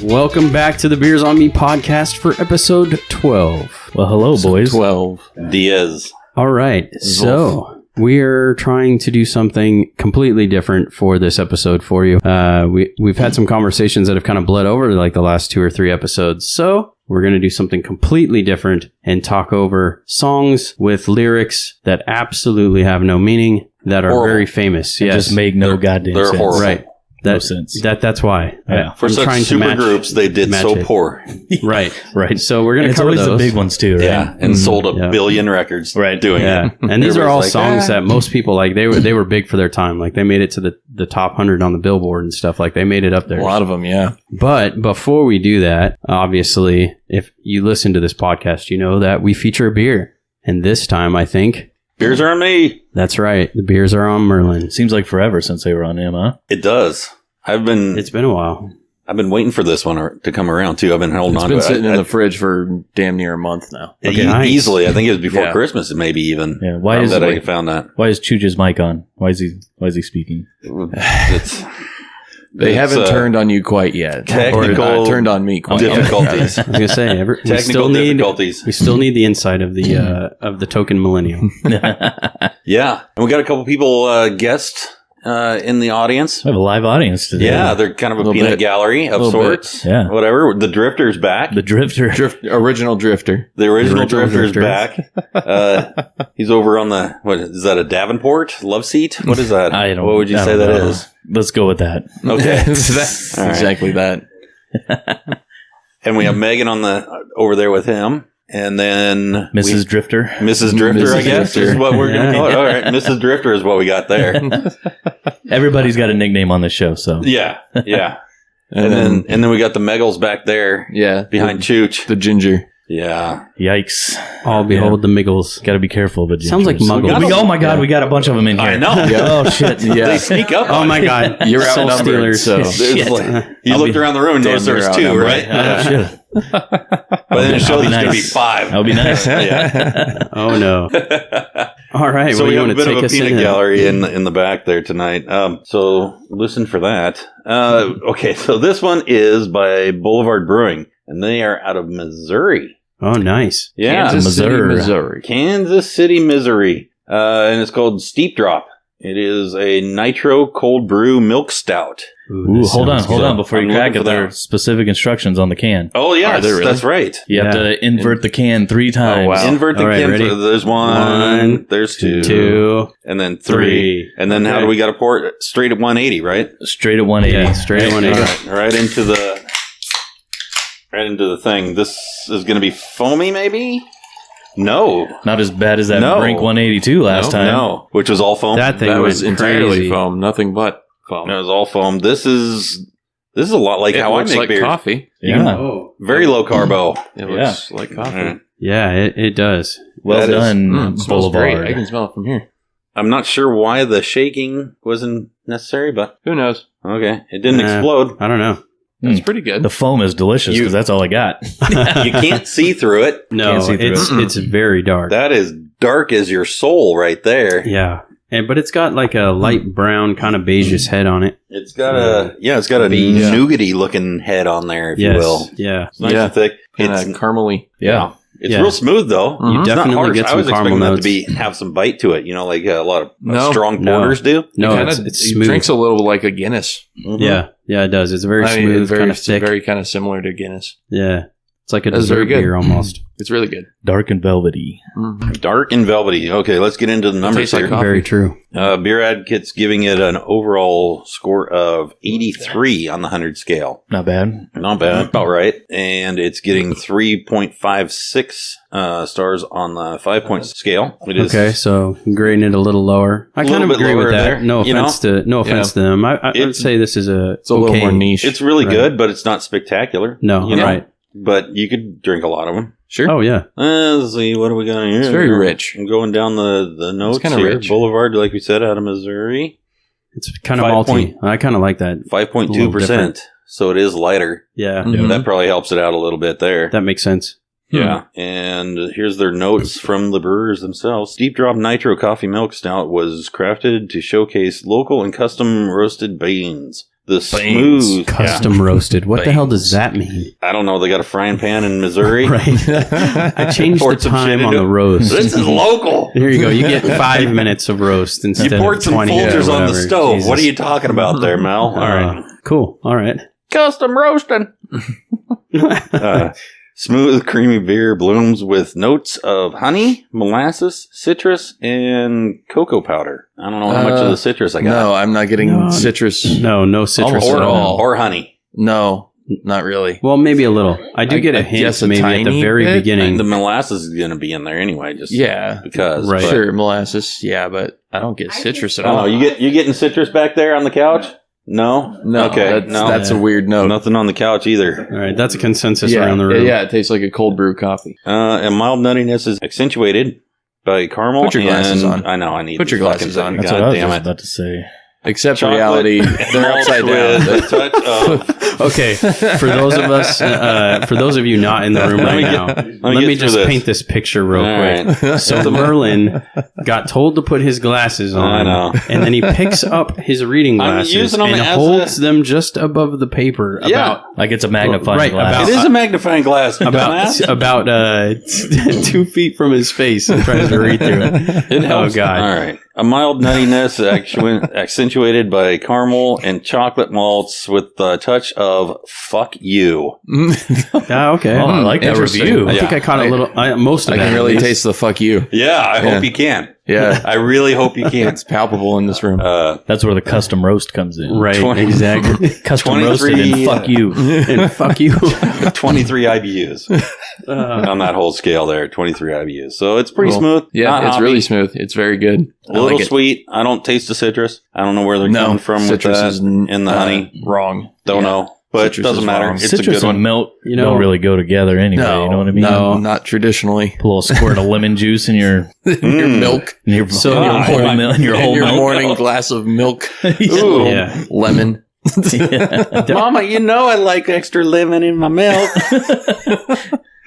Welcome back to the Beers on Me podcast for episode 12. Well, hello, boys. 12. Diaz. All right, so we're trying to do something completely different for this episode for you. We've had some conversations that have kind of bled over like the last 2 or 3 episodes, so we're going to do something completely different and talk over songs with lyrics that absolutely have no meaning, that are very famous. Yes. Just make no goddamn they're sense. horrible. Right. No sense. That's why. Yeah. For such super groups, they did so poor. Right. So we're going to cover always those. the big ones too, right? Yeah, and sold a billion records doing it. And these are all Everybody's songs that most people like. They were big for their time. Like they made it to the top 100 on the Billboard and stuff. Like they made it up there. A lot of them, yeah. But before we do that, obviously, if you listen to this podcast, you know that we feature a beer. And this time, I think... Beers are on me. That's right. The beers are on Merlin. Seems like forever since they were on him, huh? It does. It's been a while. I've been waiting for this one to come around, too. I've been holding on to it. It's been sitting in the fridge for damn near a month now. Nice. Easily. I think it was before Christmas, maybe even. Yeah. I found that. Why is Chooch's mic on? Why is he speaking? They haven't turned on you quite yet. Technical turned on me quite difficulties. I was gonna say difficulties. We still need the inside of the token millennial. Yeah, and we got a couple people guests in the audience. We have a live audience today. Yeah, they're kind of a peanut gallery of sorts. Yeah, whatever. The Drifter's back. The Drifter, original Drifter. The original Drifter's back. He's over on the is that a Davenport love seat? What is that? What would you say that is? Let's go with that. Okay, Exactly that. And we have Megan over there with him. And then Mrs. Drifter. Mrs. Drifter, I guess, is what we're going to call it. All right, Mrs. Drifter is what we got there. Everybody's got a nickname on this show, so. Yeah. And then we got the Meggles back there. Yeah. Behind Chooch. The ginger. Yeah. Yikes. All behold the Miggles. Got to be careful. But sounds like Muggles. Oh my God, we got a bunch of them in here. I know. Oh shit. Yeah. They sneak up. Oh my God. You're outnumbered. So. You looked around the room and noticed there's 2, right? Oh shit. But then it shows there's going to be 5. That would be nice. Yeah. Oh no. All right. So well, we you have a want to bit take of a us peanut in gallery in the back there tonight. So listen for that. Okay, so this one is by Boulevard Brewing, and they are out of Missouri. Oh, nice. Yeah, Kansas City, Missouri. Kansas City, Missouri. And it's called Steep Drop. It is a Nitro cold brew milk stout. Ooh, hold on. Before you crack it, there are specific instructions on the can. Oh, yeah, really? That's right. You have to invert the can 3 times. Oh, wow. Invert the can. Ready? There's 1, there's 2, and then 3. And then how do we got to pour it? Straight at 180, right? Straight at 180. Yeah, straight at 180. Right into the thing. This is going to be foamy, maybe? No. Not as bad as that No. Brink 182 last time. No. Which was all foam. That thing That was went entirely crazy. foam. Nothing but foam. It was all foam. This is a lot like how I looks make like beer. coffee. Yeah. Oh. Very low carbo. It looks like coffee. Mm. Yeah, it does. Well That is- done, It smells great. Boulevard. I can smell it from here. I'm not sure why the shaking wasn't necessary, but Who knows? okay. It didn't Nah. explode. I don't know. That's pretty good. The foam is delicious because that's all I got. You can't see through it. No, Can't see through it's very dark. That is dark as your soul right there. Yeah. But it's got like a light brown kind of beigeish head on it. It's got a nougaty looking head on there, if you will. Yeah. It's nice Yeah. and thick. Kind It's of caramely. Yeah. It's Yeah. real smooth though. You It's not definitely harsh. get I some was caramel expecting that notes. to have some bite to it, like a lot of No. strong porters do. No, Kinda- it's it smooth. drinks a little like a Guinness. Mhm. Yeah, it does. It's very I mean, smooth, it's very, kind of thick. very kind of similar to Guinness. Yeah. It's like a That's very dessert good. beer almost. It's really good. Dark and velvety. Dark and velvety. Okay, let's get into the numbers tastes like here. coffee. Very true. Beer Advocate's giving it an overall score of 83 on the 100 scale. Not bad. Not bad. About right. And it's getting 3.56 stars on the 5-point scale. It is Okay, so grading it a little lower. I A kind of little bit agree with lower that. there, No offense to them. I would say this is It's a little more niche. It's really Right. good, but it's not spectacular. No, You know? right. But you could drink a lot of them. Sure. Oh yeah. Let's see, what do we got here? It's very rich. I'm going down the notes kinda here. rich. Boulevard, like we said, out of Missouri. It's kind of 5 malty. I kind of like that. 5.2%. So it is lighter. Yeah, Mhm. That probably helps it out a little bit there. that makes sense. Yeah. And here's their notes from the brewers themselves. Steep Drop Nitro Coffee Milk Stout was crafted to showcase local and custom roasted beans. The smooth. Custom roasted. What the hell does that mean? I don't know. They got a frying pan in Missouri. Right. I changed the Poured some time shit on into the it. roast. This is local. Here you go. You get 5 minutes of roast instead You poured of some 20 or Folgers on the whatever. stove. Jesus. What are you talking about there, Mel? All right. Cool. All right. Custom roasting. Smooth, creamy beer blooms with notes of honey, molasses, citrus, and cocoa powder. I don't know how much of the citrus I got. No, I'm not getting citrus. No citrus Almost at all. Or honey. No, not really. Well, maybe a little. I do get a I hint guess a maybe at the tiny very bit. beginning. The molasses is going to be in there anyway, just because. Right. but- Sure, molasses. Yeah, but I don't get citrus at I don't know. all. You getting citrus back there on the couch? No? No, Okay. that's a weird note. Nothing on the couch either. All right. That's a consensus Yeah, around the room. yeah, it tastes like a cold brew coffee. And mild nuttiness is accentuated by caramel. Put your glasses and- on. I know. I need Put your the fucking glasses on. thing. That's what I God was damn just it. about to say. Except Chocolate reality, they're malt upside with down. a touch of Okay, for those of us, for those of you not in the room right now, let me get just through this. paint this picture real All quick. right. So Merlin got told to put his glasses on, I know. and then he picks up his reading I'm glasses using them and as holds them just above the paper. Yeah. Like it's a magnifying Right, glass. It is a magnifying glass. About 2 feet from his face and tries to read through it. It helps. Oh God! All right. A mild nuttiness accentuated by caramel and chocolate malts with a touch of fuck you. Yeah, okay. Oh, I like that Interesting. review. I think I caught a little. Most of I it. can at really least. taste the fuck you. Yeah, I hope you can. Yeah. I really hope you can. It's palpable in this room. That's where the custom roast comes in. Right, 20 exactly. Custom roasted and 23, fuck you. And fuck you. 23 IBUs on that whole scale there. 23 IBUs. So it's pretty Well, smooth. Yeah, Not it's hoppy, really smooth. It's very good. a little sweet. I don't taste the citrus. I don't know where they're coming from with citrus that is and the honey. wrong. Don't Yeah. know. But Citrus it doesn't is matter. wrong. It's a Citrus good and one. milk You know- don't really go together anyway. No, you know what I mean? No, not traditionally. Put a little squirt of lemon juice in your Your milk. in your, So- your whole milk. Your whole Your milk. morning glass of milk. Ooh. Yeah. Lemon. Mama, you know I like extra lemon in my milk.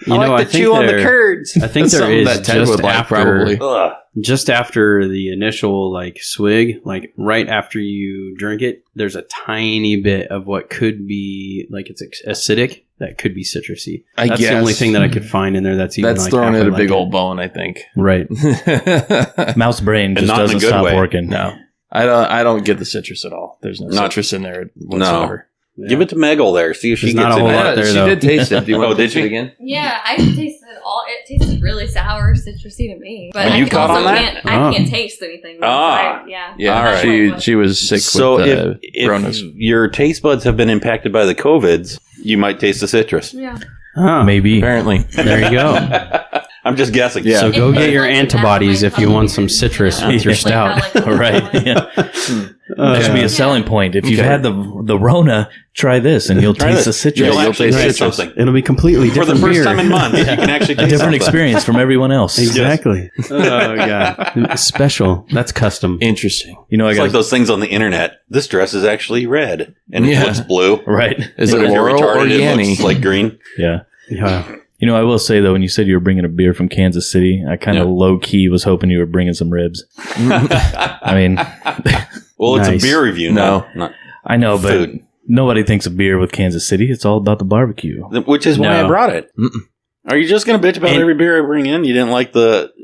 You know, I think curds. I think That's there something is that Ted just would like, after probably. Ugh. just after the initial like swig, like right after you drink it, there's a tiny bit of what could be like it's acidic. That could be citrusy. I That's guess. the only thing that I could find in there. That's even That's like throwing half it a like big it. old bone, I think. Right. Mouse brain And just not in a doesn't good stop way. working. No. I don't get the citrus at all. There's no citrus in there whatsoever. Give it to Megal there. See if she There's not gets a in whole there. lot there, she though. did taste it. Do you want Oh, to did taste she? it again? Yeah, I tasted all. It tasted really sour, citrusy to me. But Oh, I you caught also on that? I can't taste anything. Ah. Yeah. Yeah, All right. she was sick So with if Rona's. your taste buds have been impacted by the COVIDs, you might taste the citrus. Yeah. Oh, Maybe. Apparently. there you go. I'm just guessing. Yeah. So go It get your looks like antibodies that if you want some citrus with your Like stout. how, like, Right. Yeah. That should be a selling point. If you've Okay. had the Rona, try this and you'll Try taste this. the citrus. You'll you'll actually taste taste citrus. something. It'll be completely For different the first beer. time in months, you can actually A taste different something. experience from everyone else. Exactly. Oh god. Special. That's custom. Interesting. You know, I It's got like those things on the internet. This dress is actually red, and it Yeah. looks blue. right. Is But it if you're Laurel or retarded, it Yanny? looks like green. Yeah. Yeah. You know, I will say though, when you said you were bringing a beer from Kansas City, I kind of Yeah. low key was hoping you were bringing some ribs. I mean, Well, it's Nice. a beer review. No. not I know, but food. nobody thinks of beer with Kansas City. It's all about the barbecue. Which is why No. I brought it. Are you just going to bitch about And- every beer I bring in? You didn't like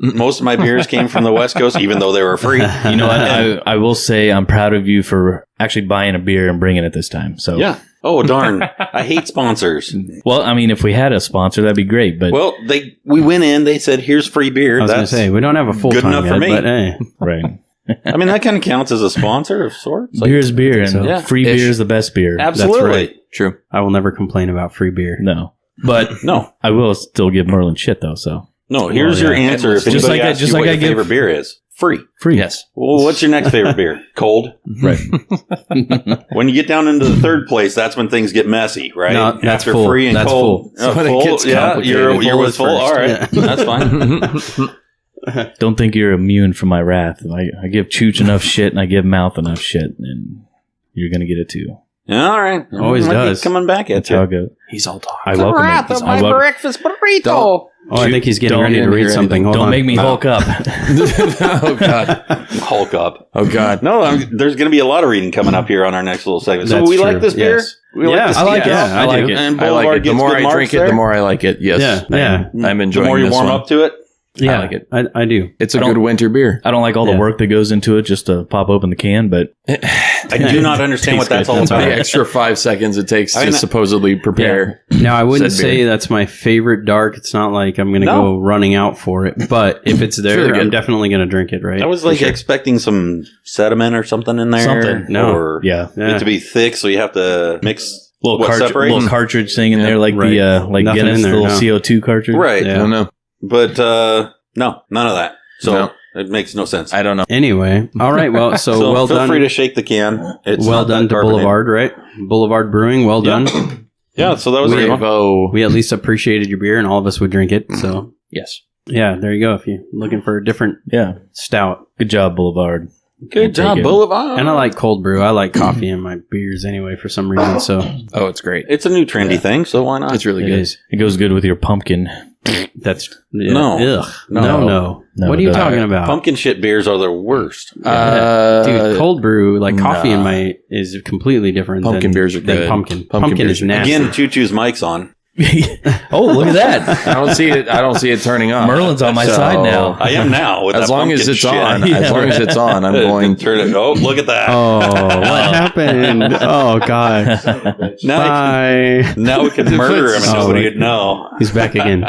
most of my beers came from the West Coast, even though they were free. You know what? I will say I'm proud of you for actually buying a beer and bringing it this time. So Yeah. Oh, darn. I hate sponsors. Well, I mean, if we had a sponsor, that'd be great. But Well, we went in, they said, here's free beer. I was going to That's say, we don't have a full good time enough yet, for me. but hey. right, I mean, that kind of counts as a sponsor of sorts. Like, beer is beer, and so. Yeah. free Ish. beer is the best beer. absolutely. That's right. True. I will never complain about free beer. No, but No. I will still give Merlin shit though. So No, here's Well, your yeah. answer. If Just anybody like I- asks just you like what I your give- favorite beer is, free. free. Yes. Well, what's your next favorite beer? Cold. Right. When you get down into the third place, that's when things get messy, right? No, that's After full. free and That's cold. full. So when it gets yeah, complicated, you're full with is full. first. All right, Yeah. that's fine. Don't think you're immune from my wrath. I give Chooch enough shit, and I give Mouth enough shit, and you're gonna get it too. All right. Always Might be does. coming back at That's how you. it goes. He's all talk. I welcome it. I welcome- breakfast burrito. Oh, I think he's getting Don't ready to read hear something. Hold Don't on. make me Hulk up. Oh God. Hulk up. Oh God. No, there's going to be a lot of reading coming up here on our next little segment. So That's we true. like this beer? Yes. We Yeah, this I like beer? it. Yeah, I like it. And I like Boulevard it. The gets more good I marks drink it, there? the more I like it. Yes. Yeah. I'm The enjoying more you this warm one. up to it? Yeah, I like it. I do. It's a I don't- good winter beer. I don't like all Yeah. the work that goes into it just to pop open the can, but I do not understand what that's all That's about. The extra 5 seconds it takes I to know. supposedly prepare. Now, I wouldn't Said beer. say that's my favorite dark. It's not like I'm going to No. go running out for it. But if it's there, really good. I'm definitely going to drink it, right? I was like expecting some sediment or something in there. Something. No. Or yeah. Yeah. it to be thick, so you have to mix Little separates? little cartridge thing in there, like Right. the like Nothing Guinness, in there, the little no. CO2 cartridge. Right. I Yeah. don't know. But no, none of that. So No. it makes no sense. I don't know. Anyway, all right. Well, so well feel done. free to shake the can. It's Well not done that to carbonated. Boulevard, right? Boulevard Brewing. Well Yeah. done. Yeah, so that was it. Bravo. We at least appreciated your beer, and all of us would drink it. So Yes. yeah, there you go. If you're looking for a different Yeah. stout, Good job, Boulevard. Good job, Take it. Boulevard. and I like cold brew. I like coffee in my beers anyway for some reason. So Oh, it's great. It's a new trendy thing, so why not? It's really it good. is. It goes good with your pumpkin. That's No. Ugh. No. No, What are it you doesn't. talking about? Pumpkin shit beers are the worst. Dude, cold brew, like coffee in nah. my is completely different. Pumpkin than, beers are than good. Pumpkin. Pumpkin Pumpkin beers is are good. nasty. Again, Choo Choo's mic's on. Oh, look at that. I don't see it. I don't see it turning off. Merlin's on my So, side now. I am now. With As that long as pumpkin it's shit. on. Yeah, As long as it's on, I'm going. Turn it. Oh, look at that. Oh, what happened? Oh God! now, Bye. now we can murder him and Oh, nobody wait. would know. He's back again. Made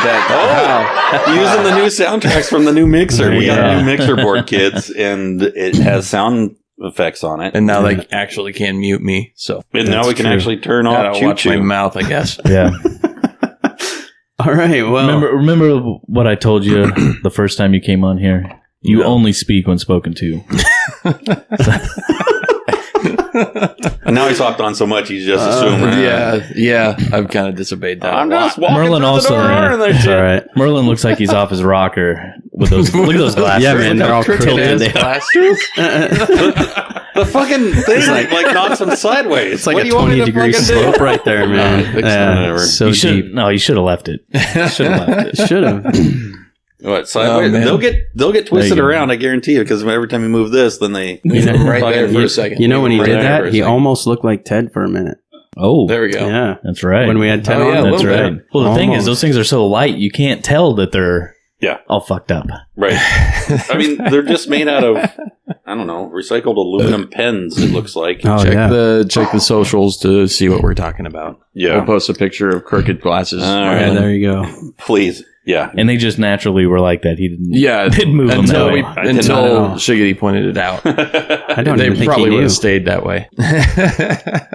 that. Using the new soundtracks from the new mixer. We got Yeah. a new mixer board, kids, and it has sound effects on it. And now they actually can mute me. So And now That's we can true. actually turn off gotta Choo watch my Choo. mouth, I guess. Yeah. All right. Well, Remember what I told you the first time you came on here? You No. only speak when spoken to. And now he's hopped on so much, he's just assuming. Yeah. I've kind of disobeyed that. I'm a lot. just walking Merlin through also- the door, and there's it's all right. Merlin looks like he's off his rocker with those. Look at those glasses. Yeah, man, they're all Tilted crooked. they are. the fucking thing like knocks him sideways. It's like What a do you want me 20-degree to fucking slope do? right there, man. whatever. So You deep. should. No, you should have left it. Should have left it. Should have. What sideways? Oh, man. they'll get twisted go. around. I guarantee you, because every time you move this, then they. Right there for You- a second. You know when he Right did there that, for a he second. almost looked like Ted for a minute. Oh, There we go. Yeah. that's right. When we had Ted Oh, yeah, on, a That's little right. bit. Well, the thing is, Almost. those things are so light, you can't tell that they're all fucked up. Right. I mean, they're just made out of, I don't know, recycled aluminum pens, it looks like. Oh yeah. check the socials to see what we're talking about. Yeah. We'll post a picture of crooked glasses. All Yeah, right. there you go. Please. Yeah. And they just naturally were like that. He didn't. Yeah, didn't move them until that we way. I did until not know. Shiggity pointed it out. I don't They even think probably he would knew. have stayed that way.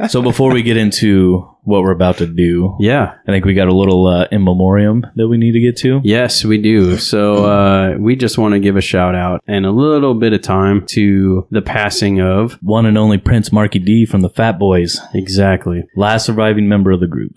So before we get into what we're about to do, Yeah. I think we got a little in memoriam that we need to get to. Yes, we do. So we just want to give a shout out and a little bit of time to the passing of One and only Prince Marky D from the Fat Boys, exactly. last surviving member of the group.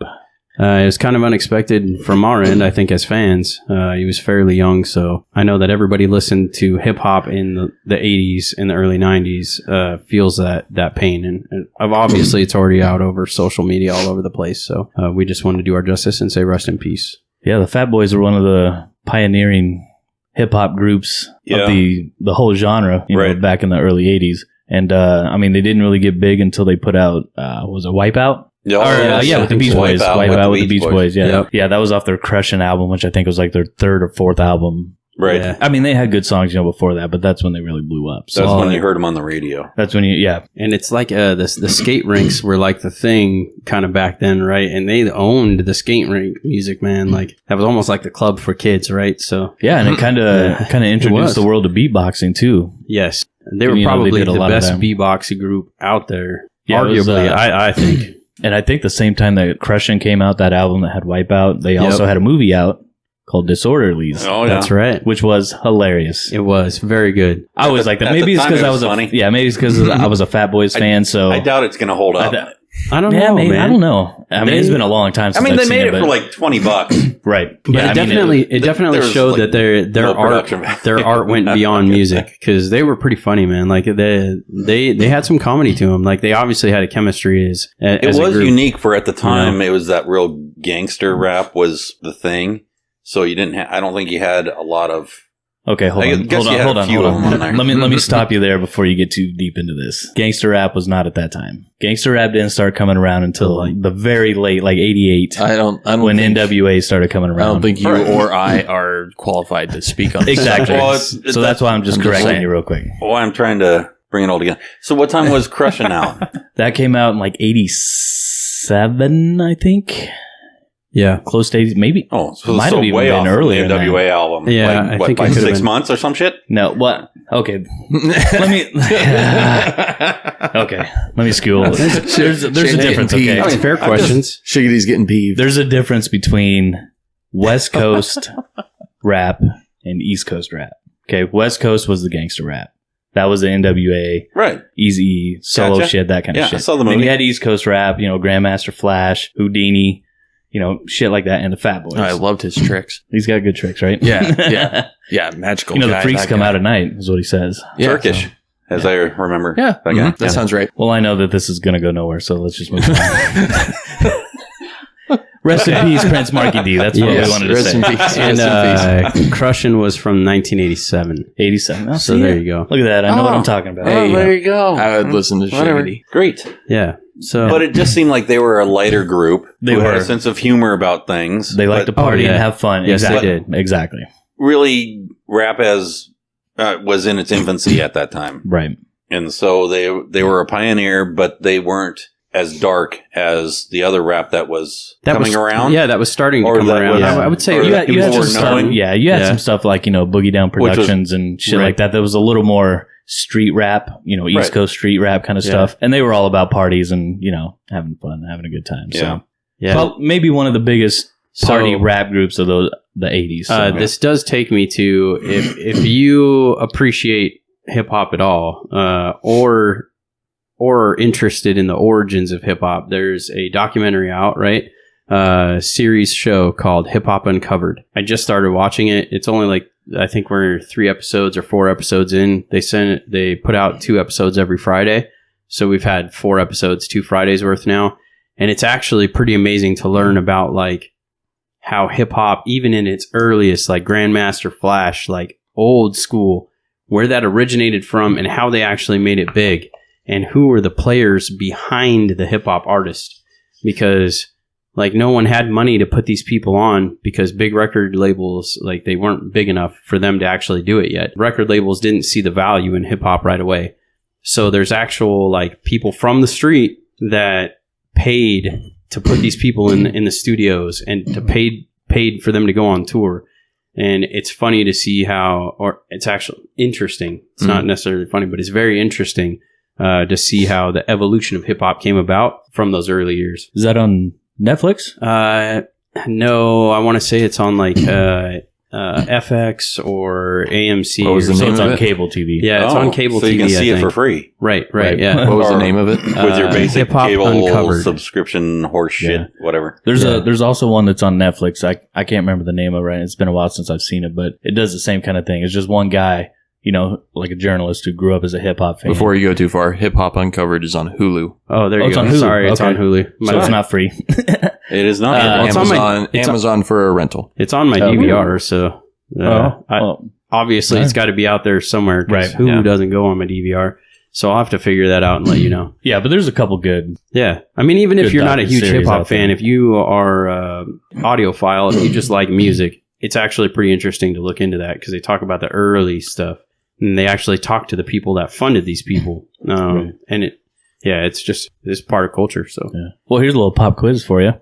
It was kind of unexpected from our end, I think, as fans. He was fairly young, so I know that everybody listened to hip hop in the 80s and the early 90s feels that pain. And obviously, it's already out over social media all over the place. So we just wanted to do our justice and say rest in peace. Yeah, the Fat Boys were one of the pioneering hip hop groups Yeah. of the whole genre, you know, Right. back in the early 80s. And I mean, they didn't really get big until they put out, was it Wipeout? Yeah, With the Beach Boys. Wipeout with the Beach Boys, yeah. Yep. Yeah, that was off their Crushin' album, which I think was like their third or fourth album. Right. Yeah. I mean, they had good songs, you know, before that, but that's when they really blew up. So That's when you heard them on the radio. that's when yeah. And it's like the skate rinks were like the thing kind of back then, right? And they owned the skate rink music, man. Like that was almost like the club for kids, right? So Yeah, and it kind of was. introduced the world to beatboxing, too. yes, they were You know, they probably did a the lot of best them. beatboxing group out there. Yeah, it was, arguably, I think. And I think the same time that Crushin' came out, that album that had Wipeout, they Yep. also had a movie out called Disorderlies, Oh, yeah. That's right. which was hilarious. It was very good. I was like that. At Maybe the it's time, because it I was was funny. maybe it's because I was a Fat Boys fan. So I doubt it's going to hold up. I don't Yeah, know, maybe. man. I don't know. I mean, it's been a long time since I mean, I've they seen made it for like $20. right. But Yeah, it definitely there's, showed like, that their no art production back their then. art went beyond music because they were pretty funny, man. Like they had some comedy to them. Like they obviously had a chemistry as It a was group. unique for at the time. It was that real gangster rap was the thing. So you didn't. I don't think you had a lot of. Okay, hold I on. guess you had a few of them on there. Let me stop you there before you get too deep into this. Gangster rap was not at that time. Gangster rap didn't start coming around until like the very late, like 88. I don't when think, NWA started coming around. I don't think you Right. or I are qualified to speak on this. Exactly. Well, So that's why I'm just correcting saying. you real quick. Well, I'm trying to bring it all together. So what time was Crushin' out? That came out in like 87, I think. Yeah. Close to 80, maybe. Oh, so Might it's have even way been off earlier from the than NWA album. Yeah, like, I what, think by it could've 6 been. months or some shit. No, what? Okay. Let me. Okay. Let me school. There's a difference, okay? I mean, fair questions. Shiggity's getting peeved. There's a difference between West Coast rap and East Coast rap. Okay, West Coast was the gangster rap. That was the NWA, Right. Easy solo Gotcha. shit, that kind of Yeah, shit. I saw the Then movie. you had East Coast rap, Grandmaster Flash, Houdini, shit like that, and the Fat Boys. I loved his tricks. He's got good tricks, right? Yeah. Yeah, magical. The guy, freaks that come guy. out at night, is what he says. Yeah, Turkish, so- as I remember. Yeah, That guy. that sounds right. Well, I know that this is going to go nowhere, so let's just move on. Rest in peace, Prince Marky D. That's what Yes, we wanted to rest say. in peace. And Rest in peace. Crushin' was from 1987. 87. Oh, So see there ya. you go. Look at that. I know what I'm talking about. Hey, there you go. I would listen to Whatever. Shiggity. Great. Yeah. So But it just seemed like they were a lighter group. They who had were. a sense of humor about things. They like to party yeah. and have fun. Yes, they exactly. did. Exactly. really rap as was in its infancy at that time. Right. And so they were a pioneer, but they weren't as dark as the other rap that was coming around. Yeah, that was starting to Or come that around. was- I would say or You had people some were stuff. knowing. Yeah, you had Yeah. some stuff like Boogie Down was- Productions and shit right. like that. That was a little more street rap, East Right. Coast street rap kind of Yeah. stuff. And they were all about parties and having fun, having a good time. Yeah. So Yeah. well, maybe one of the biggest party So- rap groups of the 80s. So. This does take me to if you appreciate hip hop at all, or are interested in the origins of hip hop, there's a documentary out, right? Series show called Hip Hop Uncovered. I just started watching it. It's only I think we're 3 episodes or 4 episodes in. They put out 2 episodes every Friday. So we've had 4 episodes, 2 Fridays worth now. And it's actually pretty amazing to learn about how hip hop, even in its earliest, Grandmaster Flash, old school, where that originated from and how they actually made it big and who were the players behind the hip hop artist. Because no one had money to put these people on because big record labels, they weren't big enough for them to actually do it yet. Record labels didn't see the value in hip hop right away. So there's actual people from the street that paid to put these people in the studios and to paid for them to go on tour. And it's funny to see or it's actually interesting. It's not necessarily funny, but it's very interesting to see how the evolution of hip hop came about from those early years. Is that on Netflix? No, I want to say it's on FX or AMC. What was the So name it's of on it? cable TV. Yeah, it's Oh, on cable so TV. you can see I it for think. free Right, Right. yeah. What was the Or- name of it? with your basic Hip Hop cable Uncovered. subscription horse shit, Yeah. whatever. There's also one that's on Netflix. I can't remember the name of it. It's been a while since I've seen it, but it does the same kind of thing. It's just one guy, like a journalist who grew up as a hip hop fan. Before you go too far, Hip Hop Uncovered is on Hulu. Oh, there Oh, you it's go. on Hulu. Sorry, it's Okay. on Hulu. So it's not free. It is not. well, it's on Amazon, my- Amazon for a rental. It's on my Oh. DVR, so obviously it's got to be out there somewhere. 'Cause Right, Hulu yeah. doesn't go on my DVR, so I'll have to figure that out and let you know. yeah, but there's a couple good. Yeah, I mean, even if Good you're not a huge docu-series hip hop out there. fan, if you are audiophile, if you just like music, it's actually pretty interesting to look into that because they talk about the early stuff and they actually talk to the people that funded these people, and it's part of culture. So Yeah. Well, here's a little pop quiz for you.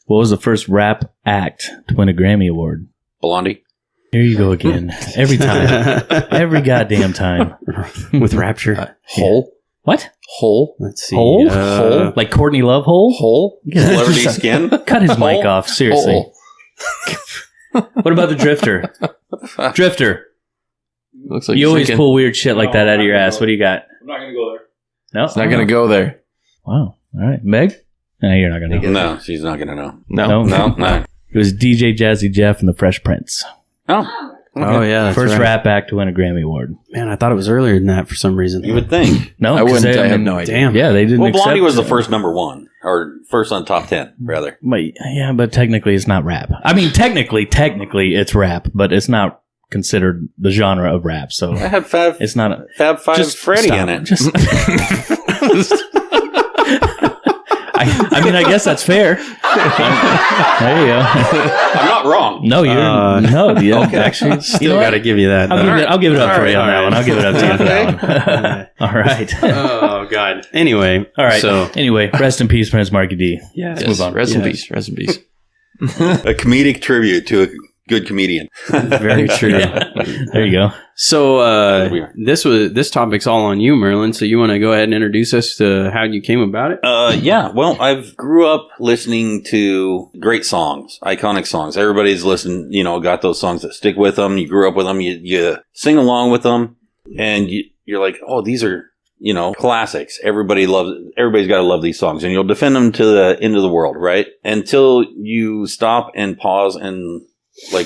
What was the first rap act to win a Grammy Award? Blondie. Here you go again. Every time. Every goddamn time. with Rapture, Hole? What? Hole? let's see, Hole? Hole? Like Courtney Love hole? Hole? Celebrity skin. Cut his mic Hole? off. Seriously. Hole. What about the Drifter? Drifter. Looks like You you're always thinking, pull weird shit like that out of your ass. What do you got? I'm not going to go there. No? It's not going to go there. Wow. All right, Meg? No, you're not going to know. No, she's not going to know. No. It was DJ Jazzy Jeff and the Fresh Prince. Oh. Okay. Oh, yeah. That's First right. rap act to win a Grammy Award. Man, I thought it was earlier than that for some reason. You would think. No, I wouldn't. I have no idea. Damn. Yeah, they didn't Well, accept Blondie was the it. first number one, or first on top 10, rather. But technically it's not rap. I mean, technically it's rap, but it's not considered the genre of rap. So I had Fab it's not. Fab Five Just Freddy stop. in it. Just. I mean, I guess that's fair. There you go. I'm not wrong. No, you're no. Yeah, Okay. actually, Still got to give you that. I'll give it up All for right, you on all that right. one. I'll give it up to you for that one. All right. Oh, God. Anyway. All right. So, Anyway, rest in peace, Prince Marky D. yeah. Yes. move on. Rest in Yeah. peace. Rest in peace. A comedic tribute to a good comedian. Very true. There you go. So There we are. this topic's all on you, Merlin. So you want to go ahead and introduce us to how you came about it? Yeah, well, I've grew up listening to great songs, iconic songs. Everybody's listened, got those songs that stick with them. You grew up with them. You sing along with them, and you're like, oh, these are, classics. Everybody's got to love these songs, and you'll defend them to the end of the world, right? Until you stop and pause and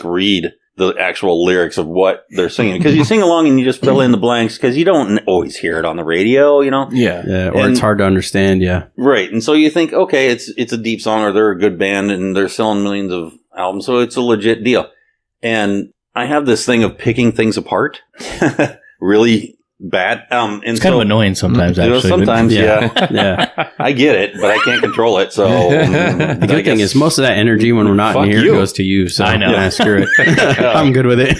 read the actual lyrics of what they're singing, because you sing along and you just fill in the blanks because you don't always hear it on the radio, Yeah. Yeah, or And- it's hard to understand. Yeah. right? And so you think, okay, it's a deep song, or they're a good band and they're selling millions of albums, so it's a legit deal. And I have this thing of picking things apart, really bad. And It's kind of annoying sometimes, You know, actually. sometimes, Yeah. yeah. Yeah. I get it, but I can't control it. So The good thing is most of that energy when we're not in Fuck here you. goes to you. So I know. yeah, screw it. I'm good with it.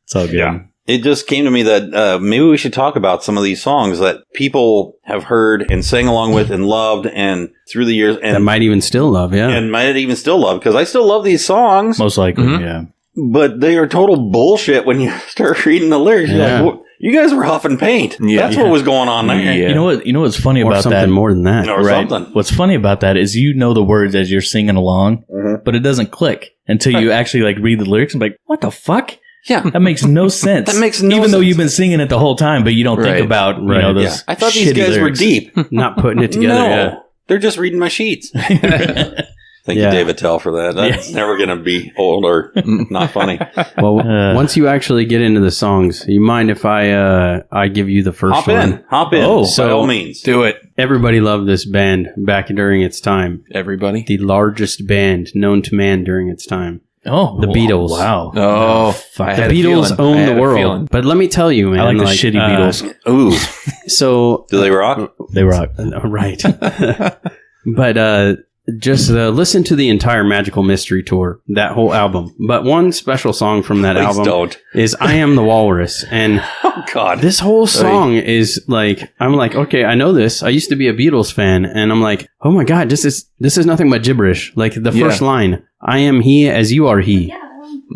It's all good. Yeah. It just came to me that maybe we should talk about some of these songs that people have heard and sang along with and loved, and through the years, That and might even still love. Yeah. and might even still love, because I still love these songs, Most likely, Mhm. yeah. but they are total bullshit when you start reading the lyrics. You're Yeah. like, "What? You guys were huffing paint. Yeah. That's what was going on there." Yeah. You know what's funny or about something that? more than that. Or something. What's funny about that is you know the words as you're singing along, Mhm. but it doesn't click until you actually read the lyrics and be like, what the fuck? Yeah. That makes no sense. That makes no Even though sense. you've been singing it the whole time, but you don't Right. think about Right. those. Yeah. I thought these shitty guys lyrics. were deep. Not putting it together. No, Yeah. they're just reading my sheets. Thank Yeah. you, David Tell, for that. That's never going to be old or not funny. Well, once you actually get into the songs, you mind if I give you the first Hop one? in. Hop in. Oh, by so- all means. Do it, Everybody loved this band back during its time. everybody. The largest band known to man during its time. Oh, The Beatles. Wow. Oh, fuck. I The had a Beatles feeling. own I the had a world. feeling. But let me tell you, man. I like the shitty Beatles. Ooh. So, Do they rock? They rock. right. But just listen to the entire Magical Mystery Tour, that whole album. But one special song from that Please album don't. is I Am the Walrus. And Oh, God. this whole song is I'm like, okay, I know this. I used to be a Beatles fan. And I'm like, oh my God, this is nothing but gibberish. Like the first line, I am he as you are he. Yeah.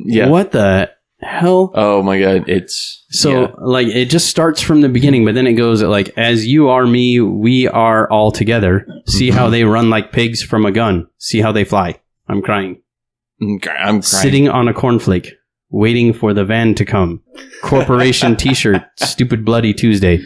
Yeah. What the hell? Oh my God. It's So it just starts from the beginning, but then it goes as you are me, we are all together. See how they run like pigs from a gun. See how they fly. I'm crying. I'm crying. Sitting on a cornflake, waiting for the van to come. Corporation T-shirt, stupid bloody Tuesday.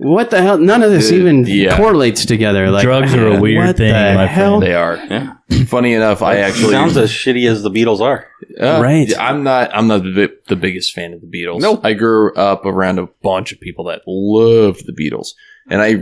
What the hell? None of this even yeah. correlates together. Like Drugs are a weird what thing, the my hell? They are. Yeah. Funny enough, I actually Sounds as shitty as the Beatles are. Right. I'm not the biggest fan of the Beatles. Nope. I grew up around a bunch of people that loved the Beatles, and I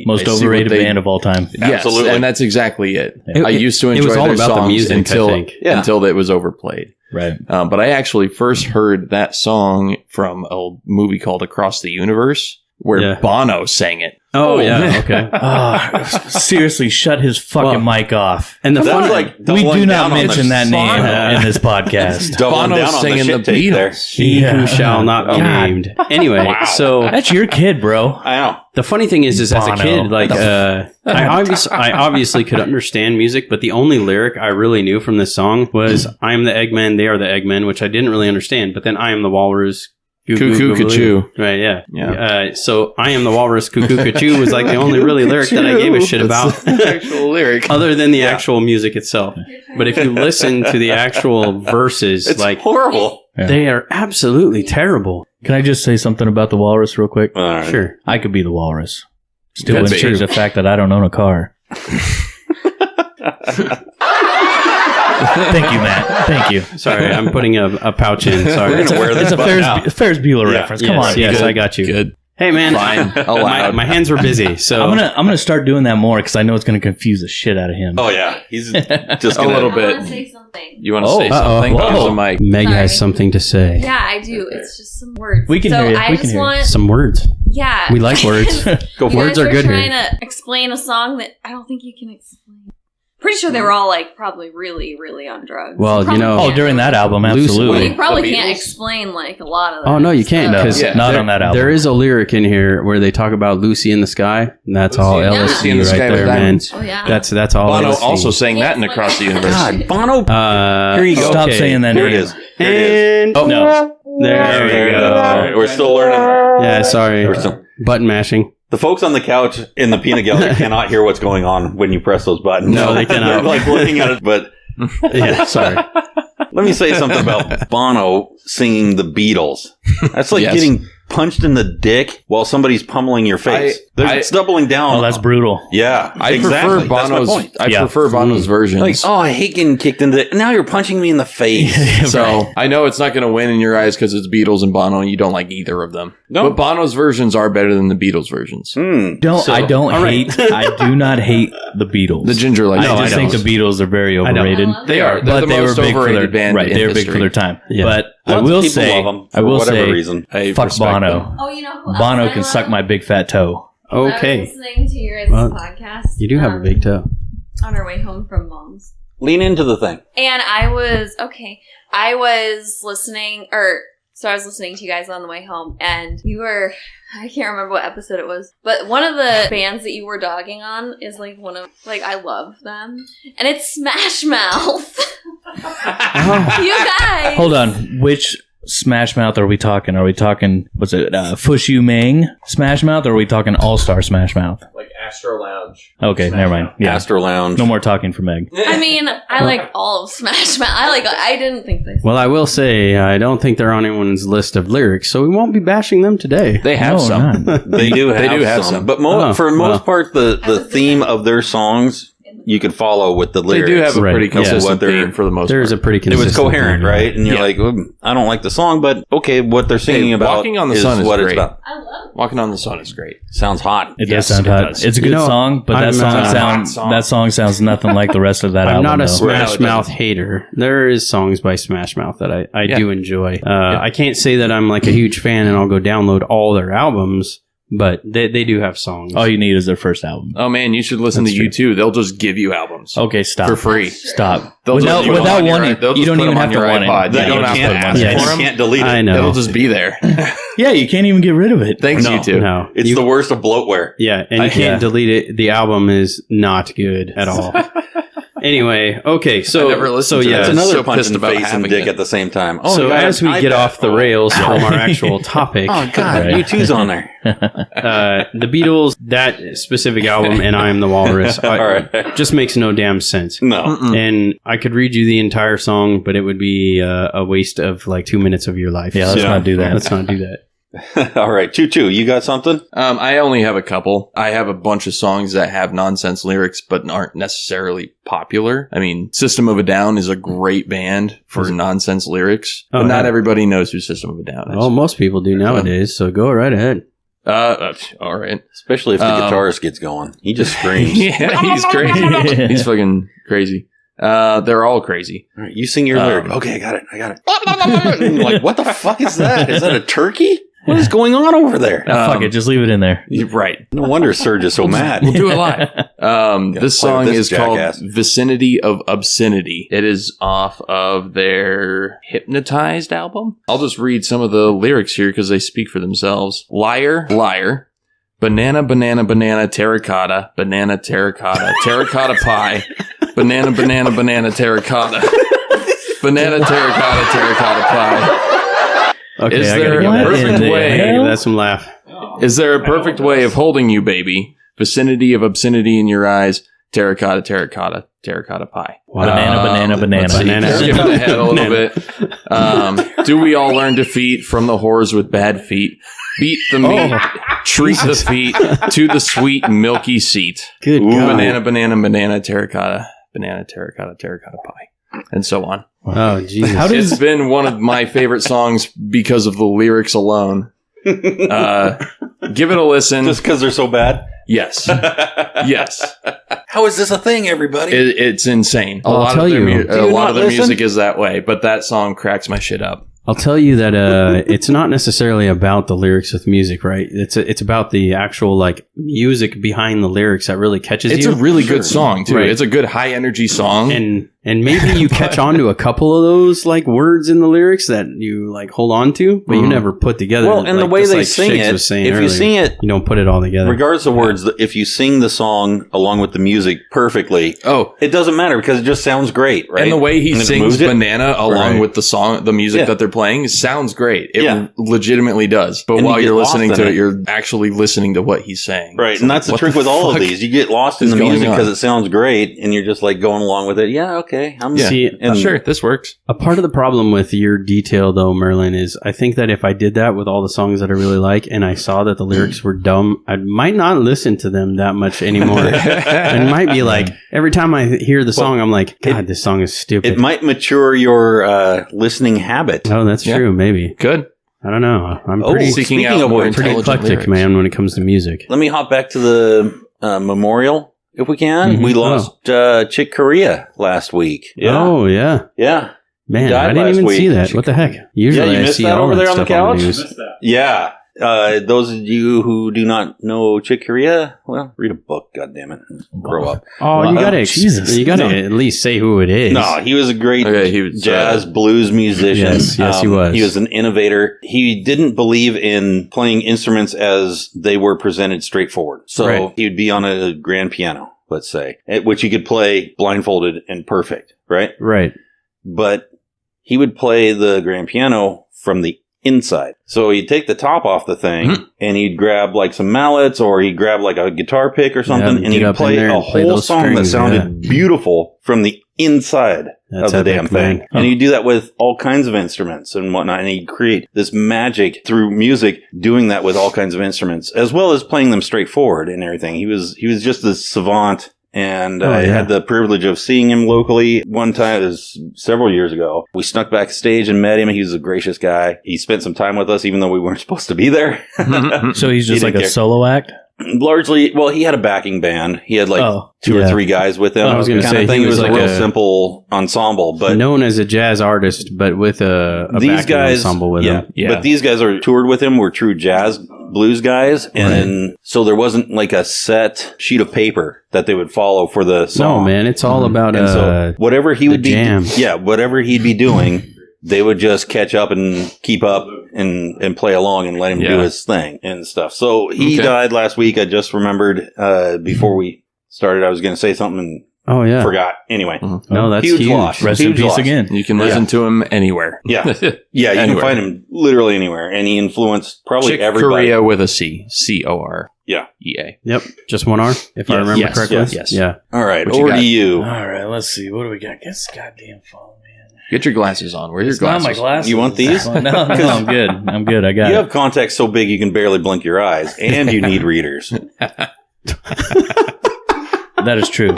Most I see overrated what they- band of all time. Yes, Absolutely. and that's exactly it. It- I used to it enjoy was all their about the songs music, I until think. Yeah. until it was overplayed. Right. But I actually first heard that song from a movie called Across the Universe, where Yeah. Bono sang it. Oh, yeah. Okay. Seriously, shut his fucking mic off. And the That's fun, like We doubling do down not on the mention that name Bono. in this podcast. Doubling Bono's down on the singing shit the tape there. Beatles. he Yeah. who shall not be God. named. Anyway, so That's your kid, bro. I know. the funny thing is as a Bono. kid, I obviously could understand music, but the only lyric I really knew from this song was "I am the Eggman, they are the Eggmen," which I didn't really understand. But then "I am the Walrus." Cuckoo, Cuckoo. Right, yeah. Yeah. So "I am the Walrus, cuckoo, cuckoo" was like the only really lyric that I gave a shit about, That's the actual lyric. other than the actual music itself. But if you listen to the actual verses, It's like horrible. Yeah. they are absolutely terrible. Can I just say something about the walrus real quick? All right. Sure. I could be the walrus. Still That's wouldn't change true. the fact that I don't own a car. Thank you, Matt. Thank you. Sorry, I'm putting a pouch in. Sorry. We're gonna wear this It's a button out. Ferris Bueller Yeah. reference. Come on. Yes, Good. I got you. Good. Hey, man. Fine. my, Allowed. my hands were busy, so I'm gonna start doing that more because I know it's gonna confuse the shit out of him. Oh yeah, he's just A gonna, little I bit. want to say something. You want to Oh, say uh-oh. something? Whoa. Here's a mic. Meg has Sorry. something to say. Yeah, I do. It's just some words. We can so hear you. I We can just hear you. want. Some words. Yeah. We like words. Go for Words You are guys good were here. trying to explain a song that I don't think you can explain. Pretty sure they were all like probably really, really on drugs. Well, you Probably know- Oh, can't. during that album, Loose- absolutely. You probably The can't Beatles? explain like a lot of that. Oh, no, you can't. No, Because Yeah. not on that album. There is a lyric in here where they talk about Lucy in the Sky. And that's all Lucy LSD in the right Sky with there, man. diamonds. Oh yeah. That's all Bono LSD. also sang that in Across the Universe. God, Bono. Here you go. Stop okay. saying that Here it name. is. Here it is. And Oh, no. there we All right, go. we're still learning. Yeah, sorry. We're still- Button mashing. The folks on the couch in the peanut gallery cannot hear what's going on when you press those buttons. No, they cannot. They're like looking at it. But Yeah, sorry. let me say something about Bono singing the Beatles. That's like Yes. getting punched in the dick while somebody's pummeling your face. It's doubling down. Oh, that's brutal. Yeah, I exactly. prefer That's my Bono's. point. I Yeah. prefer Bono's versions. Like, oh, I hate getting kicked in the. Now you're punching me in the face. So I know it's not going to win in your eyes because it's Beatles and Bono, and you don't like either of them. No. But Bono's versions are better than the Beatles versions. Hmm. I don't all right. hate. I do not hate the Beatles. The Ginger like I just think Beatles. the Beatles are very don't. overrated. They are. They're But the they were most big for their overrated band right. in They were big history. for their time. Yeah. But I Lots of will people say, love 'em I for will whatever say, reason. I fuck respect Bono. them. Oh, you know who else Bono I can suck love? my big fat toe. I was Okay. listening to your guys' Well, podcast. You do have a big toe. On our way home from mom's. Lean into the thing. And I was listening, so I was listening to you guys on the way home, and you were, I can't remember what episode it was, but one of the bands that you were dogging on is like I love them, and it's Smash Mouth. You guys. Hold on. Which Smash Mouth are we talking? Are we talking, was it Fushu Mang Smash Mouth, or are we talking All Star Smash Mouth? Like Astro Lounge. Okay, never mind. Yeah. Astro Lounge. No more talking for Meg. I mean, I like all of Smash Mouth. I didn't think they. Well, I will say, I don't think they're on anyone's list of lyrics, so we won't be bashing them today. They have No, some. not. They do have, They do have some. some. But Oh, for well. most part, the theme of their songs you could follow with the They lyrics. do have a Right. pretty Yeah. consistent What they're- theme for the most There's part. a pretty It consistent was coherent, theme, right? And you're Yeah. like, I don't like the song, but okay, what they're singing Hey, about Walking on the is Sun is what it's great. about. I love. Walking on the Sun is great. Sounds hot. It Yes, does sound it hot. does. It's a good You know, song, but I'm, that song sounds nothing like the rest of that I'm album. not a though. Smash Right. Mouth hater. There is songs by Smash Mouth that I Yeah. do enjoy. I can't say that I'm like a huge fan and I'll go download all their albums, but they do have songs. All you need is their first album. Oh man, you should listen That's to U2. They'll just give you albums Okay, stop. for free. Stop. They'll Without just put 'em without on your- wanting, they'll you just don't put even 'em have on to your want iPod. it. You You don't have to can't put 'em on ask there. Yes. for 'em. You can't delete it. I know. It'll just be there. Yeah, you can't even get rid of it. Thanks, No. U2. No. It's the worst of bloatware. Yeah, and you can't delete it. The album is not good at all. Anyway, okay, so I never listened to yeah, that. It's another so punch pissed in the about face and having dick it. at the same time. so you got as an we get iPad. off the rails from our actual topic, Oh God, Right. U2's on there. the Beatles, that specific album, and I Am the Walrus, All right. just makes no damn sense. No. Mm-mm. And I could read you the entire song, but it would be a waste of like 2 minutes of your life. Yeah, let's Yeah. not do that. Let's not do that. All right, Choo, you got something? I only have a couple. I have a bunch of songs that have nonsense lyrics but aren't necessarily popular. I mean, System of a Down is a great band for nonsense lyrics, Oh, but not yeah. everybody knows who System of a Down is. Well, most people do nowadays, so go right ahead. All right. Especially if the guitarist gets going. He just screams. Yeah, he's crazy. He's fucking crazy. They're all crazy. All right, you sing your lyric. Okay, I got it. And you're like, what the fuck is that? Is that a turkey? What is going on over there? Fuck it, just leave it in there. You're right. No wonder Serge is so mad. We'll do it live. This play song with is this jackass. called Vicinity of Obscenity. It is off of their Hypnotized album. I'll just read some of the lyrics here because they speak for themselves. Liar, liar. Banana, banana, banana, terracotta. Banana, terracotta. Terracotta pie. Banana, banana, banana, terracotta. Banana, terracotta, terracotta pie. Okay, Is I there gotta a give that. perfect I gotta way? give that some laugh. Is there a perfect way of holding you, baby? Vicinity of obscenity in your eyes. Terracotta, terracotta, terracotta pie. Banana, banana, banana. Let's see. Banana. Skip ahead a little Banana. bit. Do we all learn defeat from the whores with bad feet? Beat the meat, treat the feet to the sweet milky seat. Good God. Banana, terracotta pie, and so on. Oh, Jesus. It's been one of my favorite songs because of the lyrics alone. Give it a listen. Just because they're so bad? Yes. Yes. How is this a thing, everybody? It's insane. I'll A lot tell of you. their music is that way, but that song cracks my shit up. I'll tell you that it's not necessarily about the lyrics with music, right? It's about the actual like music behind the lyrics that really catches It's you. a really good song too. Right. It's a good high energy song. And maybe you catch on to a couple of those like words in the lyrics that you like hold on to, but you never put together. Well, and like, the way just they like sing Shiggs it, was saying if you earlier, sing it, you don't put it all together. regardless of words, if you sing the song along with the music perfectly, it doesn't matter because it just sounds great, right? And the way he And it sings moves it. Banana along with the song, the music that they're playing sounds great. It legitimately does. But And while you you're get lost listening in to it. it, you're actually listening to what he's saying. Right, and that's the What trick with all of fuck these. You get lost in is the going music on? because it sounds great, and you're just like going along with it. Yeah, okay. See, Sure, this works. a part of the problem with your detail, though, Merlin, is I think that if I did that with all the songs that I really like and I saw that the lyrics were dumb, I might not listen to them that much anymore. I might be like, every time I hear the song, I'm like, God, this song is stupid. It might mature your listening habit. Oh, that's true. Maybe. Good. I don't know. I'm Oh, pretty Seeking speaking out of more which, pretty intelligent eclectic, lyrics. man, when it comes to music. Let me hop back to the memorial, if we can. Mhm. We lost Chick Corea last week. Oh, yeah. Yeah. Man, died I didn't last even week. see that. What the heck? Usually you I missed see that all over that there on the stuff on the couch? news. Yeah. Those of you who do not know Chick Corea, well, read a book, goddammit. Grow up. Oh, you gotta, Jesus. you gotta at least say who it is. No, he was a great he was, jazz blues musician. Yes, he was. He was an innovator. He didn't believe in playing instruments as they were presented straightforward. So he would be on a grand piano, let's say, which he could play blindfolded and perfect, right? Right. But he would play the grand piano from the inside. So he'd take the top off the thing and he'd grab like some mallets or he'd grab like a guitar pick or something and get he'd up in play there a and play whole those song that strings, sounded beautiful from the inside That's of the epic, damn thing. man. And he'd do that with all kinds of instruments and whatnot. And he'd create this magic through music, doing that with all kinds of instruments, as well as playing them straightforward and everything. He was just a savant. And I had the privilege of seeing him locally one time. It was several years ago. We snuck backstage and met him. He was a gracious guy. He spent some time with us, even though we weren't supposed to be there. So he's just He like didn't a care. solo act? Largely, well, he had a backing band. He had like two or three guys with him. I was gonna kind say, of thing. he It was was a like real a- simple ensemble. But known as a jazz artist, but with a these backing guys, ensemble with him. But these guys are toured with him. Were true jazz blues guys, and so there wasn't like a set sheet of paper that they would follow for the song. No, man, it's all about And so whatever he would be, jam. whatever he'd be doing, they would just catch up and keep up and play along and let him do his thing and stuff. So he died last week. I just remembered before we started, I was going to say something and forgot. Anyway, No, that's huge huge. loss. Rest in Huge peace loss. again. You can listen to him anywhere. Yeah, you can Anywhere. find him literally anywhere, and he influenced probably Chick everybody. Corea with a C. C-O-R. Yeah. E-A. Yep, just one R, if I remember Yes. correctly. Yes. Yeah. All right, What you over got? to you. All right, let's see. What do we got? Get this goddamn phone, man. Get your glasses on. Where are your It's not glasses? my glasses. You want these? No, I'm good. I'm good. I got You it. have contacts so big you can barely blink your eyes, and you need readers. That is true. Yeah,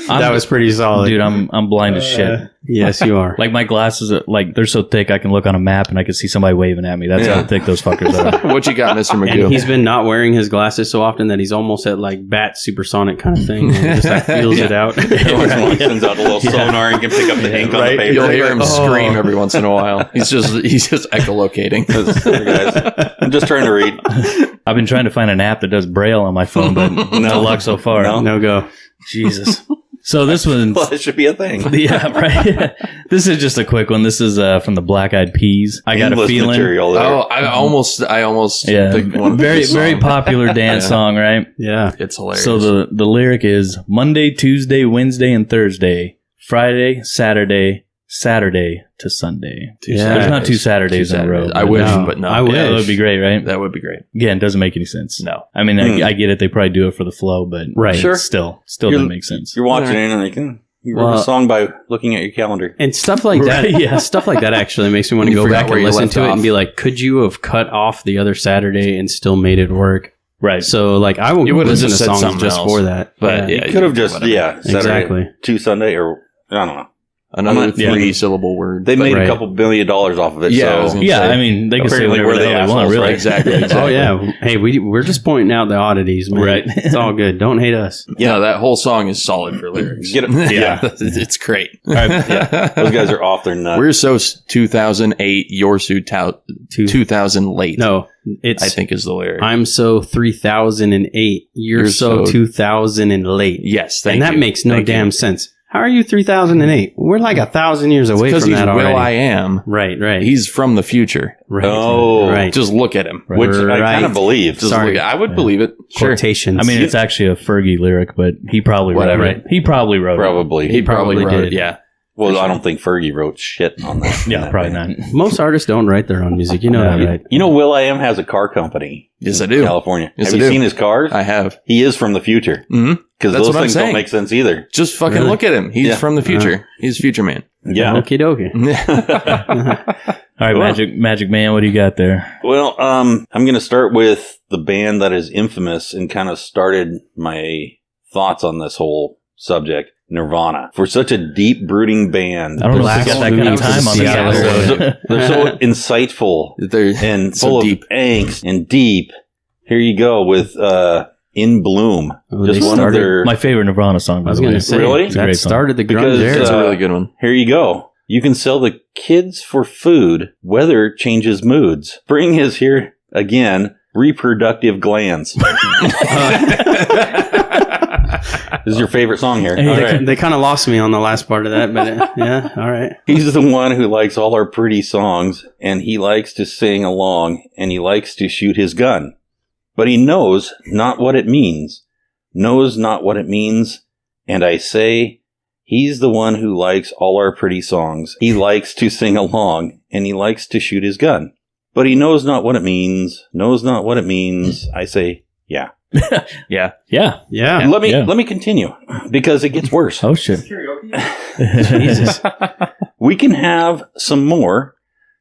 That That was pretty solid. Dude, I'm blind as shit. Yes, you are. Like my glasses, like they're so thick, I can look on a map and I can see somebody waving at me. That's how thick those fuckers are. What you got, Mr. And Magoo? he's been not wearing his glasses so often that he's almost at like bat supersonic kind of thing. He just like feels it out. Everyone sends out a little sonar and can pick up the ink on the paper. You'll hear him Oh. scream every once in a while. He's just echolocating. Sorry, guys. I'm just trying to read. I've been trying to find an app that does Braille on my phone, but no luck so far. No go. Jesus. So this one's Well, it should be a thing. yeah, right. This is just a quick one. This is from the Black Eyed Peas. I got a Endless feeling. material there. Oh, I almost Yeah, picked one of very these very songs. popular dance Yeah. song, right? Yeah. It's hilarious. So the lyric is Monday, Tuesday, Wednesday, and Thursday, Friday, Saturday to Sunday. Yeah. There's not two Saturdays in a row. I wish, No, but no. I Yeah, wish. that would be great, right? That would be great. Again, doesn't make any sense. No. I mean, I get it. They probably do it for the flow, but Right. Sure. still You're- doesn't make sense. You're watching it and you can You wrote a song by looking at your calendar. And stuff like that. Yeah. Stuff like that actually makes me want to You go forgot back where and you listen left to it off. and be like, could you have cut off the other Saturday and still made it work? Right. So, like, I would You would've listen to just said songs something just else. for that. But You could have just, whatever. Saturday, Exactly. 2 Sunday, or I don't know. Another Yeah. 3-syllable word. They made Right. a couple $1 billion off of it. Yeah, I was so. gonna Yeah, say. I mean, they can say Apparently whatever we're the the hell they want, assholes, really. right? Exactly. Oh, yeah. Hey, we're just pointing out the oddities, man. Right. It's all good. Don't hate us. Yeah, that whole song is solid for lyrics. Get 'em- yeah. It's great. Those guys are off their nut. We're so 2008, your suit out 2000 late. No, it's. I think is the lyric. I'm so 3008. You're so 2000 and late. Yes, thank And that you. makes no Thank you. damn sense. How are you 3008? We're like 1,000 years away Because from he's that already. Will I Am. Right. He's from the future. right. Oh. right. Just look at him. Which I Right. kind of believe. Just Sorry. look at, I would believe it. Sure. Quotations. I mean, it's actually a Fergie lyric, but he probably Whatever. wrote it. He probably wrote Probably. He probably probably wrote did. it. Yeah. Well, I don't think Fergie wrote shit on that. it. Yeah, probably not. most artists don't write their own music. You know that, right? You know, Will I Am has a car company. Yes, I in do. California. Yes, Have I you do. seen his cars? I have. He is from the future. Mm-hmm. Because That's those what I'm things saying. don't make sense either. Just fucking Really? look at him. He's Yeah. from the future. He's future man. Yeah. Okie dokie. All right, Well- Magic Man, what do you got there? Well, I'm going to start with the band that is infamous and kind of started my thoughts on this whole subject, Nirvana. For such a deep, brooding band, I don't know if we got that kind of time on this Seattle. episode. they're so insightful They're and so full deep. of angst and deep. Here you go with In Bloom. Oh, Just they one of started- their... My favorite Nirvana song, I by was the way. going to say, Really? It's a that great song. started the grunge Because, era. That's a really good one. Here you go. You can sell the kids for food. Weather changes moods. Spring is here again. Reproductive glands. This is your favorite song here. Hey, All They, right. they kind of lost me on the last part of that, but yeah, all right. He's the one who likes all our pretty songs, and he likes to sing along, and he likes to shoot his gun. But he knows not what it means. Knows not what it means. And I say, he's the one who likes all our pretty songs. He likes to sing along, and he likes to shoot his gun. But he knows not what it means. Knows not what it means. I say, yeah. Yeah. Yeah. Yeah. Let Yeah. me continue, because it gets worse. Oh, shit. Jesus. We can have some more.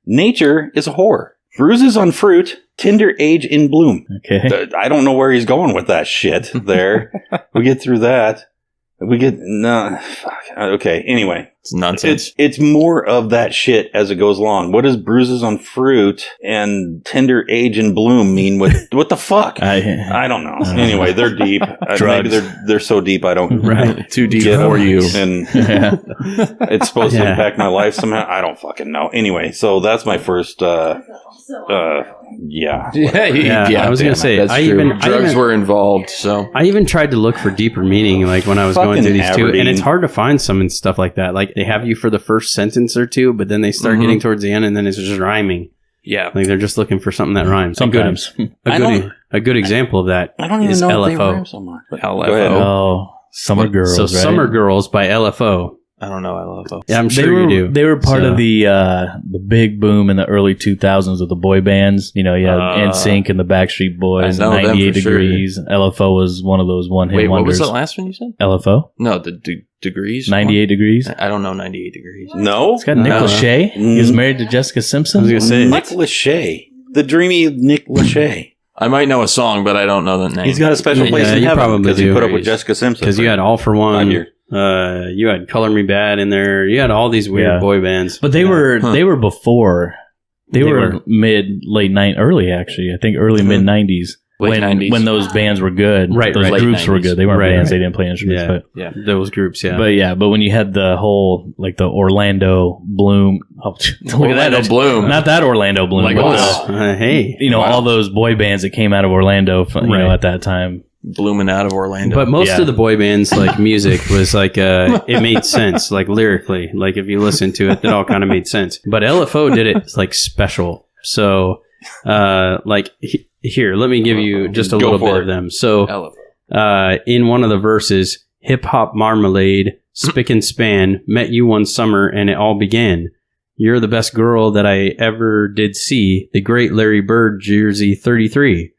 Nature is a whore. Bruises on fruit, tender age in bloom. Okay. I don't know where he's going with that shit there. We get through that. We get, no, fuck. Okay, anyway. It's nonsense. It's more of that shit as it goes along. What does bruises on fruit and tender age in bloom mean? What the fuck? I don't know. Anyway, they're deep. Maybe Drugs. they're so deep I don't Right. Too deep get for them. you. And Yeah. it's supposed to Yeah. impact my life somehow. I don't fucking know. Anyway, so that's my first. Yeah. Yeah, I was gonna say, That's I true. even- Drugs were involved, so I even tried to look for deeper meaning, like when I was going Fucking through these two, and Aberdeen. it's hard to find some and stuff like that. Like they have you for the first sentence or two, but then they start Mhm. getting towards the end, and then it's just rhyming. yeah. Like they're just looking for something that rhymes. Sometimes. A good example of that. I don't even is know if they LFO. rhyme so much. But LFO. Go ahead. Oh, Summer Girls, So right? Summer Girls by LFO. I don't know. I love those. Yeah, I'm They sure were, you do. They were part So- of the big boom in the early 2000s of the boy bands. You know, you had NSYNC and the Backstreet Boys, I know them 98 for sure. Degrees. LFO was one of those one-hit Wait, what wonders. was the last one you said? LFO? No, the degrees. 98 Degrees. I don't know 98 degrees. No. It's got Nick No. Lachey. He was married to Jessica Simpson. I was gonna say, Nick Lachey. The dreamy Nick Lachey. I might know a song, but I don't know the name. He's got a special place Yeah, in you heaven probably because he do. put up with Jessica Simpson. because you had All for 5 One. years. You had Color Me Bad in there. You had all these weird Yeah. boy bands. But they were Huh. they were before. They, They were were. early actually. I think early mid 90s. Late When 90s. when those bands were good. Right, Those right. groups were Late 90s. good. They weren't Right, bands. right. They didn't play instruments. Yeah. But Yeah. Those groups, yeah. but when you had the whole like the Orlando Bloom. Oh, look at Orlando that. Bloom. Not that Orlando Bloom. Like but us. Hey. you know, Wow. all those boy bands that came out of Orlando, you Right. know, at that time. Blooming out of Orlando. But most Yeah. of the boy bands, like music, was like it made sense, like lyrically. Like if you listen to it, it all kind of made sense. But LFO did it like special. So, here, let me give you just a Go little for bit it. of them. So, LFO. in one of the verses, hip hop marmalade, spick and span, met you one summer and it all began. You're the best girl that I ever did see. The great Larry Bird, Jersey 33.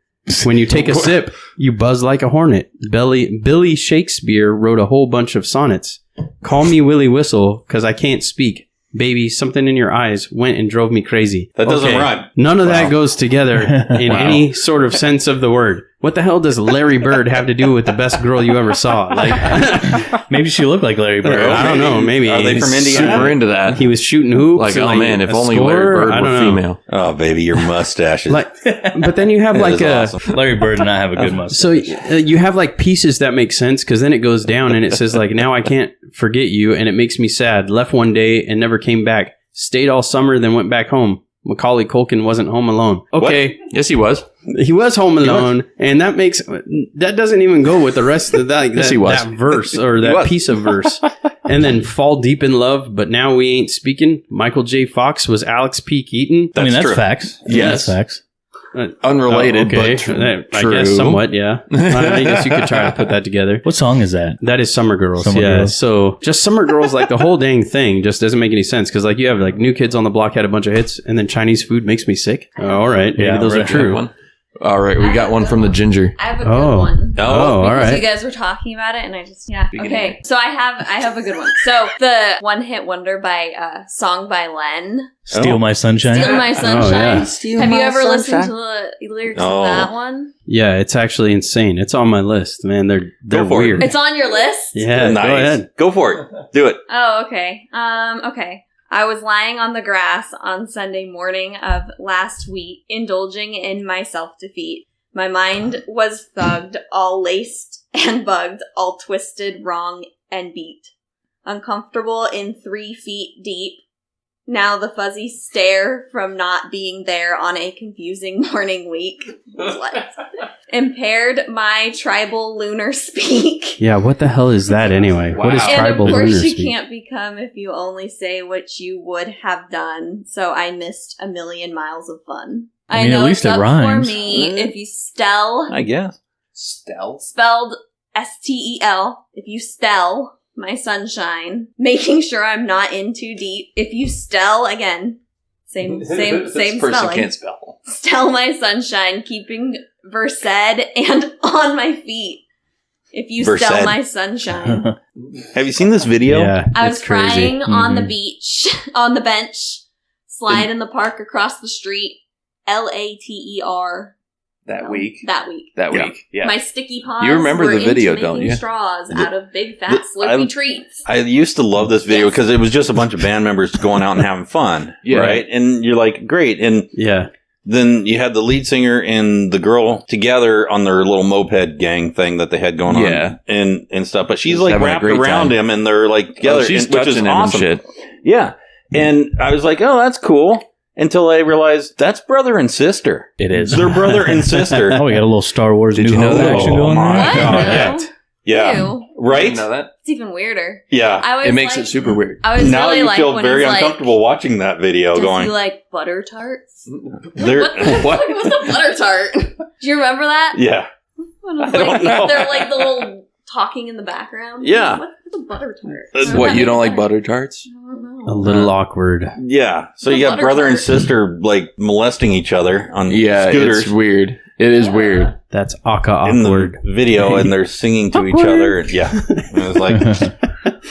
When you take a sip, you buzz like a hornet. Billy Shakespeare wrote a whole bunch of sonnets. Call me Willie Whistle, because I can't speak. Baby, something in your eyes went and drove me crazy. That doesn't rhyme. None of that goes together in any sort of sense of the word. What the hell does Larry Bird have to do with the best girl you ever saw? Like, Maybe she looked like Larry Bird. I don't know. Maybe Are they from he's Indiana? Super into that. He was shooting hoops. Like, and, oh man, if a only score? Larry Bird I were don't know. female. Oh, baby, your mustache is... Like, but then you have It like is a. awesome. Larry Bird and I have a good mustache. So you have like pieces that make sense because then it goes down and it says like, now I can't forget you and it makes me sad. Left one day and never came back. Stayed all summer, then went back home. Macaulay Culkin wasn't home alone. Okay, Yes, he was. he was home alone, and that doesn't even go with the rest of that, Yes, he was. that verse or that piece of verse. And then fall deep in love, but now we ain't speaking. Michael J. Fox was Alex P. Keaton. I mean, that's true. facts. Yes. That's facts. Unrelated, Oh, okay. but I true. guess somewhat, yeah. I guess you could try to put that together. What song is that? That is Summer Girls. Summer yeah. Girls. So just Summer Girls, like the whole dang thing just doesn't make any sense because like you have like New Kids on the Block had a bunch of hits and then Chinese food makes me sick. All right. Maybe Yeah, those right. are true. One. All right, we got one from the Ginger. I have a good Oh. one. Oh, all Because you right. guys were talking about it, and I just okay. So I have a good one. So the one hit wonder by song by Len, Steal My Sunshine? "Steal My Sunshine." yeah. Have you ever listened to the lyrics Oh. of that one? Yeah, it's actually insane. It's on my list, man. They're Go for it. weird. It's on your list. Yeah, nice. go ahead. Go for it. Do it. Oh, okay. Okay. I was lying on the grass on Sunday morning of last week, indulging in my self-defeat. My mind was thugged, all laced and bugged, all twisted, wrong, and beat. Uncomfortable in 3 feet deep. Now the fuzzy stare from not being there on a confusing morning week. What? Impaired my tribal lunar speak. Yeah, what the hell is that anyway? What is Wow. And tribal of lunar course you speak? can't become if you only say what you would have done. So I missed a million miles of fun. I mean, know at least it's it up rhymes. for me if you spell I guess. Stealth. spelled STEL. If you spell my sunshine, making sure I'm not in too deep. If you spell again, same This person spelling. can't spell. Still my sunshine, keeping versed and on my feet. If you Versed. still my sunshine. Have you seen this video? Yeah, I was it's crazy. crying on the Mhm. beach, on the bench, slide in the park across the street, LATER. That week. That week. That Yeah. week. Yeah. My sticky paws. You remember were the video, into don't making you? straws out of big fat slurpy treats. I used to love this video Yes. because it was just a bunch of band members going out and having fun. Yeah. Right? And you're like, great. And Yeah. then you had the lead singer and the girl together on their little moped gang thing that they had going Yeah. on and stuff. But she's Just like having a wrapped great around time. him and they're like together, Oh, she's and, which is touching him awesome. and shit. Yeah. And I was like, oh, that's cool. Until I realized that's brother and sister. It is. They're brother and sister. Oh, we got a little Star Wars Did New you know Hope that? action Oh, going my on. What? God. Ew. Yeah. Ew. Right? You know that? It's even weirder. Yeah. I was It makes like, it super weird. I was Now really you like feel when very he's uncomfortable watching that video like, does going, he like butter tarts? they're, What's a butter tart? Do you remember that? yeah. When it's I don't like, know. They're like the little talking in the background. Yeah. What's a butter tart? That's What, you don't like butter tarts? I don't know. A little awkward. Yeah. So The you got butter brother and tart. sister like molesting each other on Yeah, scooters it's weird. It is weird. That's aka in awkward. the video and they're singing to each Awkward. other. Yeah. And it was like,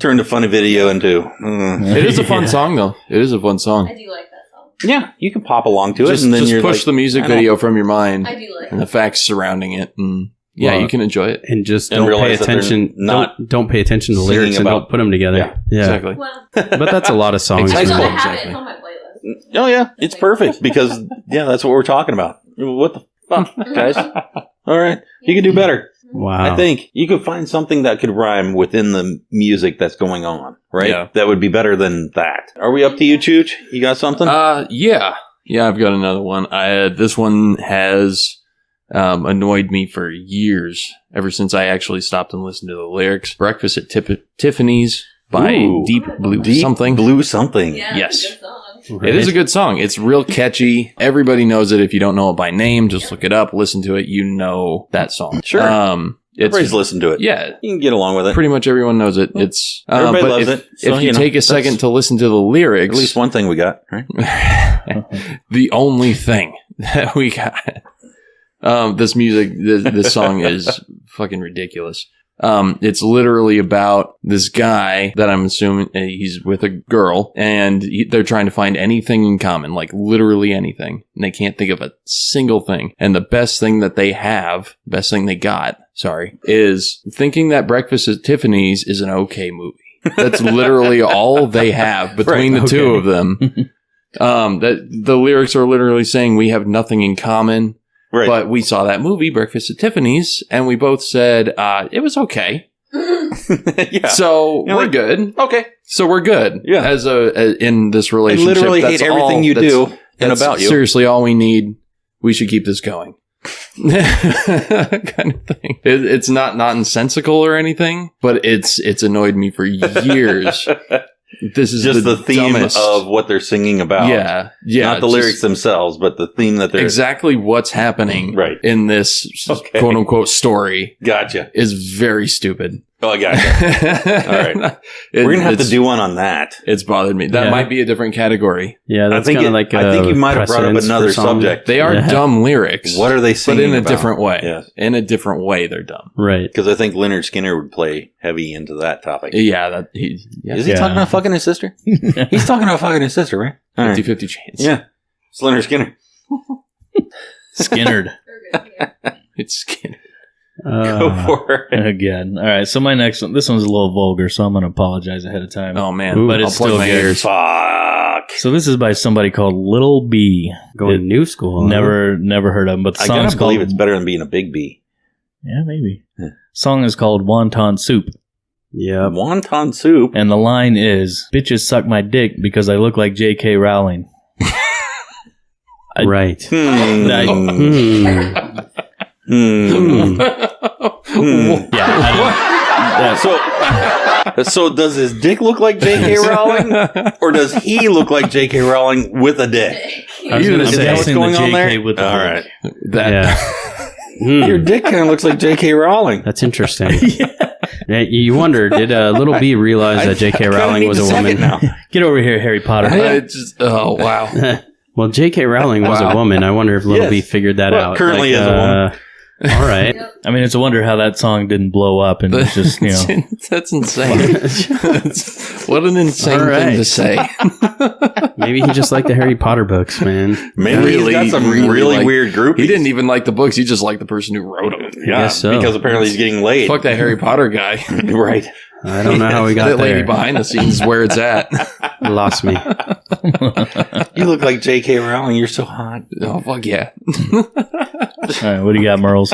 turned a funny video into, It is a fun song, though. It is a fun I song. do like that song. yeah, you can pop along to it Just, and then just you're push like, the music I don't- video from your mind I do like and it. the facts surrounding it. And yeah, Well, you can enjoy it. And just And don't pay realize that they're attention. not Don't pay attention to the singing lyrics and about- don't put them together. Yeah, Yeah. Exactly. Well, But that's a lot of songs. I Exactly. know I man. have it. Exactly. It's on my playlist. Oh yeah, it's perfect because yeah, that's what we're talking about. What the fuck, guys? All right, you can do better. Wow. I think you could find something that could rhyme within the music that's going on, right? Yeah. That would be better than that. Are we up to you, Chooch? You got something? Yeah. Yeah, I've got another one. This one has annoyed me for years, ever since I actually stopped and listened to the lyrics. Breakfast at Tiffany's by Ooh. Deep Blue Deep something. Blue something. Yeah, Yes. it's a good song. It is a good song. It's real catchy. Everybody knows it. If you don't know it by name, just look it up, listen to it. You know that song. Sure. Everybody's It's listened to it. yeah. You can get along with it. Pretty much everyone knows it. It's Everybody but loves if, it. So, if you you know, take a second that's to listen to the lyrics, At least one thing we got, right? the only thing that we got. This music, this song is fucking ridiculous. It's literally about this guy that I'm assuming he's with a girl, and they're trying to find anything in common, like literally anything. And they can't think of a single thing. And the best thing that they got, is thinking that Breakfast at Tiffany's is an okay movie. That's literally all they have between the two of them. That the lyrics are literally saying we have nothing in common. Right. But we saw that movie, Breakfast at Tiffany's, and we both said it was okay. Yeah. So we're good. Okay. So we're good. Yeah. As in this relationship, I literally hate everything you do and about you. Seriously, all we need. We should keep this going. Kind of thing. It's not nonsensical or anything, but it's annoyed me for years. This is just the theme dumbest of what they're singing about. Yeah. Not the lyrics themselves, but the theme that they're exactly what's happening in this quote unquote story. Gotcha. Is very stupid. Oh, I gotcha. All right. We're going to have to do one on that. It's bothered me. That might be a different category. Yeah, that's kind of like I think you might have brought up another subject. They are dumb lyrics. What are they singing but in a about? different way. Yes. In a different way, they're dumb. Right. Because I think Leonard Skinner would play heavy into that topic. Yeah. Is he talking about fucking his sister? He's talking about fucking his sister, right? 50-50 chance. Yeah. It's Leonard Skinner. Skinnered. It's Skinner. Go for it. Again. All right. So my next one, this one's a little vulgar, so I'm going to apologize ahead of time. Oh, man. But it's still good. Fuck. So this is by somebody called Little B. Going to new school. Never heard of him, but the I song's gotta called... believe it's better than being a big B. Yeah, maybe. Song is called Wonton Soup. Yeah. Wonton soup. And the line is, bitches suck my dick because I look like J.K. Rowling. Right. So does his dick look like J.K. Rowling, or does he look like J.K. Rowling with a dick? Is that what's going on there? With all right. Your dick kind of looks like J.K. Rowling. That's interesting. Yeah, you wonder, did Little B realize that J.K. Rowling was a woman? Now. Get over here, Harry Potter. Oh, wow. Well, J.K. Rowling was a woman. I wonder if Little B figured that out. Currently is a woman. All right. I mean, it's a wonder how that song didn't blow up and it's just, That's insane. What an insane thing to say. Maybe he just liked the Harry Potter books, man. Maybe he's got some really weird groupies. He didn't even like the books. He just liked the person who wrote them. Yeah, because apparently he's getting laid. Fuck that Harry Potter guy. Right. I don't know how we got that there. lady behind the scenes is where it's at. Lost me. You look like J.K. Rowling. You're so hot. Oh, fuck yeah. All right, what do you got, Merles?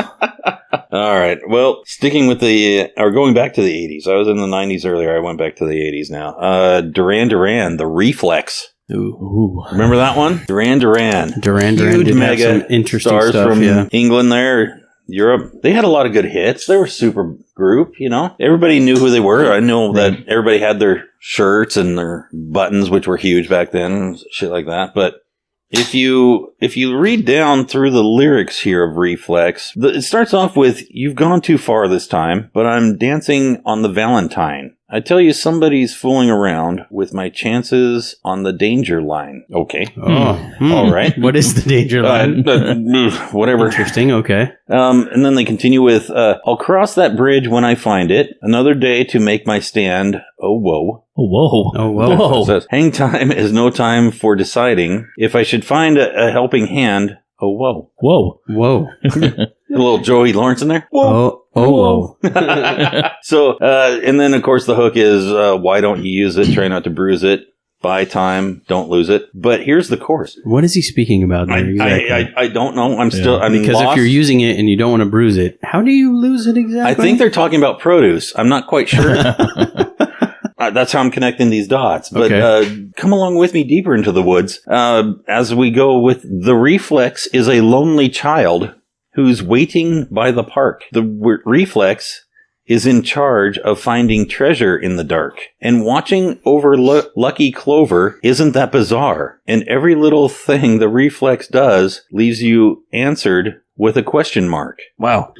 All right. Well, sticking with going back to the 80s. I was in the 90s earlier. I went back to the 80s now. Duran Duran, The Reflex. Ooh. Remember that one? Duran Duran. Duran Huge did mega have some interesting stars stuff from England there. Europe, they had a lot of good hits. They were a super group, Everybody knew who they were. I know that everybody had their shirts and their buttons, which were huge back then, shit like that. But if you read down through the lyrics here of Reflex, it starts off with, "You've gone too far this time, but I'm dancing on the Valentine. I tell you, somebody's fooling around with my chances on the danger line." Okay. All right. What is the danger line? Whatever. Interesting. Okay. And then they continue with, "I'll cross that bridge when I find it. Another day to make my stand. Oh, whoa." Oh, whoa. Oh, whoa. It says, "Hang time is no time for deciding. If I should find a helping hand. Oh, whoa." Whoa. Whoa. A little Joey Lawrence in there. Whoa. Oh. So, and then of course the hook is, "Why don't you use it? Try not to bruise it. Buy time. Don't lose it." But here's the chorus. What is he speaking about there exactly? I don't know. I'm because lost. if you're using it and you don't want to bruise it, how do you lose it exactly? I think they're talking about produce. I'm not quite sure. That's how I'm connecting these dots. But come along with me deeper into the woods as we go with "The Reflex is a lonely child who's waiting by the park. The reflex is in charge of finding treasure in the dark. And watching over Lucky Clover, isn't that bizarre? And every little thing the reflex does leaves you answered with a question mark. Wow.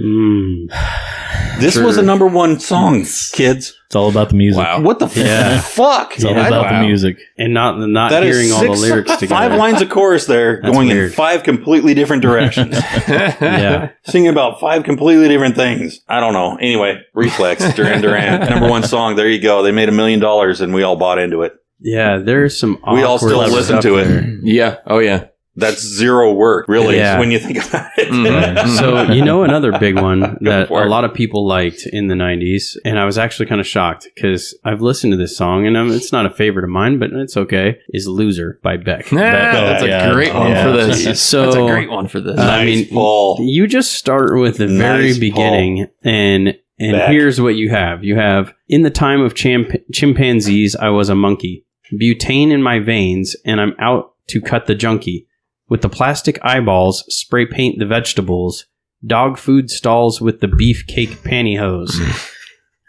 This was a number one song, kids. It's all about the music. Wow. What the fuck? It's all about the music. And not That is hearing all the lyrics together. 5 lines of chorus there, That's going in weird. 5 completely different directions. Yeah. Singing about 5 completely different things. I don't know. Anyway, Reflex, Duran Duran, number one song. There you go. They made $1 million and we all bought into it. Yeah, there's some We all still awkward listen stuff to it. there. Yeah. Oh, yeah. That's zero work, really, Yeah. when you think about it. Mhm. So, you know, another big one that for a it. lot of people liked in the 90s, and I was actually kind of shocked because I've listened to this song, and it's not a favorite of mine, but it's okay, is Loser by Beck. That's yeah. a great one Yeah. for this. So, That's a great one for this. I mean, Paul. you just start with the very Nice, beginning, and Beck. here's what you have. You have, in the time of chimpanzees, I was a monkey. Butane in my veins, and I'm out to cut the junkie. With the plastic eyeballs, spray paint the vegetables. Dog food stalls with the beefcake pantyhose.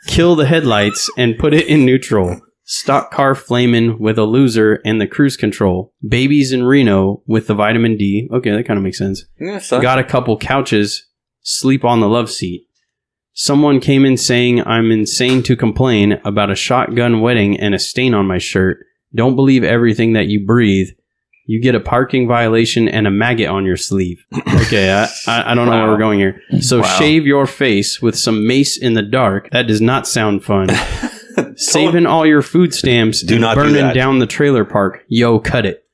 Kill the headlights and put it in neutral. Stock car flamin' with a loser and the cruise control. Babies in Reno with the vitamin D. Okay, that kind of makes sense. Yeah, son. Got a couple couches. Sleep on the love seat. Someone came in saying I'm insane to complain about a shotgun wedding and a stain on my shirt. Don't believe everything that you breathe. You get a parking violation and a maggot on your sleeve. Okay, I don't know where we're going here. So shave your face with some mace in the dark. That does not sound fun. Saving all your food stamps. Do and not do burning that. down the trailer park. Yo, cut it.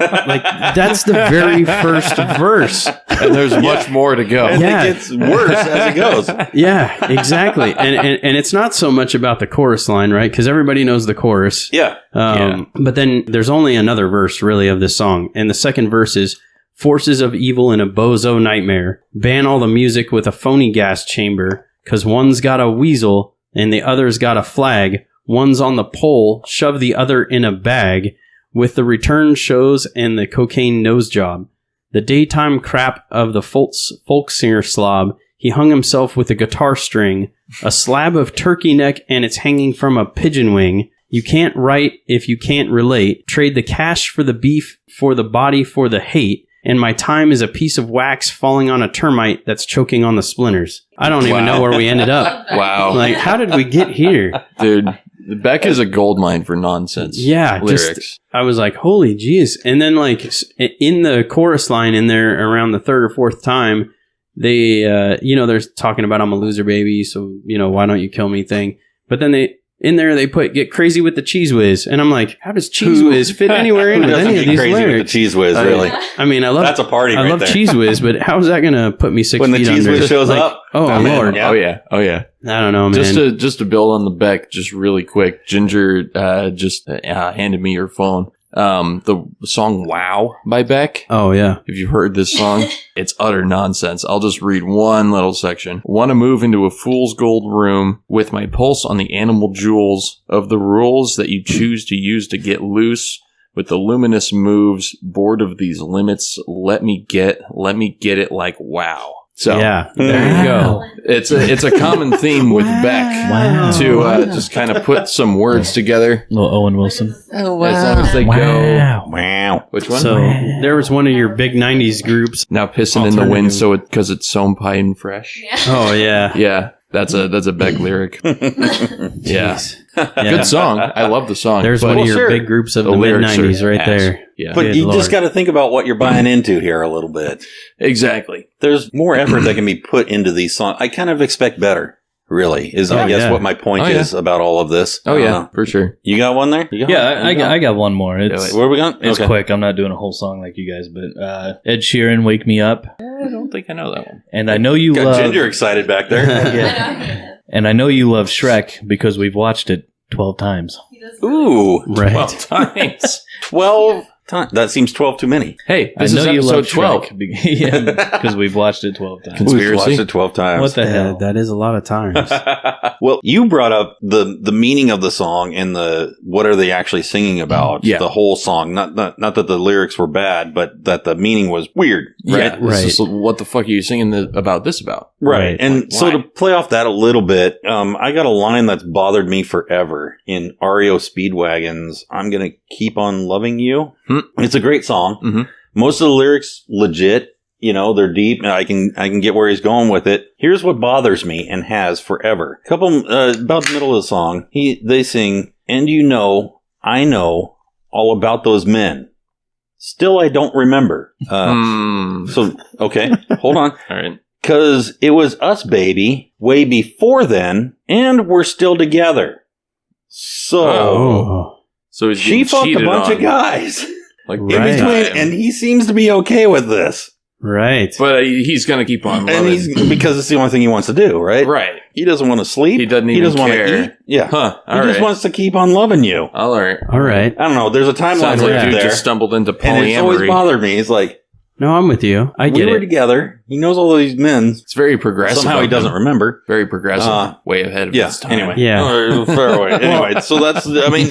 Like, that's the very first verse. And there's much more to go. And Yeah. it gets worse as it goes. Yeah, exactly. And it's not so much about the chorus line, right? Because everybody knows the chorus. Yeah. But then there's only another verse, really, of this song. And the second verse is, forces of evil in a bozo nightmare. Ban all the music with a phony gas chamber. Because one's got a weasel and the other's got a flag. One's on the pole, shove the other in a bag. With the return shows and the cocaine nose job. The daytime crap of the folk singer slob. He hung himself with a guitar string. A slab of turkey neck and it's hanging from a pigeon wing. You can't write if you can't relate. Trade the cash for the beef, for the body, for the hate. And my time is a piece of wax falling on a termite that's choking on the splinters. I don't even know where we ended up. Wow. Like, how did we get here? Dude, Beck is a gold mine for nonsense. Yeah, lyrics. just I was like, holy jeez. And then, like, in the chorus line in there around the third or fourth time, they, they're talking about I'm a loser, baby, so, why don't you kill me thing. But then they put get crazy with the cheese whiz. And I'm like, how does cheese whiz fit anywhere in Who with doesn't any of be these crazy with the lyrics? cheese whiz, really? I mean, I love That's a party I right love there. cheese whiz, but how is that going to put me 6 When the feet cheese under? whiz shows Like, up. Oh, I'm in. Lord. Yeah. Oh yeah. I don't know, man. Just to build on the Beck, just really quick. Ginger just handed me your phone. The song "Wow" by Beck. Oh, yeah. If you've heard this song, it's utter nonsense. I'll just read one little section. Want to move into a fool's gold room with my pulse on the animal jewels of the rules that you choose to use to get loose with the luminous moves. Bored of these limits. Let me get it like wow. So Yeah, there you go. it's a common theme with Beck to just kind of put some words together. Little Owen Wilson. As long as they go. Wow. Which one? So there was one of your big 90s groups. Now pissing in the wind, Alternative. because it's so pie and fresh. Yeah. Oh, yeah. Yeah, that's a Beck lyric. Yeah. Jeez. Yeah. Good song. I love the song. There's but one of your sure. big groups of the the mid lyrics 90s are right ass. there. Yeah, But Good you Lord. just got to think about what you're buying into here a little bit. exactly. There's more effort that can be put into these songs. I kind of expect better, really, is I Oh, guess yeah. what my point Oh, yeah. is about all of this. Oh I don't yeah, know. for sure. You got one there? You got Yeah, one? I got one more. It's Where are we going? it's Okay. quick. I'm not doing a whole song like you guys, but Ed Sheeran, "Wake Me Up," I don't think I know that one. and I know you Got love Ginger excited back there. Yeah. And I know you love Shrek because we've watched it 12 times. Ooh, Right. 12 times. 12 times. That seems 12 too many. Hey, I this know is you episode love 12. Shrek because we've watched it 12 times. We've Conspiracy. watched it 12 times. What the hell? That is a lot of times. Well, you brought up the meaning of the song and the what are they actually singing about? Yeah. The whole song. Not that the lyrics were bad, but that the meaning was weird. Yeah, Right. Right. This is, what the fuck are you singing about this about? Right. And Like, so why? to play off that a little bit, I got a line that's bothered me forever in REO Speedwagon's I'm Gonna Keep on Loving You. It's a great song. Mm-hmm. Most of the lyrics legit. You know, they're deep, and I can get where he's going with it. Here's what bothers me and has forever. About the middle of the song, they sing, and I know all about those men. Still, I don't remember. So, okay, hold on. All right. Because it was us, baby, way before then, and we're still together. So, So she fucked a bunch of guys like Right. in between, and he seems to be okay with this. Right. But he's going to keep on And loving. because it's the only thing he wants to do, right? Right. He doesn't want to sleep. He doesn't even want care. to eat. Yeah. Huh. He just wants to keep on loving you. All right. All right. I don't know. There's a timeline Sounds like right you there. just stumbled into And it's always polyamory. bothered me. It's like, No, I'm with you. I we get were it. together. He knows all these men. It's very progressive. Somehow he of him. doesn't remember. Very progressive. Way ahead of Yeah. his time. Anyway. Yeah. Fair away. Anyway, so that's, I mean,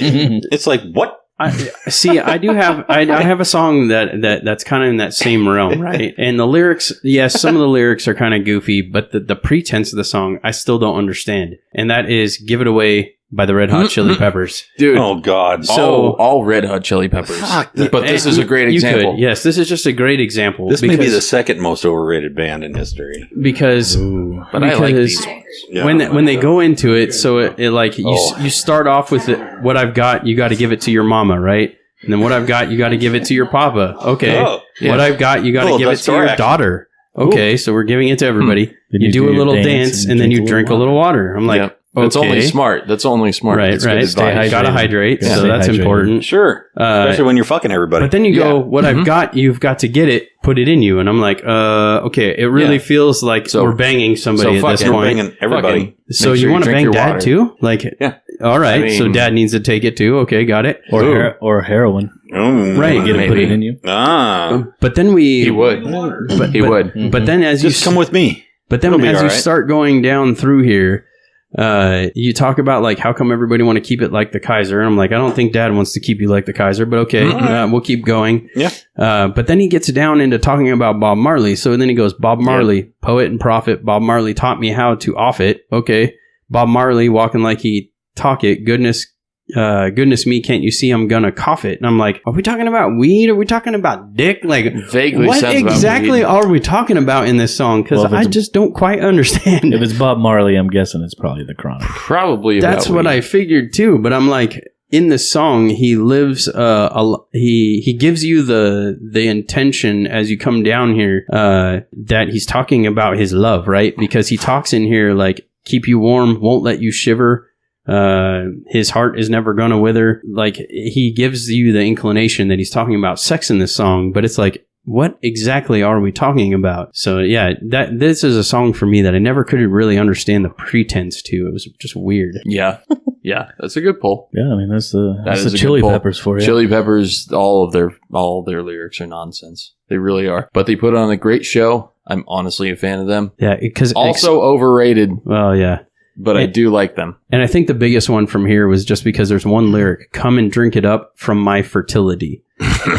it's like, what? I do have I have a song that's kind of in that same realm, right? And the lyrics, yes, some of the lyrics are kind of goofy, but the pretense of the song I still don't understand. And that is "Give It Away" by the Red Hot Chili Peppers. Dude. Oh, God. So- all Red Hot Chili Peppers. Fuck. But this is a great You example. could, yes, this is just a great example. This may be because- the second most overrated band in history. because But I like because these ones. Yeah. when they go into it, so it like Oh. you start off with it, what I've got, you got to give it to your mama, right? And then what I've got, you got to give it to your papa. Okay. Oh, What I've got, you got to Oh, give it that's to your correct. daughter. Okay, so we're giving it to everybody. Then You do a your little dance, and then you drink a little water. I'm like, Yeah. That's okay. only smart. That's only smart. Right, That's good right. advice. Gotta hydrate, Yeah. so Stay that's hydrated. important. Sure. Especially when you're fucking everybody. But then you go, Yeah. what I've got, you've got to get it, put it in you. And I'm like, okay, it really Yeah. feels like So- we're banging somebody so at this fucking point. banging everybody. Fucking So make you sure want to drink bang your dad water. too? Like, Yeah. All right, I so mean- dad needs to take it too. Okay, got it. Or heroin. Right. Get it, put Maybe. it in you. But then we, He would. but, He but, would. But then as Just you, come with me. but then It'll be as all you right. start going down through here, you talk about like how come everybody want to keep it like the Kaiser, and I'm like, I don't think dad wants to keep you like the Kaiser, but okay, we'll keep going. Yeah. But then he gets down into talking about Bob Marley. So then he goes, Bob Marley, poet and prophet. Bob Marley taught me how to off it. Okay. Bob Marley walking like he talk it. Goodness me, can't you see I'm gonna cough it? And I'm like, are we talking about weed? Are we talking about dick? Like, Vaguely what sounds about exactly weed. are we talking about in this song? Because Well, if I it's- just don't quite understand. If it's Bob Marley, I'm guessing it's probably the Chronic. Probably That's about what weed. I figured too. But I'm like, in the song, he lives. He gives you the intention as you come down here that he's talking about his love, right? Because he talks in here like keep you warm, won't let you shiver. His heart is never gonna wither. Like he gives you the inclination that he's talking about sex in this song, but it's like, what exactly are we talking about? So yeah, this is a song for me that I never could really understand the pretense to. It was just weird. Yeah. Yeah. That's a good pull. Yeah, I mean that's That is the a good Chili pull. Peppers for you. Chili Peppers, all of their lyrics are nonsense. They really are. But they put on a great show. I'm honestly a fan of them. Yeah, because Also overrated, well, yeah. but I do like them. And I think the biggest one from here was just because there's one lyric, come and drink it up from my fertility.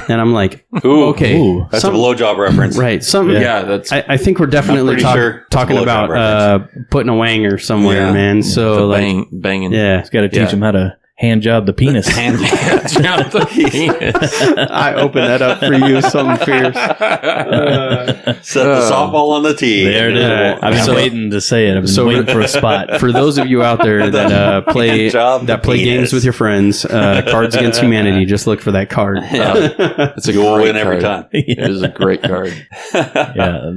And I'm like, Ooh, okay. Ooh. That's some- a blowjob reference. Right. Something. Yeah, that's I think we're definitely pretty sure talking it's a blowjob about putting a wanger somewhere, Yeah. man. the So, like, banging. yeah. It's got to teach Yeah. him how to hand job the penis. Not the penis. I opened that up for you, something fierce. Set the softball on the tee. There it is. Yeah. I've been So- waiting to say it. I've been so- waiting for a spot. For those of you out there that play Hand job the games penis. with your friends, Cards Against Humanity, just look for that card. It's a You will great win every card. time. It is a great card. Yeah,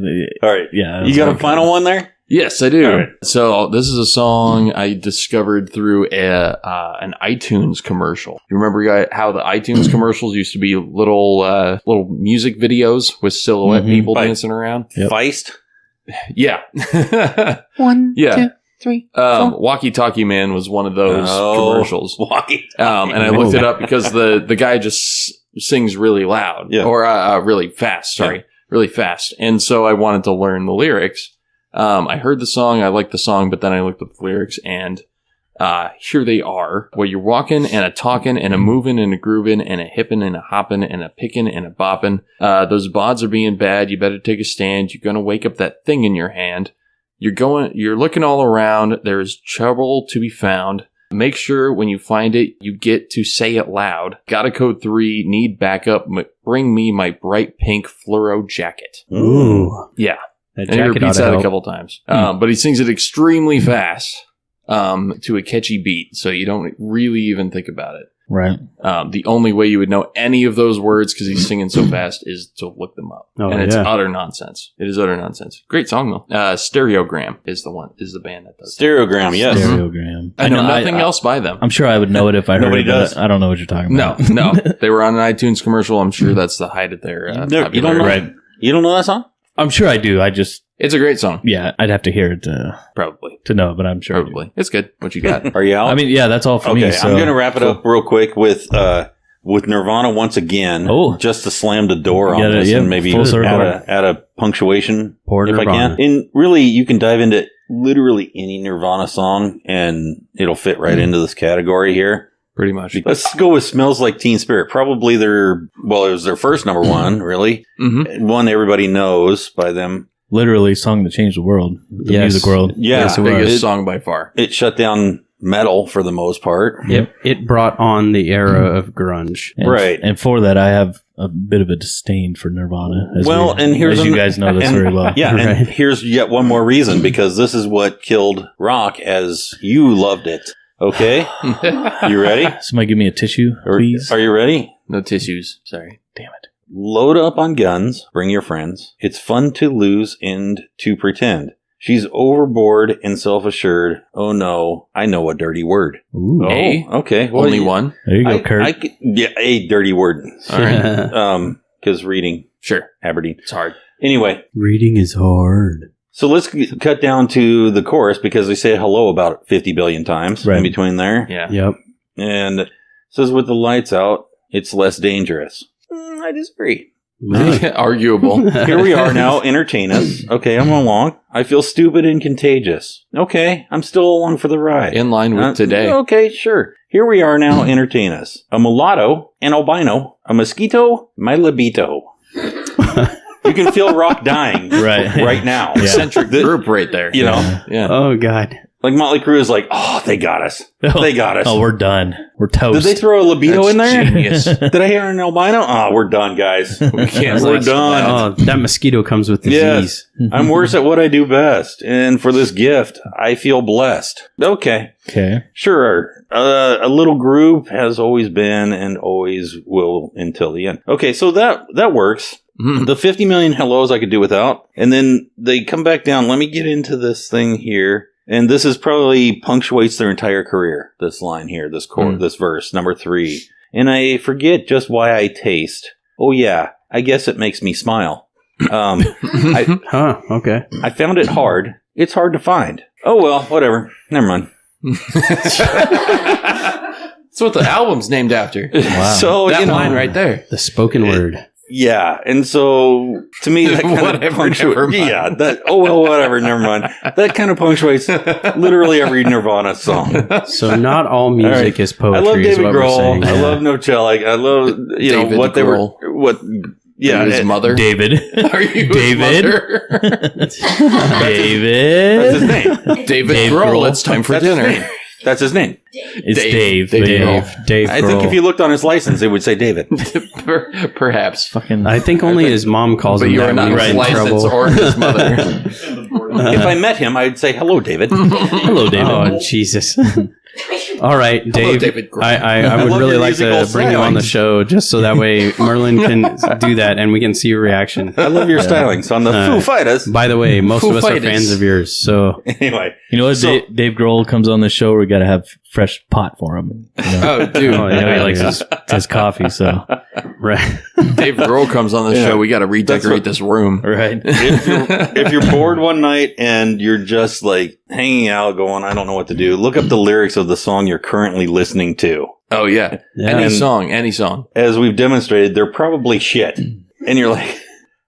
All right. yeah. You got a final one there? Yes, I do. All right. So this is a song I discovered through an iTunes commercial. You remember how the iTunes commercials used to be little music videos with silhouette Mhm. people Right. dancing around? Yep. Feist? Yeah. 1, Yeah. 2, 3. Walkie Talkie Man was one of those commercials. Walkie. And I looked it up because the guy just sings really loud. Yeah. Or really fast, really fast. And so I wanted to learn the lyrics. I heard the song, I liked the song, but then I looked up the lyrics and here they are. Where you're walking and a talking and a moving and a grooving and a hipping and a hopping and a picking and a bopping. Those bods are being bad. You better take a stand. You're going to wake up that thing in your hand. You're looking all around. There's trouble to be found. Make sure when you find it, you get to say it loud. Got a code 3, need backup, bring me my bright pink fluoro jacket. Ooh. Yeah. That And he jacket ought repeats to that a help. couple times. But he sings it extremely fast to a catchy beat, so you don't really even think about it. Right. The only way you would know any of those words because he's singing so fast is to look them up. Oh, and it's yeah. utter nonsense. It is utter nonsense. Great song though. Stereogram is the band that does it. Stereogram, yes. Stereogram. I know nothing else by them. I'm sure I would know it if I heard Nobody it. but does. I don't know what you're talking No, about. no. They were on an iTunes commercial. I'm sure that's the height of their You don't know, popularity. Right. You don't know that song? I'm sure I do. I just, It's a great song. yeah, I'd have to hear it Probably. to know, but I'm sure. I do. Probably. It's good. What you got? Are you out? I mean, yeah, that's all for me. Okay, So. I'm going to wrap it up real quick with Nirvana once again. Oh. Just to slam the door on Yeah, this yeah, and maybe full circle. add a punctuation Poor if Nirvana. I can. And really, you can dive into literally any Nirvana song and it'll fit right into this category here. Pretty much. Let's go with Smells Like Teen Spirit. Probably it was their first number one, really. Mm-hmm. One everybody knows by them. Literally song that changed the world, the Yes. music world. Yeah, Yes, it was. Biggest song by far. it shut down metal for the most part. It brought on the era of grunge. And, Right. And for that, I have a bit of a disdain for Nirvana. And here's as you guys know this very well. Yeah, Right. and here's yet one more reason, because this is what killed rock as you loved it. Okay? You ready? Somebody give me a tissue, please. Are you ready? No tissues. Sorry. Damn it. Load up on guns. Bring your friends. It's fun to lose and to pretend. She's overboard and self-assured. Oh no, I know a dirty word. Ooh. Oh, A? okay. Well, Only one? There you go, Kurt. Yeah, a dirty word. All right. Because reading, Sure. Aberdeen. It's hard. Anyway, Reading is hard. so let's cut down to the chorus because they say hello about 50 billion times Right. in between there. Yeah. Yep. And it says with the lights out, it's less dangerous. I disagree. Arguable. Here we are now. Entertain us. Okay, I'm along. I feel stupid and contagious. Okay, I'm still along for the ride. In line with today. Okay, sure. Here we are now. Entertain us. A mulatto, an albino, a mosquito, my libido. You can feel rock dying right now. Yeah. Eccentric group right there. You know, Yeah. Oh, God. like Motley Crue is like, oh, they got us. They got us. Oh, we're done. We're Did toast. they throw a libido That's in there? genius. Did I hear an albino? Oh, we're done, guys. We can't We're last done. Oh, that mosquito comes with disease. Yes. I'm worse at what I do best. And for this gift, I feel blessed. Okay. Okay. Sure. A little group has always been and always will until the end. Okay, so that works. Mhm. The 50 million hellos I could do without. And then they come back down. Let me get into this thing here. And this is probably punctuates their entire career. This line here, this chord, this verse, number 3. And I forget just why I taste. Oh yeah, I guess it makes me smile. Huh, okay. I found it hard. It's hard to find. Oh well, whatever. Never mind. That's what the album's named after. So That you know, line right there. The spoken word. yeah, and so to me that kind Whatever, of punctuates. never mind. Yeah, that. Oh well, whatever. Never mind. That kind of punctuates literally every Nirvana song. So not all music right. is poetry. I love is David what we're Grohl. saying. I Yeah. love Novoselic. I love David what they were. Grohl. What? Yeah, his and- mother. David. Are you David? his mother? That's David. his name. David Dave Grohl. Grohl. It's time for That's his dinner. name. That's his name. It's Dave. Dave. Dave but- Grohl. Dave I think Grohl. if you looked on his license, it would say David. Perhaps. Fucking. I think only his mom calls But him you that are when not he's his in license trouble. or his mother. If I met him, I'd say hello, David. Hello, David. Oh, Jesus. All right, Dave. David Grohl. I would love really your like to musical bring you on the stylings. show just so that way Merlin can do that and we can see your reaction. I love your stylings on the Foo Fighters. By the way, most Foo of us are Fighters. fans of yours, so Anyway, You know what? So- Dave Grohl comes on the show. We got to have fresh pot for him. You know? Oh, dude. Oh, You know, he likes yeah. his coffee. So right. Dave Grohl comes on the Yeah. show. We got to redecorate this room. right. if you're bored one night and you're just like hanging out, going, I don't know what to do, look up the lyrics of the song you're currently listening to. Oh, yeah. Yeah. Any And- song. As we've demonstrated, they're probably shit. And you're like,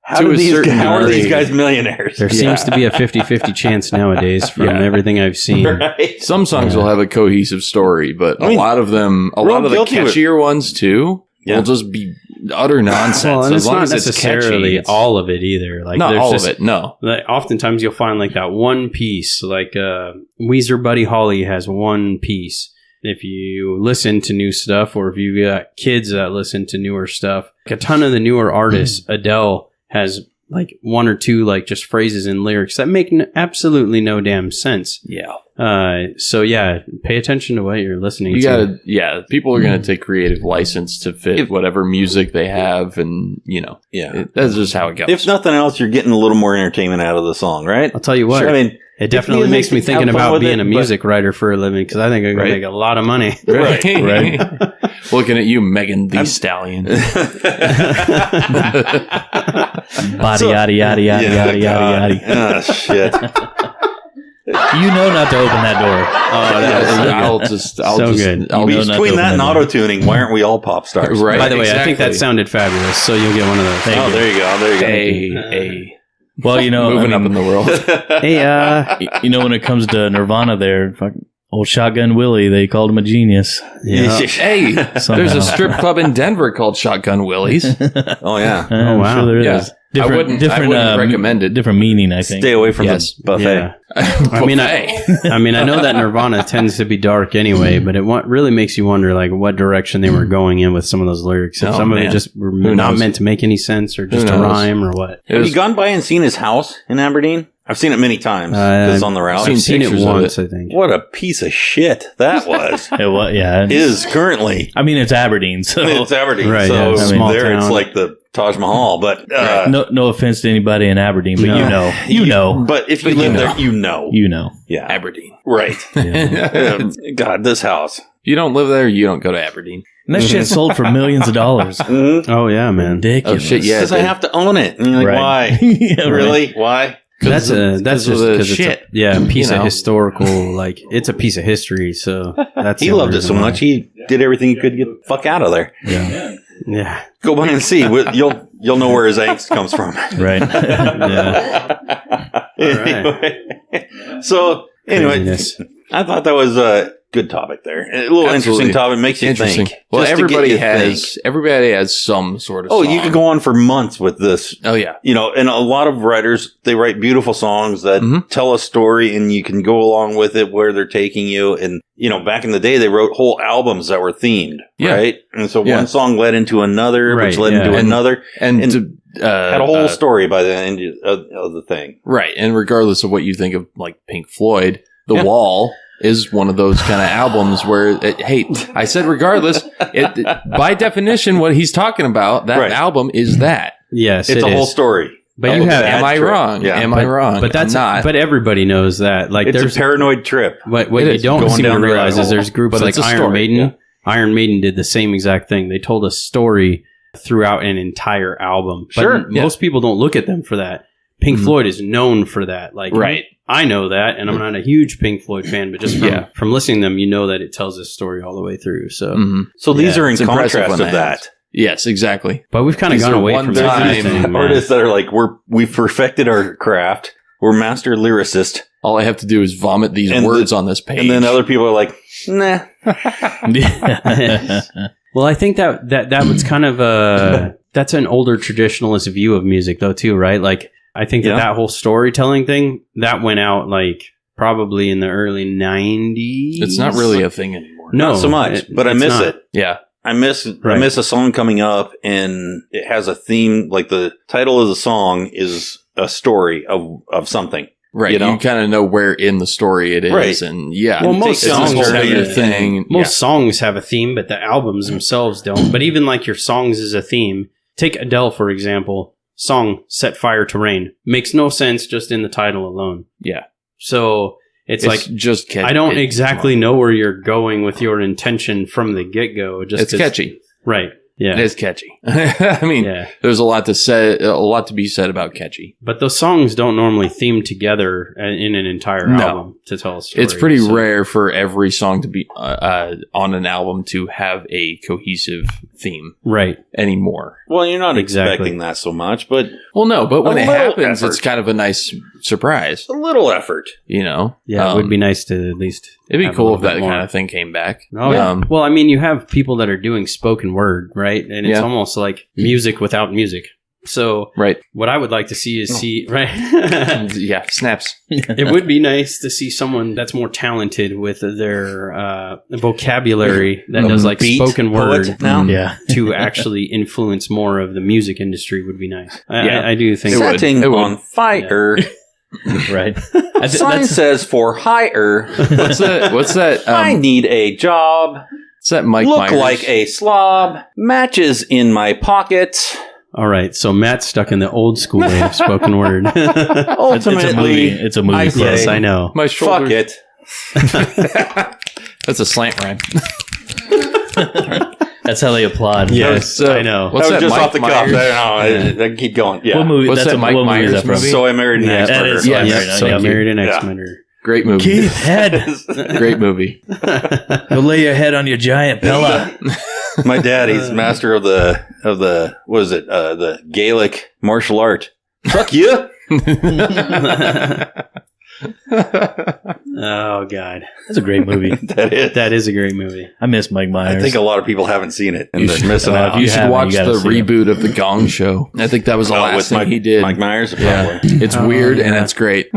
how To are a certain these degree. guys millionaires? There seems to be a 50-50 chance nowadays from Yeah. everything I've seen. Right? Some songs will have a cohesive story, but I mean, a lot of them, a we're lot of the guilty of it. catchier ones too, Yeah. will just be utter nonsense. Well, and as it's long not as it's necessarily catchy, it's all of it either. Like not there's all just, of it. No, Like, oftentimes you'll find like that one piece, like Weezer Buddy Holly has one piece, if you listen to new stuff, or if you got kids that listen to newer stuff, like a ton of the newer artists, Adele has like one or two like just phrases in lyrics that make absolutely no damn sense. Yeah. So yeah, pay attention to what you're listening You to. gotta, yeah, people are gonna take creative license to fit whatever music they have, and that's just how it goes. If nothing else, you're getting a little more entertainment out of the song, right? I'll tell you what. Sure, I mean, it definitely makes me thinking about being a music writer. writer for a living, because I think I can make a lot of money. Right. Right. Looking at you, Megan the Stallion. Body yada yada yada yada yada yada. Oh, shit. You know not to open that door. I'll just good. I'll You just know not Between to that and open auto tuning, why aren't we all pop stars? Right. By the way, I think that exactly. sounded fabulous, so you'll get one of those. Oh, there you go. There you go. a Well, you know, moving up in the world. Hey, you know, when it comes to Nirvana, there, fucking old Shotgun Willie, they called him a genius. yeah. Hey, there's Somehow. a strip club in Denver called Shotgun Willie's. Oh, yeah. I'm wow. sure there is. Yeah. I wouldn't recommend it. Different meaning, I think. Stay away from Yes. the buffet. Yeah. I mean, I know that Nirvana tends to be dark anyway, but it really makes you wonder, like, what direction they were going in with some of those lyrics. If Oh, some of it man. just were Who not knows? meant to make any sense, or just Who to knows? rhyme, or what. It Have was- you gone by and seen his house in Aberdeen? I've seen it many times. 'Cause it's on the route. I've seen it pictures of once, I think. What a piece of shit that was. It was, yeah. Is currently. I mean, it's Aberdeen, so It's Aberdeen. Right, so yeah, it's a small there it's town. like the Taj Mahal. But no offense to anybody in Aberdeen, but No. you know. But if you live there, you know. You know. Yeah. Aberdeen. Right. If God, this house. you don't live there, you don't go to Aberdeen. And that shit sold for millions of dollars. Mm-hmm. Oh, yeah, man. Ridiculous. Oh, shit, yeah. Because I have to own it. And you're like, Right. why? Yeah, right. Really? Why? That's of just the because it's shit. a piece You know. of historical, like, it's a piece of history, so that's He the only loved it so reason why. much, he did everything he could to get the fuck out of there. Yeah. Go by and see. You'll know where his angst comes from. Right. Yeah. Anyway. So, anyway, Craziness. I thought that was a good topic there. A little interesting topic. Makes you think. Well, Just to get you everybody has some sort of Oh, song. you could go on for months with this. Oh, yeah. You know, and a lot of writers, they write beautiful songs that Mhm. tell a story and you can go along with it where they're taking you. And, you know, back in the day, they wrote whole albums that were themed, Yeah. right? And so Yeah. one song led into another, which Right, led yeah. into And- another. And, And to, Had a whole story by the end of the thing. right. And regardless of what you think of, like, Pink Floyd, The Yeah. Wall is one of those kind of albums where, hey, I said regardless, by definition, what he's talking about, that Right. album is that. Yes, It's it a whole is. story. But you have, Am I trip. wrong? Yeah. Am I wrong? but that's I'm not. But everybody knows that. Like, It's there's a paranoid trip. what It you is. don't Going seem to down the realize rabbit is there's groups But like it's a Iron story, Maiden. yeah. Iron Maiden did the same exact thing. They told a story throughout an entire album. But Sure, most people don't look at them for that. Pink Mhm. Floyd is known for that. Like, Right. I know that, and I'm not a huge Pink Floyd fan, but just from listening to them, you know that it tells a story all the way through. So, Mhm. So these Yeah, are in it's impressive contrast when of that that. happens. Yes, exactly. but we've kind of These gone are away one from time that thing, man. Artists that are like, we've perfected our craft. We're master lyricist. All I have to do is vomit these And words on this page. And then other people are like, nah. Well, I think that was kind of that's an older traditionalist view of music, though, too, right? Like, I think that whole storytelling thing that went out like probably in the early 90s. it's not really a thing anymore. No, Not so much, but I it's miss not. it. Yeah. I miss Right. a song coming up and it has a theme, like the title of the song is a story of something. Right. You You, know? kind of know where in the story it is. Right. And yeah. Well, It most takes songs songs have to your a thing. Most songs have a theme, but the albums themselves don't. But even like your songs is a theme. Take Adele, for example. Song Set Fire to Rain. Makes no sense just in the title alone. Yeah. So it's like, just catchy. I don't exactly know where you're going with your intention from the get-go. Just It's 'cause- catchy. Right. Yeah. It is catchy. I mean, Yeah. there's a lot to be said about catchy. But those songs don't normally theme together in an entire No. album to tell a story. It's pretty So- rare for every song to be on an album to have a cohesive theme Right. anymore. Well, you're not Exactly. expecting that so much, but Well, no, but when A it little happens, effort. it's kind of a nice surprise. a little effort. You know? Yeah, it would be nice to at least. It'd be have a cool little if that bit more. kind of thing came back. Oh, yeah. Um, Well, I mean, you have people that are doing spoken word, right? And it's Yeah. almost like music without music. So Right. what I would like to see is right. Yeah. Snaps. It would be nice to see someone that's more talented with their vocabulary that does like Beat spoken word poet now? Yeah. to actually influence more of the music industry would be nice. I do think It would. Setting It would. on fire. Right. Sign says for hire. What's that? I need a job. What's that? Mike Look Myers? like a slob. Matches in my pocket. All right, so Matt's stuck in the old school way of spoken word. Ultimately, It's a movie. I say, Yes, I know. My shoulder. fuck it. That's a slant rhyme. That's how they applaud. Yes, I know. What's that was that? just Mike off the cuff. Myers? I don't know. I keep going. Yeah. What movie? What's That's that a, Mike what movie is Myers that from? movie? So I married an Yeah, ex that murderer. is- Yeah, yeah, Yep, right, so yeah. I married an Yeah. ex-murderer. Great movie. Keith, head. Great movie. Go lay your head on your giant pillow. My dad, he's master of the what is it? The Gaelic martial art. Fuck you. Oh God, That's a great movie. that is a great movie. I miss Mike Myers. I think a lot of people haven't seen it and You they're should- missing if out. You should haven't, watch you gotta the see it. reboot of the Gong Show. I think that was the last with thing Mike, he did. Mike Myers, Yeah, probably. it's Oh, weird and yeah. it's great.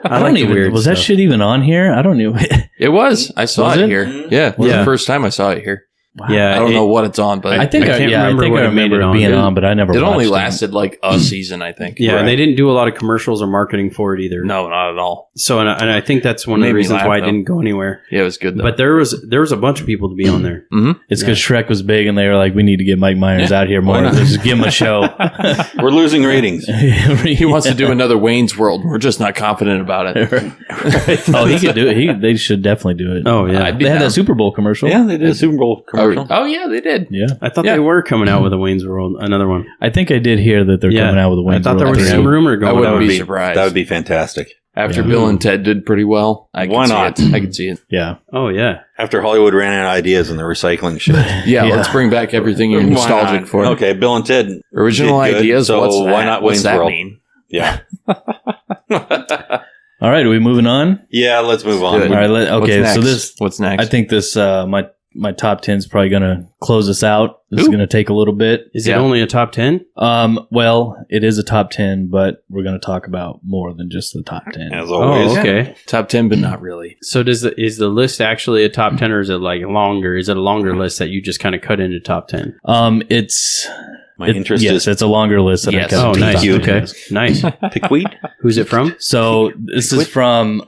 I like the weird Was that stuff. shit even on here? I don't know. It was. I saw Was it it? here. Yeah, it was Yeah. the first time I saw it here. Yeah, I don't know what it's on, but I think I I, can't yeah, I remember think what I it remember made it it on. being It- on, but I never. it only watched lasted like a season, I think. Yeah, Right. and they didn't do a lot of commercials or marketing for it either. No, not at all. So, and I think that's one of Made the me reasons laugh, why it though. didn't go anywhere. Yeah, it was good though. But there was a bunch of people to be on there. It's because Shrek was big, and they were like, "We need to get Mike Myers out here more. Why not? Let's just give him a show." We're losing ratings. he wants to do another Wayne's World. We're just not confident about it. Oh, he could do it. They should definitely do it. Oh yeah, I'd be They had down. that Super Bowl commercial. Yeah, they did a Super Bowl commercial. Oh yeah, they did. Yeah. I thought Yeah. they were coming out with a Wayne's World, another one. I think I did hear that they're Yeah. coming out with a Wayne's I thought there World. was I some think- rumor going I wouldn't on. be surprised. That would be fantastic. After Yeah. Bill and Ted did pretty well. I could Why see not? it. I could see it. Yeah. Oh yeah, After Hollywood ran out of ideas and they're recycling shit. Yeah, let's bring back everything you're Why nostalgic not? for. Okay, Bill and Ted. Original did good, ideas. so what's that? why not What's Wayne's that World? mean? Yeah. All right. Are we moving on? Yeah, let's move on. Good. All right. Okay. What's So next? What's next? I think this, my top 10 is probably going to close us out. This is Ooh. going to take a little bit. is Yeah. it only a top 10? Well, it is a top 10, but we're going to talk about more than just the top 10. As always. Oh, okay. top 10, but not really. So is the list actually a top 10 or is it like longer? Is it a longer list that you just kind of cut into top 10? It's My interest yes, is it's a longer list that Yes. I cut Oh, into the nice. top 10. Okay, nice. pickweed. Who's it from? So this is from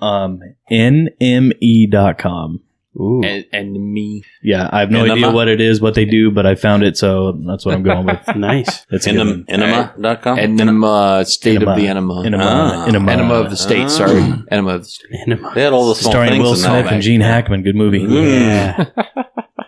NME.com. Ooh, And me. Yeah, I have no Enema? idea what it is, what they do, but I found it, so that's what I'm going with. nice. It's a good one. Enema.com. Enema, state Enema. of the enema. Enema. Enema of the state, sorry. Enema of the state. Enema. They had all the small Starring things Will in Smith that. and Gene Hackman. Good movie. Yeah.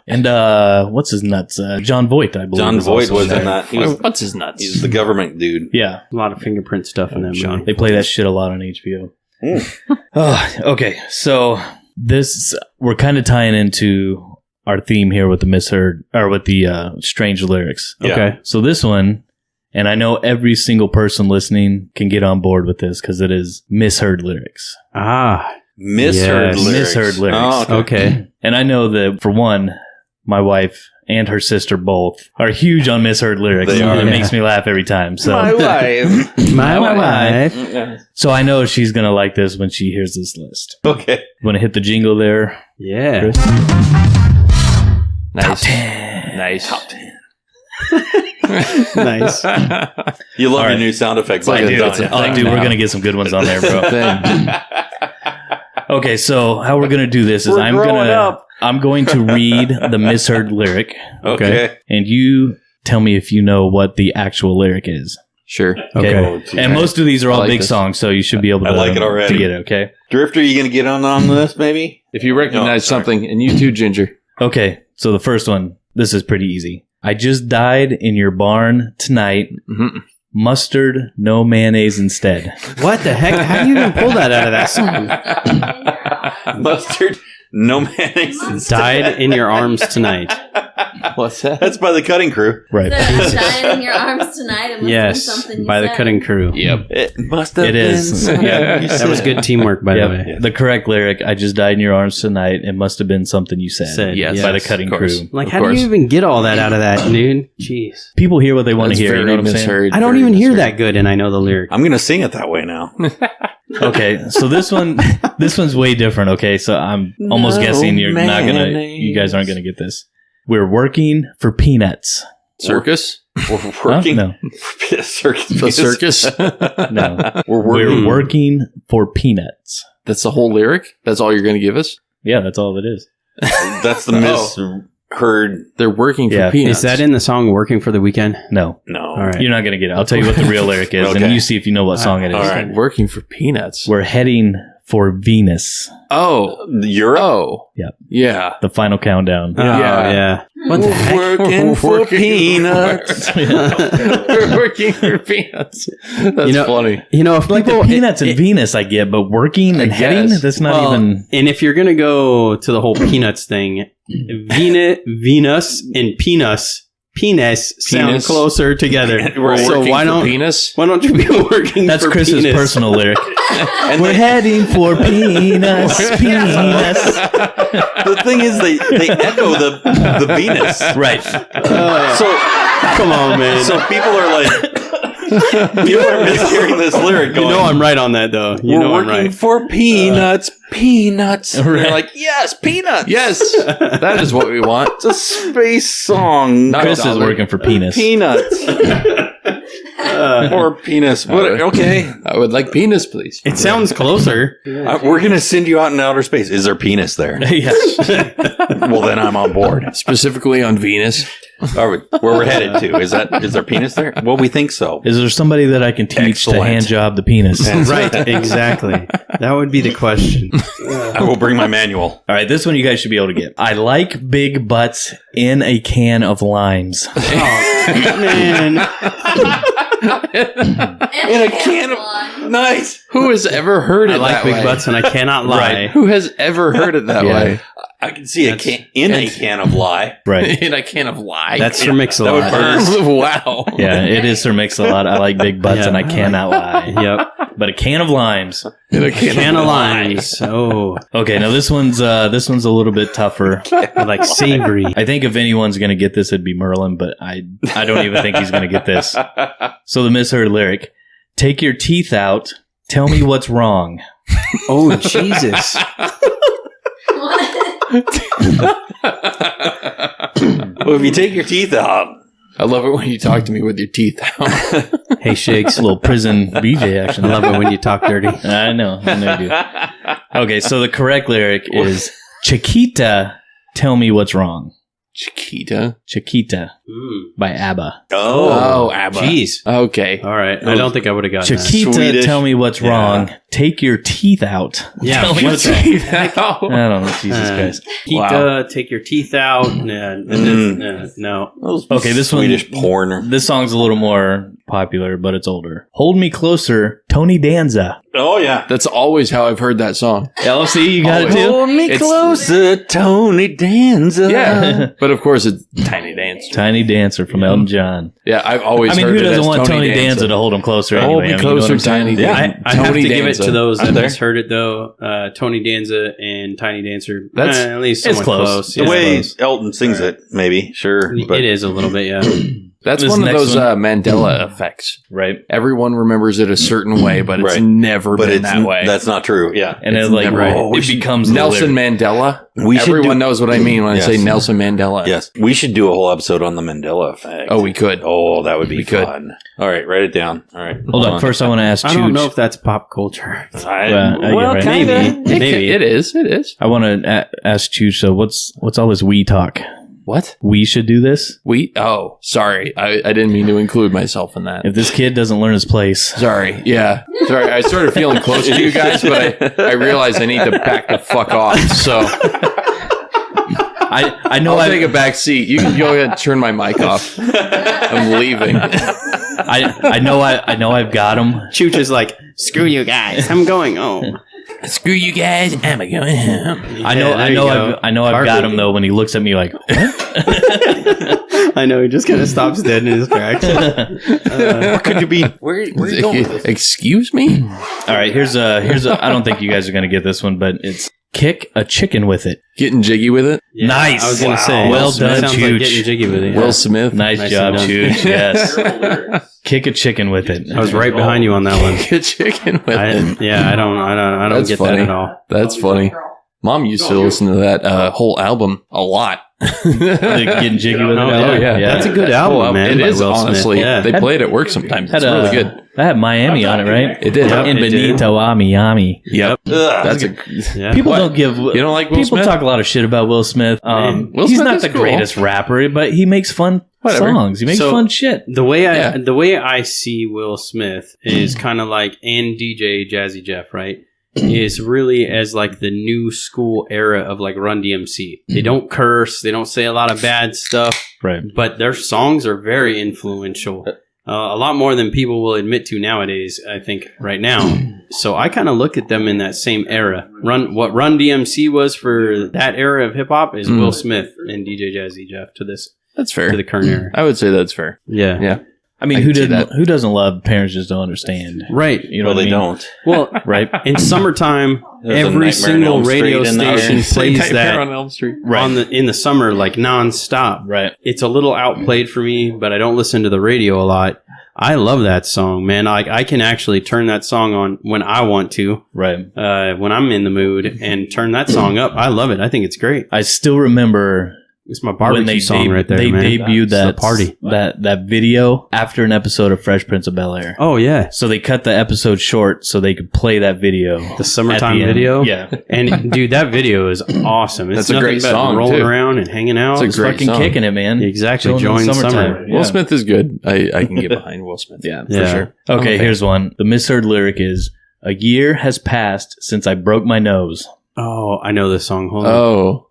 And what's his nuts? John Voight, I believe. John is Voight also was there. in that. He was, What's his nuts? he's the government dude. Yeah, A lot of fingerprint stuff in that movie. they play that shit a lot on HBO. Mm. Okay, so this we're kind of tying into our theme here with the misheard or with the strange lyrics. Yeah. Okay. So this one, and I know every single person listening can get on board with this because it is misheard lyrics. Ah, Misheard Yes. lyrics. Misheard lyrics. Oh, okay. okay. And I know that for one, my wife and her sister both are huge on misheard lyrics. They are. And it Yeah. makes me laugh every time. So My wife. My My wife. so I know she's going to like this when she hears this list. Okay. I'm going to hit the jingle there. Yeah. Chris? Nice. Nice. Nice. Nice. You love All your right. new sound effects. Like all the a- time. it's a Oh, thing dude, we're now. going to get some good ones on there, bro. Thing. Okay, so how we're going to do this is We're I'm growing up. going to read the misheard lyric, Okay. and you tell me if you know what the actual lyric is. Sure. Okay. Oh, geez. And most of these are I all like big this. songs, so you should be able to, I like it already. to get it, okay? Drifter, you going to get on this, maybe? If you recognize Oh, sorry. something, and you too, Ginger. Okay, so the first one, this is pretty easy. I just died in your barn tonight. Mhm. Mustard, no mayonnaise instead. What the heck? How do you even pull that out of that song? Mustard. No mayonnaise. Died in your arms tonight. What's that? That's by the Cutting Crew. Right. Dying in your arms tonight. It must Yes, have been something you by the said. Cutting Crew. Yep. It must have It been is. something Yeah. you That was said. good teamwork, by the way. Yep. The correct lyric, I just died in your arms tonight. It must have been something you said. Yes. By the Yes, Cutting of course. Crew. Like, Of how do course. you even get all that out of that, dude? Jeez. People hear what they want to That's hear. You know very what I'm saying? misheard. I don't Very even hear misheard. that good, and I know the lyric. I'm going to sing it that way now. Okay, so this one's way different. Okay, so I'm almost No guessing you mayonnaise. guys aren't gonna get this. We're working for peanuts. Circus? We're Huh? working No, for the circus. The circus? no. We're We're working for peanuts. That's the whole lyric? That's all you're going to give us? Yeah, that's all it is. That's the misheard. They're working for Yeah. peanuts. Is that in the song "Working for the Weekend"? No, No. All right. you're not gonna get it. I'll tell you what the real lyric is, Okay. and you see if you know what song it is. All right. Working for peanuts. We're heading for Venus. Oh. Europe? Oh. Yep. Yeah. The final countdown. Oh, yeah. What the heck? Working for Working peanuts. We're working for peanuts. That's You know- funny. You know, if Like the people peanuts and Venus, I get, but working and I heading, guess. that's not well, even. And if you're gonna go to the whole peanuts thing, Venus, and penis sound Penis. closer together. We're so working why for don't penis? why don't you be working? That's for Chris's penis? personal lyric. And We're heading for peanuts, peanuts. the thing is, they echo the Venus. Right. So Come on, man. so people are like, people are mishearing this lyric. you Going, know I'm right on that, though. You we're know I'm working right. for peanuts, peanuts. And Right. they're like, yes, peanuts. Yes. That is what we want. It's a space song. Not Chris is dollar. working for penis. Peanuts or penis. What, okay, I would like penis, please. It sounds closer. we're gonna send you out in outer space. Is there penis there? Yes. Well, then I'm on board. Specifically on Venus. Where we're headed to? Is there penis there? Well, we think so. Is there somebody that I can teach Excellent. to hand job the penis? Right, exactly. That would be the question. I will bring my manual. All right, this one you guys should be able to get. I like big butts in a can of limes. Man, In a can of nice. Who has ever heard it I like that big way? butts, and I cannot lie. Who has ever heard it that Yeah. way? I can see a can in a can of lye. Right. In a can of lye. That's Sir Mix-a-Lot. Wow. Yeah, it is Sir Mix-a-Lot. I like big butts, Yeah. and I cannot lie. Yep. But a can of limes. In a Can of limes. Oh, Okay, now this one's a little bit tougher. like savory. I think if anyone's gonna get this, it'd be Merlin, but I don't even think he's gonna get this. So the misheard lyric: "Take your teeth out. Tell me what's wrong." Oh, Jesus. Well, if you take your teeth out, I love it when you talk to me with your teeth out. Hey, Shakes. It's a little prison BJ action. I love it when you talk dirty. I know you do. Okay, so the correct lyric is Chiquita, tell me what's wrong. Chiquita. Chiquita by ABBA. Oh, ABBA. Jeez. Okay. All right. I don't think I would have gotten that. Chiquita, Swedish. tell me what's Yeah. wrong. Take your teeth out. Yeah, Tell me what's what's wrong. Teeth out. I don't know. Jesus Christ. Kita, take your teeth out. No. those Okay, this one- Swedish porn. This song's a little more popular, but it's older. Hold Me Closer, Tony Danza. Oh yeah. That's always how I've heard that song. LC, you got it Always. too? Hold me It's- closer, Tony Danza. Yeah. But of course, it's Tiny Dance. Tiny Dancer from Elton John. Yeah, I've always I mean, heard who it doesn't as want Tony Danza Danza to hold him closer Hold anyway? me I mean, you know what closer, I'm saying? Tiny Yeah. Danza. I have Tony to give it Danza. to those I'm that there. misheard it, though. Tony Danza and Tiny Dancer. That's- at least it's somewhat close. The Yeah. way close. Elton sings it, maybe, sure. But It is a little bit, yeah. That's This one of next those one- Mandela effects. Right. Everyone remembers it a certain way, but it's Right. never but been it's that way. That's not true. Yeah. And It's it like never- right. Oh, we it should- becomes the Nelson lyric. Mandela. We should Everyone do- knows what I mean when Yes. I say Nelson Mandela. Yes. We should do a whole episode on the Mandela effect. Oh, we could. Oh, that would be We could. fun. All right, write it down. All right. Hold on. First, I want to ask I don't know Chooch. if that's pop culture. Well, right. Maybe. Maybe. It is. It is. I want to ask Chooch. So, what's all this we talk? What? We should do this. Oh, sorry. I didn't mean to include myself in that. If this kid doesn't learn his place, Sorry. Yeah. Sorry. I started feeling close to you guys, but I realized I need to back the fuck off. So I know I'll take a back seat. You can go ahead and turn my mic off. I'm leaving. I know I've got him. Chooch is like, screw you guys. I'm going home. Screw you guys. I'm going home. I know. I've got him though. When he looks at me like, what? I know. He just kind of stops dead in his tracks. What could you be? Where are you going with this? Excuse me? All right, here's a. I don't think you guys are gonna get this one, but it's kick a chicken with it. Getting jiggy with it? Yeah, Nice. I was going to say. Well done, Sounds Chooch. like getting jiggy with it. Will Smith. Nice Nicely job, done. Chooch. Yes. Kick a chicken with it. I was right behind you on that one. Get chicken with it. I don't That's get funny. that at all. That's funny. Mom used to listen to that whole album a lot. Getting jiggy with it. Oh, yeah. That's a good album, man. It by is, Will Smith. honestly. Yeah. They play it at work sometimes. It's Had really good. That had Miami on it, right? It did. Yep. In it did. Benito, Miami. Yep. Ugh. Yeah. People What? don't give. You don't like Will People Smith? talk a lot of shit about Will Smith. Will He's Smith not is the cool. greatest rapper, but he makes fun Whatever. songs. He makes So- fun shit. The way Yeah. I see Will Smith is kind of like and DJ Jazzy Jeff, right? Is really as like the new school era of like Run DMC. They don't curse, they don't say a lot of bad stuff, Right. but their songs are very influential. A lot more than people will admit to nowadays, I think, right now. So I kind of look at them in that same era. What Run DMC was for that era of hip hop is Will Smith and DJ Jazzy Jeff to That's fair. the current era. I would say that's fair. Yeah. Yeah. I mean, I who can see didn't? that. Who doesn't love Parents Just Don't Understand? Right. You know Well, what I they mean? don't. Well, Right. in summertime, There's a every Nightmare on single Elm Street radio in there. station plays Nightmare that on Elm Street. in the summer, like nonstop. Right. It's a little outplayed for me, but I don't listen to the radio a lot. I love that song, man. I can actually turn that song on when I want to, Right. when I'm in the mood, and turn that song up. I love it. I think it's great. I still remember It's my barbecue song right there, They man. debuted It's that the party. that video after an episode of Fresh Prince of Bel-Air. Oh yeah, So they cut the episode short so they could play that video. the summertime at the end. video. Yeah. And dude, that video is awesome. It's That's a nothing great but song, rolling too. around and hanging out. It's a great Fucking song. kicking it, man. Exactly. Chilling in Join the summer. summertime. Will Smith is good. I can get behind Will Smith. Yeah. For Yeah. sure. Okay, I'm a here's one. The misheard lyric is, "A year has passed since I broke my nose." Oh, I know this song. Hold on. Oh.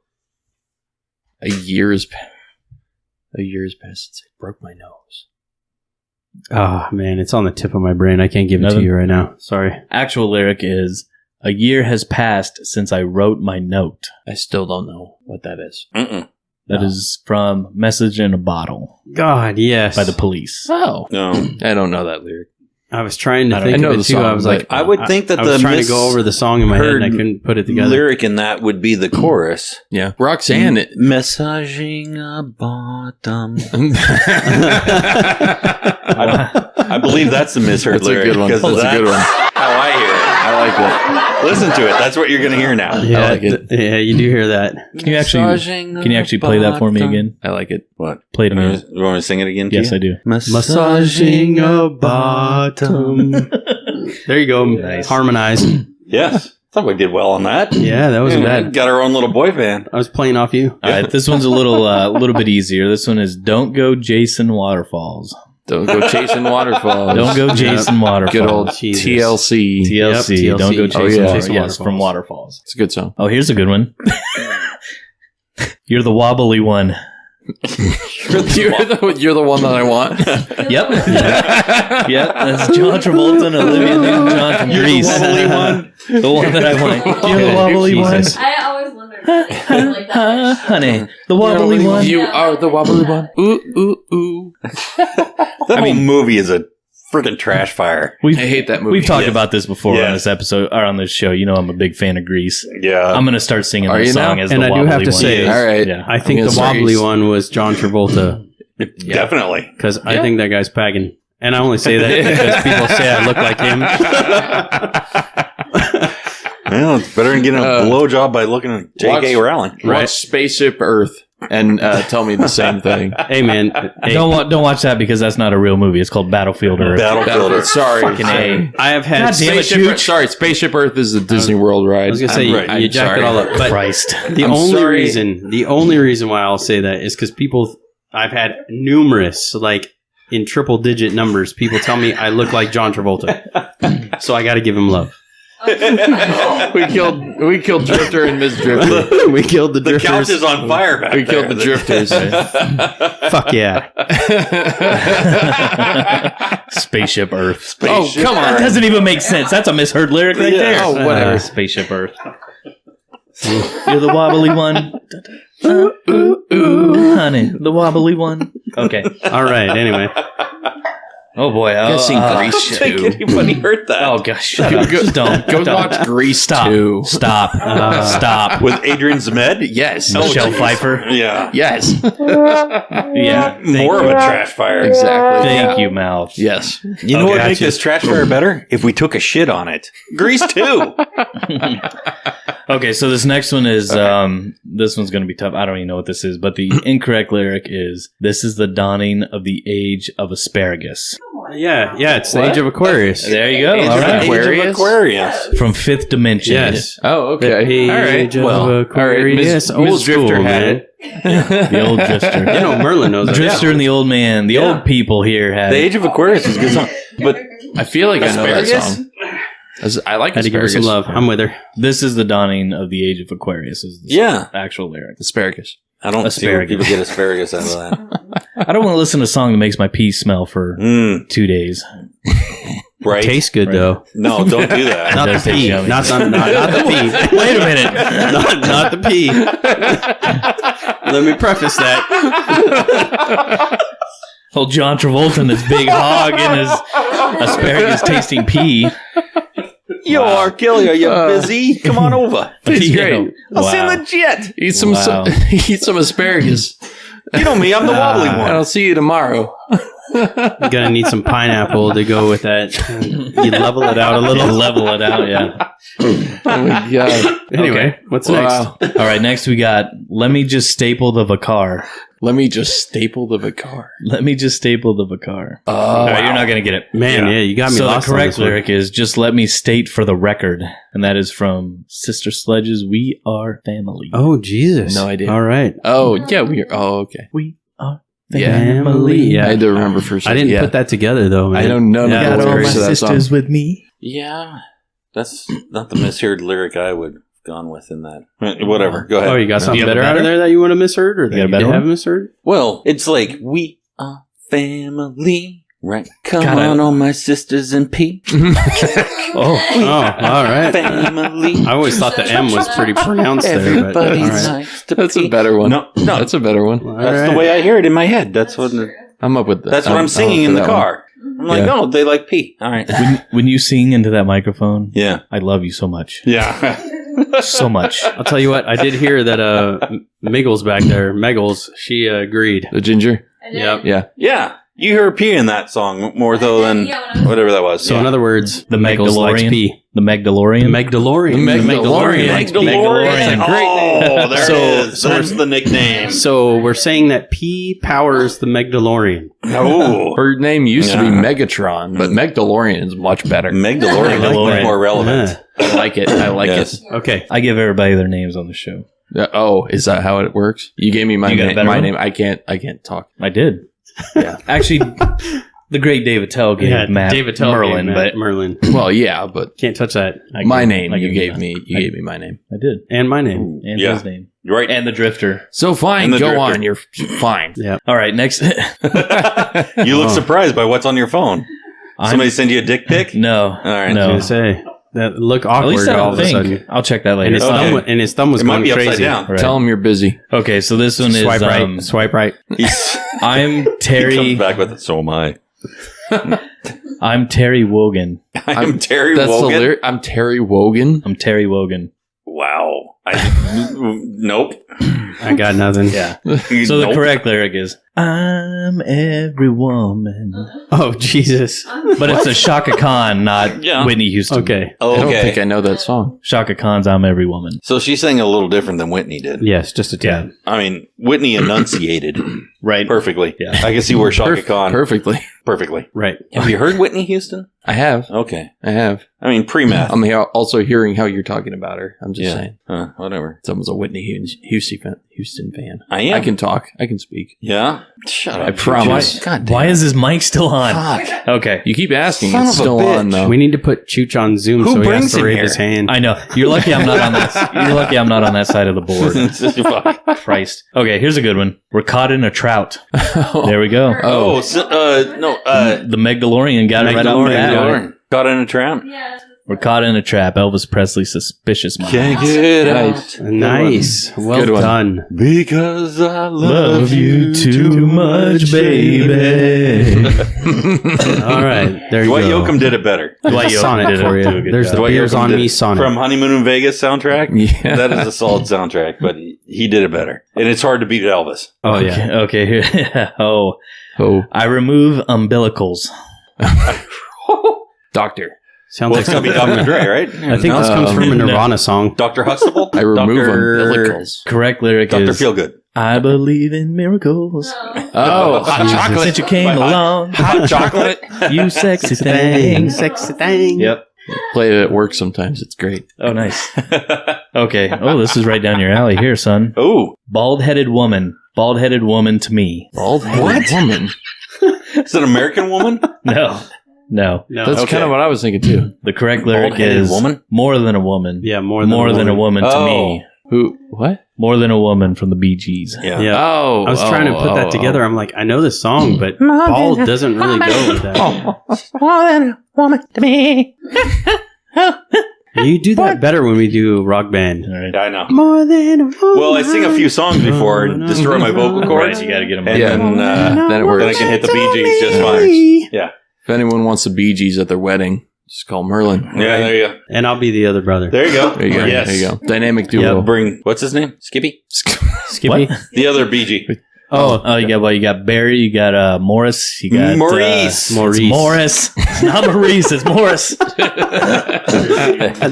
A year's passed since I broke my nose. Oh, man, it's on the tip of my brain. I can't give it Nothing? to you right now. Sorry. Actual lyric is, "A year has passed since I wrote my note." I still don't know what that is. Mm-mm. That is from Message in a Bottle God, yes. by the Police. Oh. No. I don't know that lyric. I was trying to I think know of the it too. song, I was like, but I would think that I the was trying to go over the song in my head and I couldn't put it together. lyric in that would be the chorus. Yeah. Roxanne. Massaging a bottom. I believe that's the misheard That's a lyric. good one. 'cause That's a good one. How I hear it. I like that. Listen to it. That's what you're going to hear now. Yeah, I like it. yeah, you do hear that. Can you actually play that for me again? I like it. What? Play it You again. want me to sing it again? Yes, I do. Massaging a bottom. There you go. Nice. Harmonized. Yes. I thought we did well on that. Yeah, that wasn't Yeah, bad. got our own little boy band. I was playing off you. All right, this one's a little bit easier. This one is "Don't Go Jason Waterfalls." Don't go chasing waterfalls. Don't go Jason Waterfalls. Good old Jesus. TLC. TLC. Yep, Don't go TLC. chasing Oh, yeah. Waterfalls. Chasing Yes, Waterfalls. from Waterfalls. It's a good song. Oh, here's a good one. You're the wobbly one. You're the one that I want. Yep. Yep. That's John Travolta and Olivia Newton-John from Grease. wobbly one? The one that I want. You're the wobbly Jesus. one. I always wondered if they like that. Honey, the wobbly one. You are the wobbly one. Ooh, ooh, ooh. That whole movie is a freaking trash fire. We've, I hate that movie. We've talked Yes. about this before Yes. on this episode or on this show. You know, I'm a big fan of Grease. Yeah. I'm going to start singing Are this you song now? as And the I do wobbly have to one. say- All right. Yeah. I think I'm the gonna wobbly start- one was John Travolta Definitely. because I think that guy's pagging. And I only say that because people say I look like him. Well, it's better than getting a blowjob by looking at J.K. Watch- Rowling. Watch Spaceship Earth and tell me the same thing. Hey, man. Hey, Don't watch that because that's not a real movie. It's called Battlefield Earth. Battlefield Earth. Sorry. Fucking A. I have had God damn it, Spaceship, Chooch. sorry, Spaceship Earth is the Disney World ride. I was gonna say you jacked it all up, but Christ. the I'm only sorry. reason why I'll say that is because people, I've had numerous, like in triple digit numbers, people tell me I look like John Travolta, so I got to give him love. we killed Drifter and Miss Drifter. We killed the The drifters. couch is on fire back We there. killed the Drifters. Fuck yeah! Spaceship Earth. Spaceship come on. That doesn't even make sense. That's a misheard lyric right Yeah. there. Oh, whatever. Spaceship Earth. You're the wobbly one. Ooh, honey, the wobbly one. Okay. All right. Anyway, Oh boy. You guys seen I Grease don't think 2? anybody heard that. Oh gosh, shut up. Just don't. Go Don't. watch Grease Stop. 2. Stop. Stop. With Adrian Zmed? Yes. Michelle Pfeiffer. Yeah. Yes. Yeah. More of a trash fire. Exactly. Thank you, Mouth. Yes. You know what would make Gotcha. this trash fire better? If we took a shit on it. Grease 2. Okay, so this next one is this one's going to be tough. I don't even know what this is, but the incorrect lyric is "This is the dawning of the age of asparagus." yeah, it's the Age of Aquarius. There you go. Age All of right. Aquarius? Age of Aquarius. From Fifth Dimension. Yes. Oh, The okay. All right. Age of Well, Aquarius. all right. Old Ms. Drifter school, had man. it. The old Drifter. You know, Merlin knows that. Drifter and the old man. The old people here had The Age of Aquarius is a good song. But I feel like I know that Asparagus? song. I like Had to give her asparagus. some love. I'm with her. This is the dawning of the age of Aquarius. Is the Yeah. actual lyric. Asparagus. I don't see where Asparagus. people get asparagus out of that. I don't want to listen to a song that makes my pee smell for 2 days. Right? Tastes good Right. though. No, don't do that. Not the does taste pee. yummy. Not the pee. Wait a minute. not the pee. Let me preface that. Old John Travolta and his big hog and his asparagus tasting pee. Yo, Arkilly, are you busy? Come on over. It's You great. know, I'll wow. send the jet. Eat some, Wow. eat some asparagus. You know me, I'm the wobbly one. I'll see you tomorrow. You're gonna need some pineapple to go with that. You level it out a little. Level it out, yeah. Oh my god. Anyway, Okay. what's Wow. next? All right, next we got Let Me Just Staple the Vicar. Let me just staple the vicar. Let me just staple the Vicar. Oh, All right, you're not going to get it. Man, yeah, you got me So the lost on correct this one. lyric is just let me state for the record. And that is from Sister Sledge's We Are Family. Oh, Jesus. No idea. All right. Oh, yeah, we are. Oh, okay. We are Yeah. family. Yeah. I had to remember for a I second. didn't yeah. put that together, though, man. I don't know Yeah, the Got that's all my lyrics to that song. sisters with me. Yeah. That's not the misheard lyric I would have gone with in that. Whatever. Go ahead. Oh, you got something you have better a out of better? there that you want to misheard? Or that got a you better did have one? misheard? Well, it's like, we are family. Right. Come God, on, all my sisters and P. Oh, all right. Family. I always thought the M was pretty pronounced there. But, all Everybody right. likes to That's a pee. better one. No, That's a better one. All That's right. the way I hear it in my head. That's what. I'm up with that. That's what I'm singing in the car. I'm like, Yeah. oh, they like pee. All right. when you sing into that microphone, Yeah. I love you so much. Yeah. So much. I'll tell you what, I did hear that Miggles back there, Meggles, she agreed. The ginger. Yep. Yeah. Yeah. You hear pee in that song more though than whatever that was. So, in other words, The Meggles likes Magdalorian. pee. The Magdalorian. The Megdalorian. The Megdalorian. likes pee. Megdalorian. Oh, there So- it is. so There's the nickname. So we're saying that P powers the Megdalorian. Oh. Her name used to be Yeah. Megatron, but Megdalorian is much better. Megdalorian is much more relevant. I like it. I like Yes. Okay. I give everybody their names on the show. it. Oh, is that how it works? You gave me my You got a name. better My one? name. I can't talk. I did. Yeah. Actually, the great David Tell gave Matt David Tell Merlin, gave Matt but Merlin. Well, yeah, but Can't touch that. I my gave- name I you gave gave him me. that. You I- gave me my name. I did. And my name. And Yeah. his name. Right. And the Drifter. So fine, And the go drifter. on. You're fine. Yeah. All right, next. You look surprised by what's on your phone. Somebody send you a dick pic? No. All right. I was No. going to say, that looked At least awkward I all don't of a think. sudden. I'll check that And later. his, Okay. thumb was It might going be upside crazy. down. Right. Tell him you're busy. Okay, so this one is Swipe right. Swipe right. He's, I'm he comes Terry. back with it. So am I. I'm Terry Wogan. I'm Terry That's Wogan. the lyric. I'm Terry Wogan. I'm Terry Wogan. Wow. Nope. I got nothing. Yeah. So the Nope. correct lyric is I'm every woman. Oh, Jesus. But it's a Shaka Khan, not Yeah. Whitney Houston. Okay. I don't Okay. think I know that song. Shaka Khan's I'm Every Woman. So she's saying a little different than Whitney did. Yes, just a tad. I mean, Whitney enunciated Right. perfectly. Yeah. I can see where Shaka Khan Perfectly. perfectly. Right. Have you heard Whitney Houston? I have. Okay. I have. I mean, pre-math. I'm also hearing how you're talking about her. I'm just Yeah. saying. Huh. whatever. Someone's a Whitney Houston fan. I am. I can talk. I can speak. Yeah? Shut up. I promise. God damn. Why is his mic still on? Fuck. Okay. You keep asking. Son It's of a still bitch. on, though. We need to put Chooch on Zoom Who so he brings has to him raise here? his hand. I know. You're lucky I'm not on that. You're lucky I'm not on that side of the board. Fuck. Christ. Okay, here's a good one. We're caught in a trout. There we go. Oh, no. The Megdalorian got it right off the bat. Megdalorian. Caught in a trap. Yeah. We're caught in a trap. Elvis Presley, Suspicious Minds. Can't get out. Nice. Well Good one. done. Because I Love you too much, baby. All right. There you Dwight go. Yoakam did it better. Dwight Yoakam Sonnet did it. for Do a you. good There's job. the Dwight Beers Yoakam on did Me it. sonnet. From Honeymoon in Vegas soundtrack. Yeah. That is a solid soundtrack, but he did it better. And it's hard to beat Elvis. Oh, yeah. Okay. Here. Oh. I remove umbilicals. Doctor. Sounds Well, like it's going to be something. Dr. Dre, right? I think this comes from a No. Nirvana song. Dr. Huxtable? I remove Dr. umbilicals. Correct lyric Dr. is Feelgood. I believe in miracles. Oh, hot Jesus. chocolate. Since you came My along, Hot chocolate? you sexy Thing. thing. Sexy thing. Yep. Play it at work sometimes. It's great. Oh, nice. Okay. Oh, this is right down your alley here, son. Oh, Bald-headed woman. Bald-headed woman to me. Bald-headed woman. it's an American woman? No. No. That's Okay. kind of what I was thinking too. The correct lyric Bald-headed is woman? more than a woman. Yeah, more More than a woman to Oh. me. Who? What? More than a woman from the Bee Gees. Yeah. Yeah. Oh, I was trying to put that together. I'm like, I know this song, but bald doesn't really go with that. You do that better when we do rock band. All right. Yeah, I know. More than a woman. Well, I sing a few songs before and destroy my vocal cords. Right, you got to get them. And Yeah. then, Then it works. then I can hit the Bee Gees just fine. Yeah. If anyone wants the Bee Gees at their wedding, just call Merlin. Yeah, there you go. And I'll be the other brother. There you go. There you go. Yes. There you go. Dynamic duo. Yeah, Bring, what's his name? Skippy? Skippy. The other BG. Oh, you got Barry, you got Morris, you got Maurice. Maurice. It's Morris. It's not Maurice, it's Morris.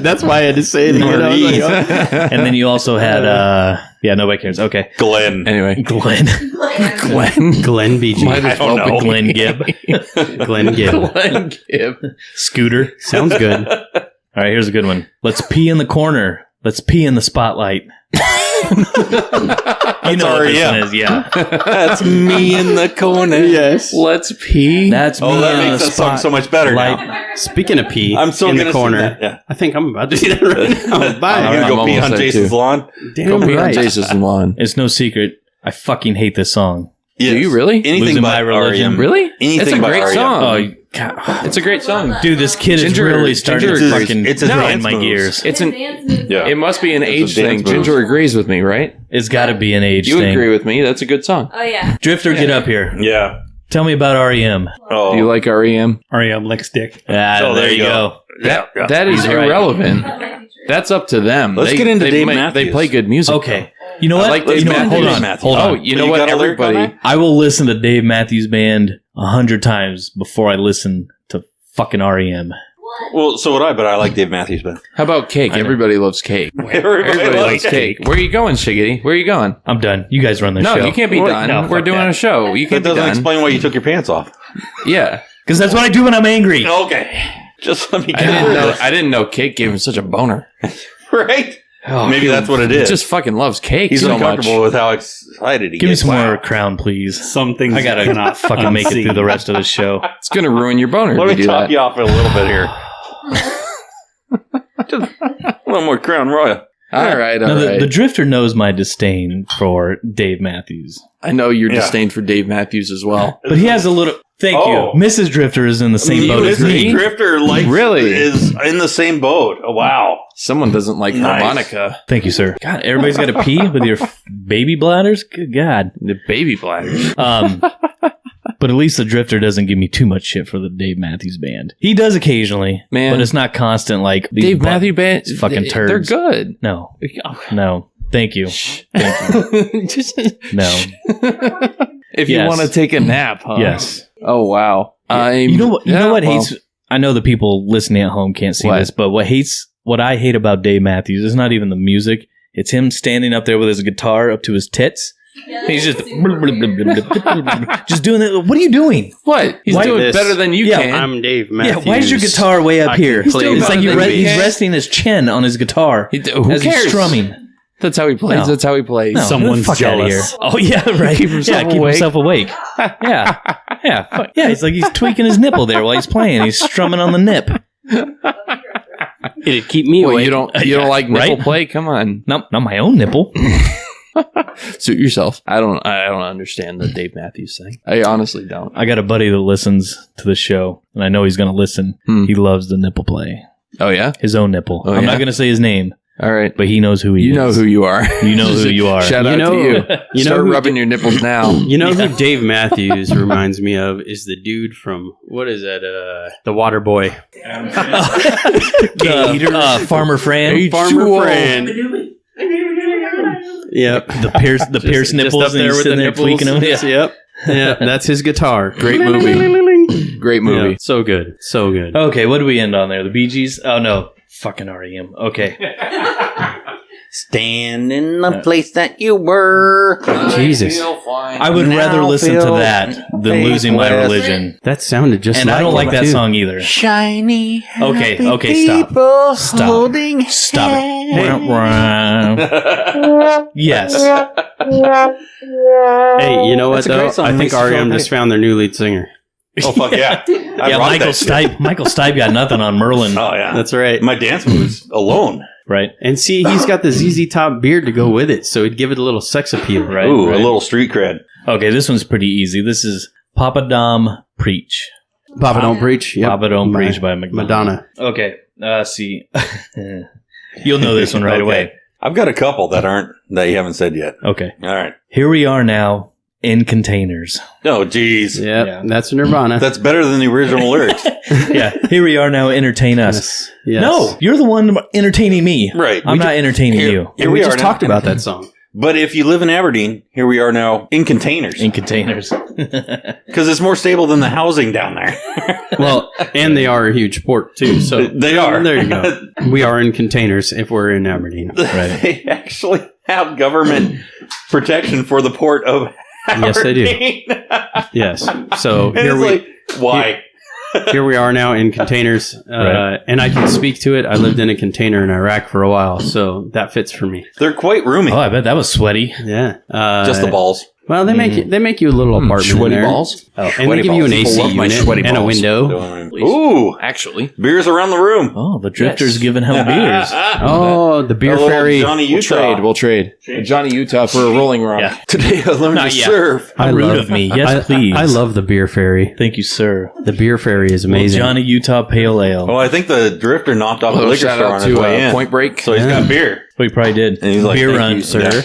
That's why I had to say it again. I was like, oh. And then you also had nobody cares. Okay. Glenn. Anyway, Glenn. Glenn BG. Might as well be Glenn Gibb. Glenn Gibb. Glenn Gibb. Scooter. Sounds good. All right, here's a good one. Let's pee in the corner. Let's pee in the spotlight. You know what this one is, yeah. That's me in the corner. Yes. Let's pee. That's me Oh, that in makes the that song so much better now. spotlight. Speaking of pee I'm so in gonna the sing corner, that, yeah. I think I'm about to do that right now. Bye. You're going to go I'm pee almost on there, Jason's too. lawn? Damn Go pee on right. Jason's lawn. It's no secret. I fucking hate this song. Yes. Do you really? Anything Losing but my religion. R.E.M. Really? Anything It's a but great R.E.M. song. Oh, God. It's a great song. Dude, this kid Ginger- is really starting Ginger to agrees. fucking It's a grind dance my moves. gears. It's an. Yeah. It must be an It's a age dance thing. move. Ginger agrees with me, right? It's got to be an age You thing. agree with me? That's a good song. Oh yeah. Drifter, get up here. Yeah. Tell me about REM. Oh. Do you like REM? REM licks dick. Ah, Oh, there you go. Yeah. yeah. That is He's right. irrelevant. That's up to them. Let's get into they Dave They Matthews. play good music. Okay. You know what? I like you Dave know what? Hold Matthews. on. Matthews. Hold Oh, on. you know You what? got a lyric on Everybody. I will listen to Dave Matthews Band 100 times before I listen to fucking REM. Well, so would I, but I like Dave Matthews Band. How about cake? Everybody loves cake. Everybody loves cake. Where are you going, Shiggity? Where are you going? I'm done. You guys run the No, show. you can't be done. No, We're fuck doing that. a show. You That can't be doesn't done. explain why you took your pants off. Yeah. Because that's what I do when I'm angry. Okay. Just let me I get didn't rid know. of I didn't know cake gave him such a boner. it. Right? Maybe that's what it He is. just fucking loves cake He's so much. uncomfortable with how excited he Give me gets. some more Crown, please. Some things I gotta cannot fucking make it through the rest of the show. It's gonna ruin your boner Let if me you do top that. you off a little bit here. Just a little more Crown Royal. All right, all No, right. the Drifter knows my disdain for Dave Matthews. I know you're Yeah. disdain for Dave Matthews as well. But he has a little... Thank Oh. you. Mrs. Drifter is in the same boat as Mrs. me. Drifter Really? is in the same boat. Oh, wow. Someone doesn't like Nice. harmonica. Thank you, sir. God, everybody's got to pee with your baby bladders? Good God. The baby bladders. But at least the Drifter doesn't give me too much shit for the Dave Matthews Band. He does occasionally, Man. but it's not constant like these Dave Matthews Band. fucking turds. They're good. No. No. Thank you. Thank you. Just- No. if you Yes. want to take a nap, huh? Yes. Oh wow. You know what? You know what well, hates? I know the people listening at home can't see What? this, but what I hate about Dave Matthews is not even the music. It's him standing up there with his guitar up to his tits. He's just just doing that. What are you doing? What? He's Why doing this? better than you Yeah, can. I'm Dave Matthews. Yeah, why is your guitar way up I here? can play It's like better than he's me. resting his chin on his guitar Who as cares? he's strumming. That's how he plays. No. That's how he plays. No, Someone's get the fuck outta jealous. here. Oh yeah, right. Keep himself keep awake. himself awake. Yeah. Fuck. Yeah, he's like he's tweaking his nipple there while he's playing. He's strumming on the nip. It'd keep me Well, awake. you don't like nipple Right? play? Come on, Not my own nipple. suit yourself. I don't understand the Dave Matthews thing. I honestly don't. I got a buddy that listens to the show, and I know he's going to listen. He loves the nipple play. Oh yeah. His own nipple. Oh, I'm yeah? not going to say his name, All right. but he knows who he is. You know who you are. You know who you are. Shout You out know- to you. you know Start who rubbing your nipples now. You know who Dave Matthews reminds me of is the dude from what is that? The Water Boy. Farmer Fran. Farmer Fran. Yep. The Pierce nipples. Just up and there he's with the sitting there nipples. tweaking them. Yeah. Yep. Yeah, that's his guitar. Great movie. Great movie. Yeah, so good. So good. Okay, what do we end on there? The Bee Gees? Oh no, fucking REM. Okay. Stand in the place that you were. Jesus. I would Now rather listen to feel that than losing my faithless. religion. That sounded just And I don't like that too. song either. Shiny. Okay, happy okay, stop. people Stop. Holding Stop hands. it. Yes. Hey, you know what That's a though? great song. I think Makes you feel REM great. just found their new lead singer. Oh fuck yeah! Yeah, Michael Stipe. Michael Stipe got nothing on Merlin. Oh yeah, That's right. my dance moves alone. Right. And see, he's got the ZZ Top beard to go with it, so it'd give it a little sex appeal. Right. Ooh, right. a little street cred. Okay, this one's pretty easy. This is Papa Dom Preach. Papa Don't Preach. Yep. Papa Don't My- Preach by Madonna. Okay, see. You'll know this one right Okay. away. I've got a couple that you haven't said yet. Okay. All right. Here we are now in containers. Oh geez, Yep, Yeah. that's Nirvana. that's better than the original lyrics. Yeah, here we are now. Entertain us. Yes. Yes. No, you're the one entertaining me. Right. I'm not entertaining Here- you. And Here we we just are talked now. about that song. But if you live in Aberdeen, here we are now in containers In containers. because it's more stable than the housing down there. Well, and they are a huge port too. So They are. There you go. We are in containers if we're in Aberdeen. Right. They actually have government protection for the port of Yes, they do. Aberdeen. Yes. So And here it's we like, why? here we are now in containers, Right. and I can speak to it. I lived in a container in Iraq for a while, so that fits for me. They're quite roomy. Oh, I bet that was sweaty. Yeah. Just the balls. Well, they make you a little apartment in Sweaty there. balls. Oh, and Sweaty they give you an balls. People AC love my unit sweaty and a balls. window. Ooh, Actually, beers around the room. Oh, the drifter's giving out beers. Oh, the beer A little fairy. Johnny we'll Utah. trade. Johnny Utah for a Rolling Rock. Yeah. Today I learned Not to yet. surf. I Rude love of me. Yes, please. I love the beer fairy. Thank you, sir. The beer fairy is Well, amazing. Johnny Utah Pale Ale. Well, I think the drifter knocked off a Little liquor shout store out on his to way in. Point Break. So he's Yeah. got beer. Well, he probably did. And he's like, Beer "Thank run, you." sir. Yeah.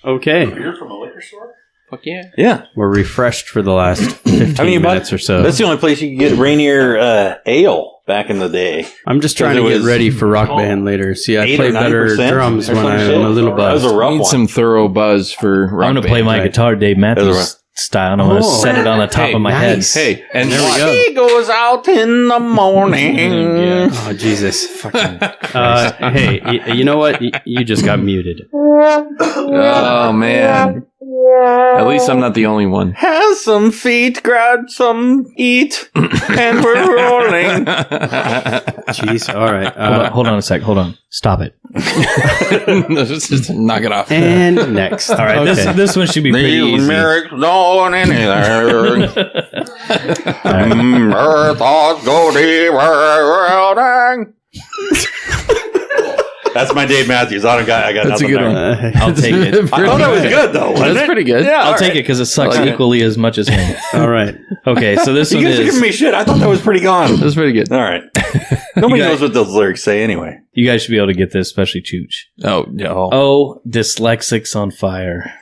Okay, Beer from a liquor store? Fuck yeah. Yeah. we're refreshed for the last 15 How many minutes or so. That's the only place you could get Rainier ale back in the day. I'm just trying to Because it get was ready for rock band later. See, I 8 play or 9% better drums or when some I'm shit. a little That was buzzed. a rough Need one. some thorough buzz for rock I'm going to play band, my right? guitar Dave That's Matthews style, and I'm going to Oh. set it on the top Hey, of my nice. head. Hey, and There we go. He goes out in the morning. Yeah. Oh, Jesus. Hey, you know what? You just got muted. Oh man. At least I'm not the only one. Has some feet, grab some eat, and we're rolling. Jeez. All right. Hold on a sec. Hold on. Stop it. Just knock it off. And next. All right. Okay. This one should be pretty These easy. lyrics don't anything. Earth thoughts go de-worlding. That's my Dave Matthews. I got That's a nothing good there. one. I'll take it. I thought that was good though. Wasn't That's it? pretty good. Yeah, I'll all take right. it because it sucks Okay. equally as much as him. All right. Okay, so this You one guys are is. giving me shit. I thought that was pretty gone. That's pretty good. All right. Nobody You guys- knows what those lyrics say anyway. You guys should be able to get this, especially Chooch. Oh, no. Oh, dyslexics on fire.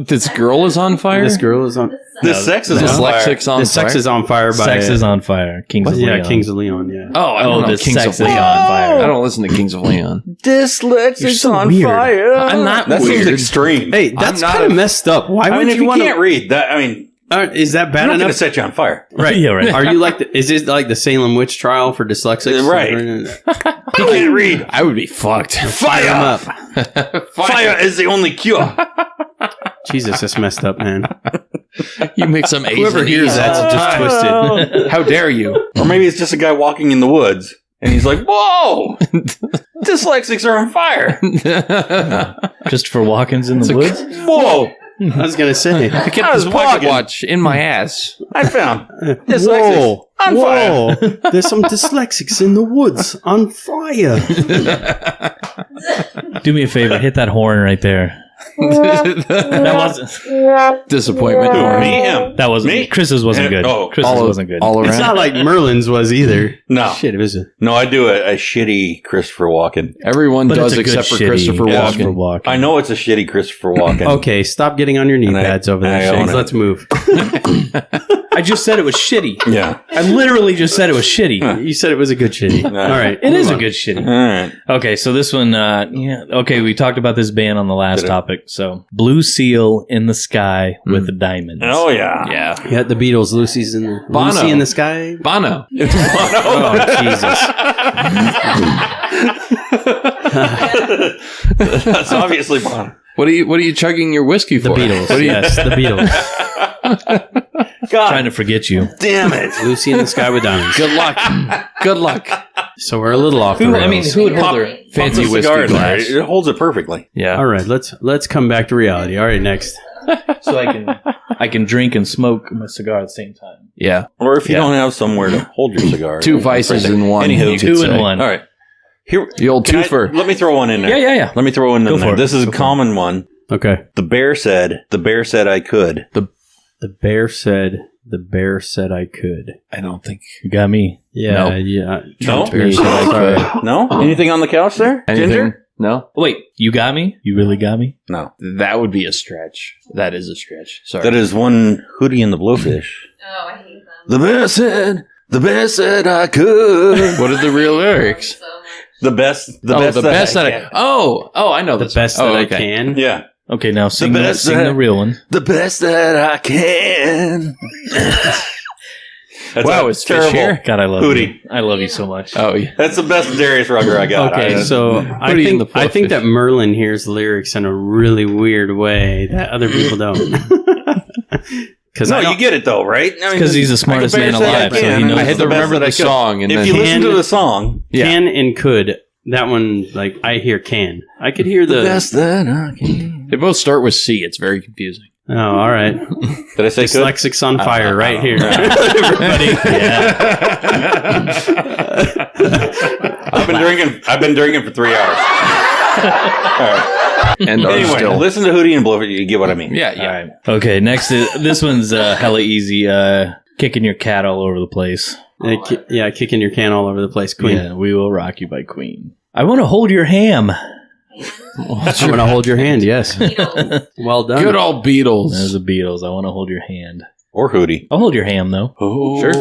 This girl is on fire? This girl is on. This sex is on fire. Dyslexics on The sex fire? is on fire by. Sex is on fire. Kings of Yeah, Leon. Kings of Leon. Yeah. Oh, I don't know the Kings sex of is Leon. on fire. I don't listen to Kings of Leon. Dyslexics You're so on weird. fire. I'm not That seems weird. extreme. Hey, that's not kind of a- messed up. Why I would mean, if you you want can't to? read that, I mean, Is that I'm bad not going to enough? set you on fire. Right. Yeah, right. Are you like? Is it like the Salem witch trial for dyslexics? Right. You can't read. I would be fucked. Fire them up. Fire is the only cure. Jesus, that's messed up, man. You mix some A's Whoever and hears E's that's all the just time. twisted. How dare you? Or maybe it's just a guy walking in the woods And he's like, whoa! Dyslexics are on fire! Christopher Walken's in the woods? Whoa! I was going to say. I kept I was this pocket walking. watch in my ass. I found dyslexics on fire. There's some dyslexics in the woods on fire. Do me a favor, hit that horn right there. That wasn't. Disappointment. Me, him. That wasn't. Me? Chris's wasn't good. Oh, Chris's wasn't good. All It's around. not like Merlin's was either. No. Shit, it was a... No, I do a shitty Christopher Walken. Everyone But does it's a good except for shitty Christopher Christopher Walken. Walken. I know it's a shitty Christopher Walken. Okay, stop getting on your knee And I- pads over I there, own Shakes. it. Let's move. I just said it was shitty. Yeah. I literally just said it was shitty. You said it was a good shitty. No. All right. It is move a on. good shitty. All right. Okay, so this one, okay, we talked about this band on the last Did it? topic. So, Blue Seal in the Sky with the Diamonds. Oh, yeah. Yeah. Yeah, the Beatles. Lucy's in the... Bono. Lucy in the sky. Bono. Oh, Jesus. That's obviously Bono. What are you chugging your whiskey The for? Beatles. What are you, Yes, the Beatles. God Trying to forget you. damn it. Lucy in the sky with diamonds. Good luck. Good luck. So we're a little off the rails. Who would hold their Fancy Pump the whiskey cigar in there. glass. It holds it perfectly. Yeah. All right, let's come back to reality. All right, next. so I can drink and smoke my cigar at the same time. Yeah. Or if you Yeah. don't have somewhere to hold your cigar. Two vices in one. Anywho. you could Two say. in one. All right. Here, The old can I- twofer. let me throw one in there. Yeah. Let me throw one Go in for there. it. This is a Go for common one. Okay. The bear said I could. The bear said I could. I don't think. You got me. Yeah, No. yeah. No? The bear said I could. No? Anything on the couch there? Anything? Ginger? No. Wait, you got me? You really got me? No. That would be a stretch. That is a stretch. Sorry. That is one Hootie and the Blowfish. Oh, I hate them. The bear said I could. What are the real lyrics? So much. The best The best that I can. Oh, I know The this. best Oh, that okay. I can. Yeah. Okay, now sing the best sing that- the real one. The best that I can. That's Wow, a is Fish here? God, I love Hootie. you. I love you so much. Oh, yeah. That's the best Darius Rucker I got. Okay, so I Hootie and the think Blowfish. that Merlin hears lyrics in a really weird way that other people don't. Because No, you get it though, right? I mean, Because he's the smartest I can man bear say alive, I so can. he knows I had It's to the best remember that I the could. song, and If then you listen to the song, can and could. That one, like, I hear can. I could hear the... that I can. they both start with C. It's very confusing. Oh, all right. Did I say could? Dyslexics on fire right here. Everybody. I've been drinking for 3 hours. All right. And are Anyway, still. listen to Hootie and Blowfish. You get what I mean. Yeah, All yeah. right. Okay, next is this one's hella easy. Kicking your cat all over the place. Yeah, kicking your can all over the place. Queen. Yeah, We Will Rock You by Queen. I want to hold your ham. I'm going to hold your hand, yes. Beatles. Well done. Good old Beatles. There's the Beatles. I want to hold your hand. Or Hootie. I'll hold your ham, though. Sure.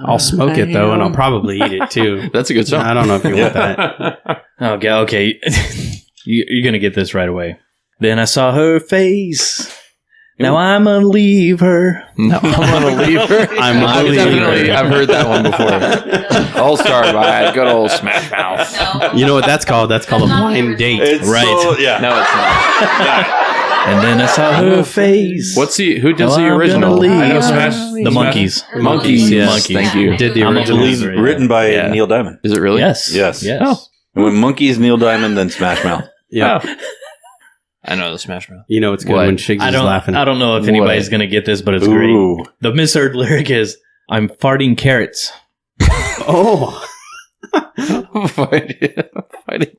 I'll smoke it, though, and I'll probably eat it, too. That's a good song. I don't know if you want that. Okay. You're going to get this right away. Then I saw her face. Now I'm going to leave her. No, I'm going to leave her. I'm gonna leave her. I've heard that one before. All Star by good old Smash Mouth. No. You know what that's called? That's called a blind date. It's Right. so- yeah. No, it's not. And then I saw her face. Who does Well, the I'm original? gonna leave. I know Smash. The Monkeys. Monkeys, yes. Monkeys. Thank you. Did the I'm a original. believer. Written by Yeah. Neil Diamond. Is it really? Yes. Yes. Yes. Oh. And when Monkeys, Neil Diamond, then Smash Mouth. Yeah. Oh. I know the Smash Mouth. You know it's good What? when Shiggs I is don't laughing. I don't know if anybody's going to get this, but it's great. Ooh. The misheard lyric is, I'm farting carrots. Oh, Fighting.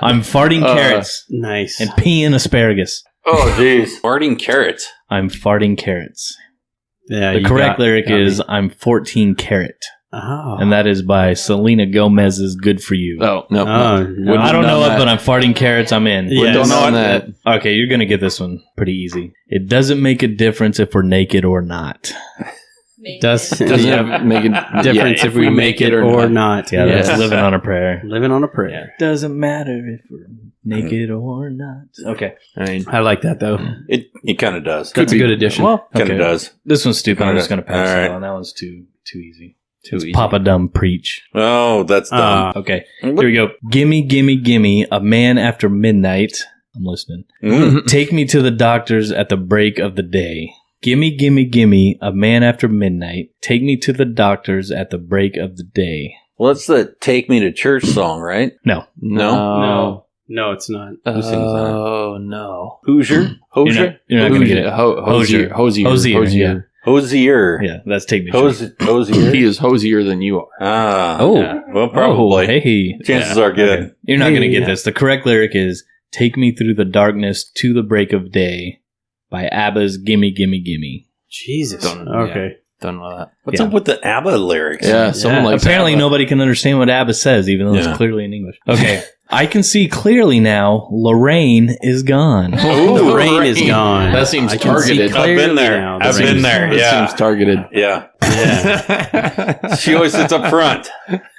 I'm farting carrots nice. and peeing asparagus. Oh, jeez. Farting carrots. I'm farting carrots. Yeah, The you correct got lyric me. is, I'm 14 carat. Oh. And that is by Selena Gomez's Good For You. Oh, no. Oh, no. no. I don't know done it, that. but I'm farting carrots. I'm in. Yeah, Don't know no, that. Okay, you're going to get this one pretty easy. It doesn't make a difference if we're naked or not. Maybe. Doesn't Doesn't make a difference if we make it or not. Yeah, that's Yes. living on a prayer. Living on a prayer. Doesn't matter if we're naked or not. Okay. I mean, I like that though. It kind of does. That's a good addition. Well, Kind of okay. does. This one's stupid. I'm just going to pass All it right. on. That one's too easy. too easy. Papa Dumb Preach. Oh, that's dumb. Okay. Here we go. Gimme, gimme, gimme, a man after midnight. I'm listening. Mm. Take me to the doctors at the break of the day. Gimme, gimme, gimme, a man after midnight. Take me to the doctors at the break of the day. Well, it's the "Take Me to Church" song, right? No. No, it's not. Oh, no. Hoosier? You're not going to get it. Hosier. Hosier. Yeah, that's Take Me to Church. Hosier. He is hosier than you are. Ah. Oh. Yeah. Well, probably. Hey. Chances are good. Okay. You're not going to get Yeah. this. The correct lyric is "Take Me Through the Darkness to the Break of Day" by ABBA's "Gimme, Gimme, Gimme." Jesus. Don't- Okay. Don't know that. What's Yeah. up with the ABBA lyrics? Yeah, someone Yeah. likes Apparently ABBA. nobody can understand what ABBA says, even though Yeah. it's clearly in English. Okay. I can see clearly now Lorraine is gone. Ooh, The rain is gone. That seems I can see targeted. I've been clearly there. now. I've The rain been is there. gone. That Yeah. seems targeted. Yeah. Yeah. She always sits up front.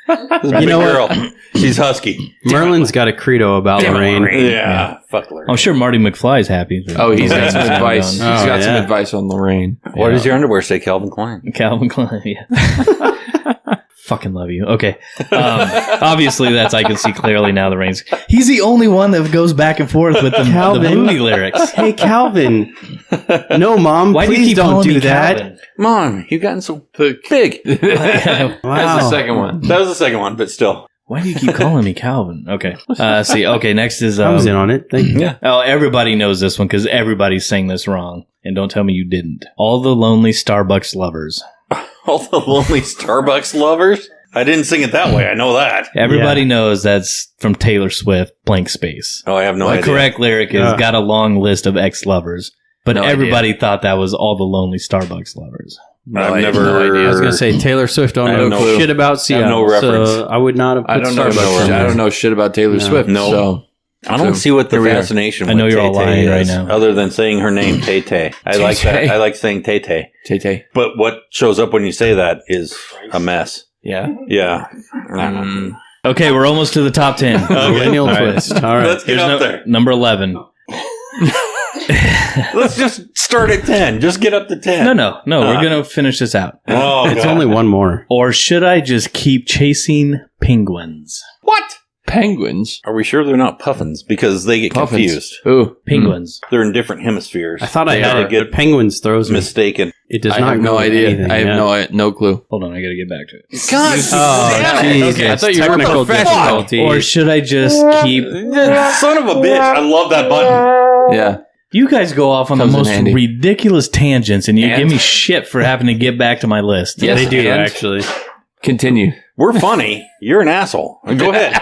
You know girl. what? She's husky. Merlin's got a credo about Lorraine. Yeah. Fuck Lorraine. I'm sure Marty McFly's happy. Oh, he's got some advice. He's Oh, got some yeah. advice on Lorraine. What does your underwear say, Calvin Klein? Calvin Klein, yeah. Fucking love you. Okay. Obviously, that's I can see clearly now the rain's. He's the only one that goes back and forth with the movie lyrics. Hey, Calvin. No, Mom. Why do you please keep don't calling do me that. Calvin? Mom, you've gotten so The- big. That's Wow. the second one. That was the second one, but still. Why do you keep calling me Calvin? Okay. See. Okay. Next is I was in on it. Thank you. Yeah. oh, everybody knows this one because everybody sang this wrong. And don't tell me you didn't. All the lonely Starbucks lovers. All the lonely Starbucks lovers? I didn't sing it that way. I know that. Everybody knows that's from Taylor Swift. Blank space. Oh, I have no The idea. correct lyric is got a long list of ex-lovers. But No everybody thought that was all the lonely Starbucks lovers. I've never. no idea. I was going to say Taylor Swift don't I have know no clue. shit about Seattle. no reference. So I would not have put I don't know. Starbucks. I don't know shit about Taylor No. Swift. No. So I don't see what the Here we are. fascination I know with you're all Tay-Tay lying right is, now. other than saying her name, Tay-Tay. I like that. I like saying Tay-Tay. Tay. But what shows up when you say that is a mess. Yeah. Yeah. Okay, we're almost to the top 10. Millennial twist. All right. Let's get Here's up there. number 11. Let's just start at 10. Just get up to 10. No, we're going to finish this out. Oh, It's God. only one more. Or should I just keep chasing penguins? What? Penguins. Are we sure they're not puffins? Because they get Puffins. confused. Ooh. Penguins. They're in different hemispheres. I thought I They had are. it. Get penguins throws me. Mistaken. It does I not have no go with idea. anything, I have yeah. no clue. Hold on, I got to get back to it. God Oh, damn it. Jesus. Okay, I thought you were Technical professional. difficulties. Or should I just keep... Son of a bitch. I love that button. Yeah. You guys go off on Comes the in most handy. ridiculous tangents, and you And? give me shit for having to get back to my list. Yes, They do, and? actually. Continue. We're funny. You're an asshole. Go ahead.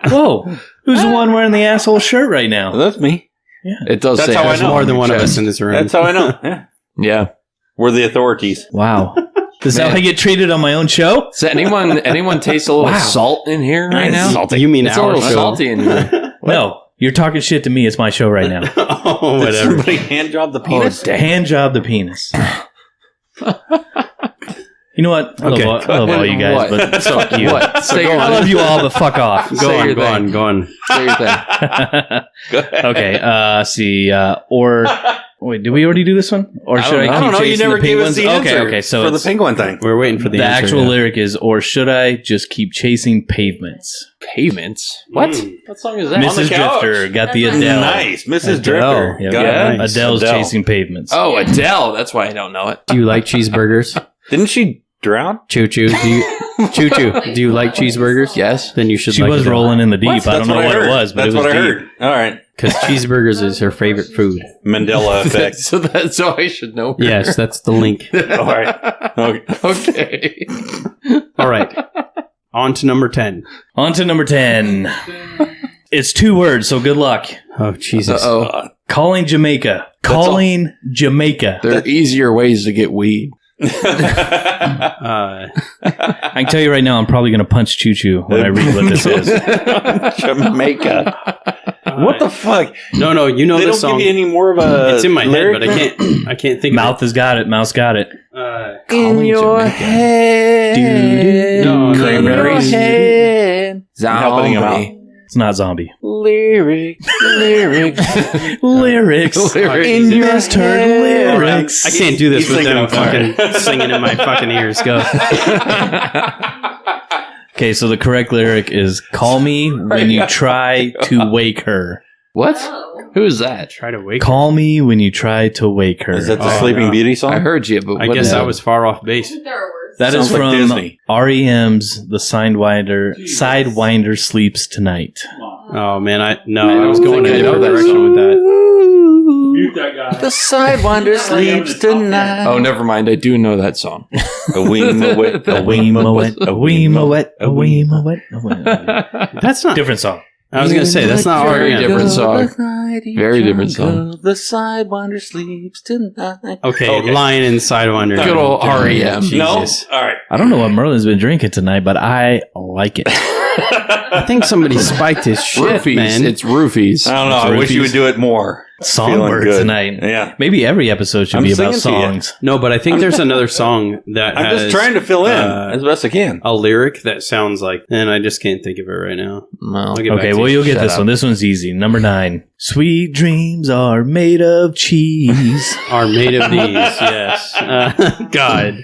Whoa. Who's the one wearing the asshole shirt right now? That's me. It does That's say how I there's know. More than one of chest. us in this room. That's how I know. Yeah. Yeah. We're the authorities. Wow. Is that Man. how I get treated on my own show? Does anyone taste a little Wow. salt in here right now? Salty. You mean It's a our little show? salty in here. No. You're talking shit to me. It's my show right now. Oh, Did whatever. somebody hand job the penis? Hand job the penis. You know what? I Okay, love all you guys, What? but fuck you. What? Say your I love you all, but fuck off. Go Say on, your go thing. on, go on. Say your thing. Go ahead. Okay, see, or wait, did we already do this one? Or should I I keep don't know. You chasing never the gave us penguins? the answer Okay, so for the it's- penguin thing. We're waiting for the, the answer, actual yeah. lyric is, or should I just keep chasing pavements? Pavements. What? Mm. What song is that? On the Mrs. couch. Drifter got the That's Adele. Nice. Mrs. Adele. Drifter. Yep. Got Yeah. it. Nice. Adele's Adele. chasing pavements. Oh, Adele. That's why I don't know it. Do you like cheeseburgers? Didn't she drown? Choo choo. Choo choo. Do you like cheeseburgers? Yes. Then you should. She like was Adele. rolling in the deep. What? I don't know what heard. it was, but That's it was what I deep. heard. All right. Because cheeseburgers is her favorite food. Mandela effect. so that's so I should know. Yes, that's the link. All right. Okay. Okay. All right. On to number 10. On to number 10. It's 2 words, so good luck. Oh, Jesus. Uh-oh. Calling Jamaica. Calling Jamaica. There are easier ways to get weed. Uh, I can tell you right now, I'm probably going to punch Choo Choo when I read what this is. Jamaica. What the fuck? No, you know They this don't song. give you any more of a. It's in my lyric head, but I can't think Mouth has got it. Mouth's got it. of it. In your head. No, Cranberries. Helping him out. Zombie. It's not zombie. Lyrics. Lyrics. Lyrics. In your misheard lyrics. I can't do this He's with them thinking fucking singing in my fucking ears. Go. Okay, so the correct lyric is "Call me when you try to wake her." What? Oh. Who is that? Try to wake. Call me when you try to wake her. Is that the Oh, Sleeping no. Beauty song? I heard you, but I what guess is I it? was far off base. There are words. That Sounds is like from Disney. REM's The Sidewinder Sleeps Tonight. Oh man, I don't was going think a I know different that direction song. with that. Mute that guy. The Sidewinder sleeps tonight. Oh, never mind. I do know that song. A wee moet, A wee moet, a wee moet, a wee moet. That's not. Different song. I was gonna say that's not Very REM. different song. Very different song. The Sidewinder sleeps tonight. Okay, Lion and Sidewinder. Good old REM. No? Jesus. All right. I don't know what Merlin's been drinking tonight, but I like it. I think somebody spiked his shit, Roofies. man. It's roofies. I don't know. It's I wish you roofies. would do it more. Feeling Songbird good. tonight. Yeah. Maybe every episode should I'm be about singing to you. songs. No, but I think there's another song that I'm has just trying to fill in uh, as best I can. a lyric that sounds like, and I just can't think of it right now. No. I'll get back Okay, to well, you. you'll get Shut this up. one. This one's easy. Number 9. Sweet dreams are made of cheese. Are made of these, yes. God.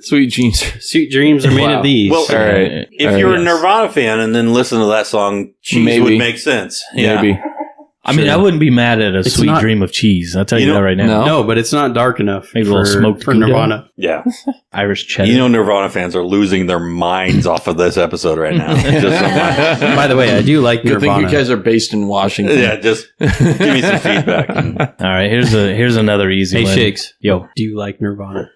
Sweet jeans. Sweet dreams are made Wow. of these. Well, All right. If you're a yes. Nirvana fan and then listen to that song, cheese Maybe. would make sense. Yeah. Maybe. I mean, I wouldn't be mad at a It's sweet not- dream of cheese. I'll tell you, You know- that right now. No. No, but it's not dark enough Maybe a little smoked for Gouda. Nirvana. Yeah. Irish cheddar. You know, Nirvana fans are losing their minds off of this episode right now. Just so By the way, I do like Good thing Nirvana. you guys are based in Washington. yeah, just give me some feedback. All right, here's another easy Hey, one. Shakes. Yo. Do you like Nirvana?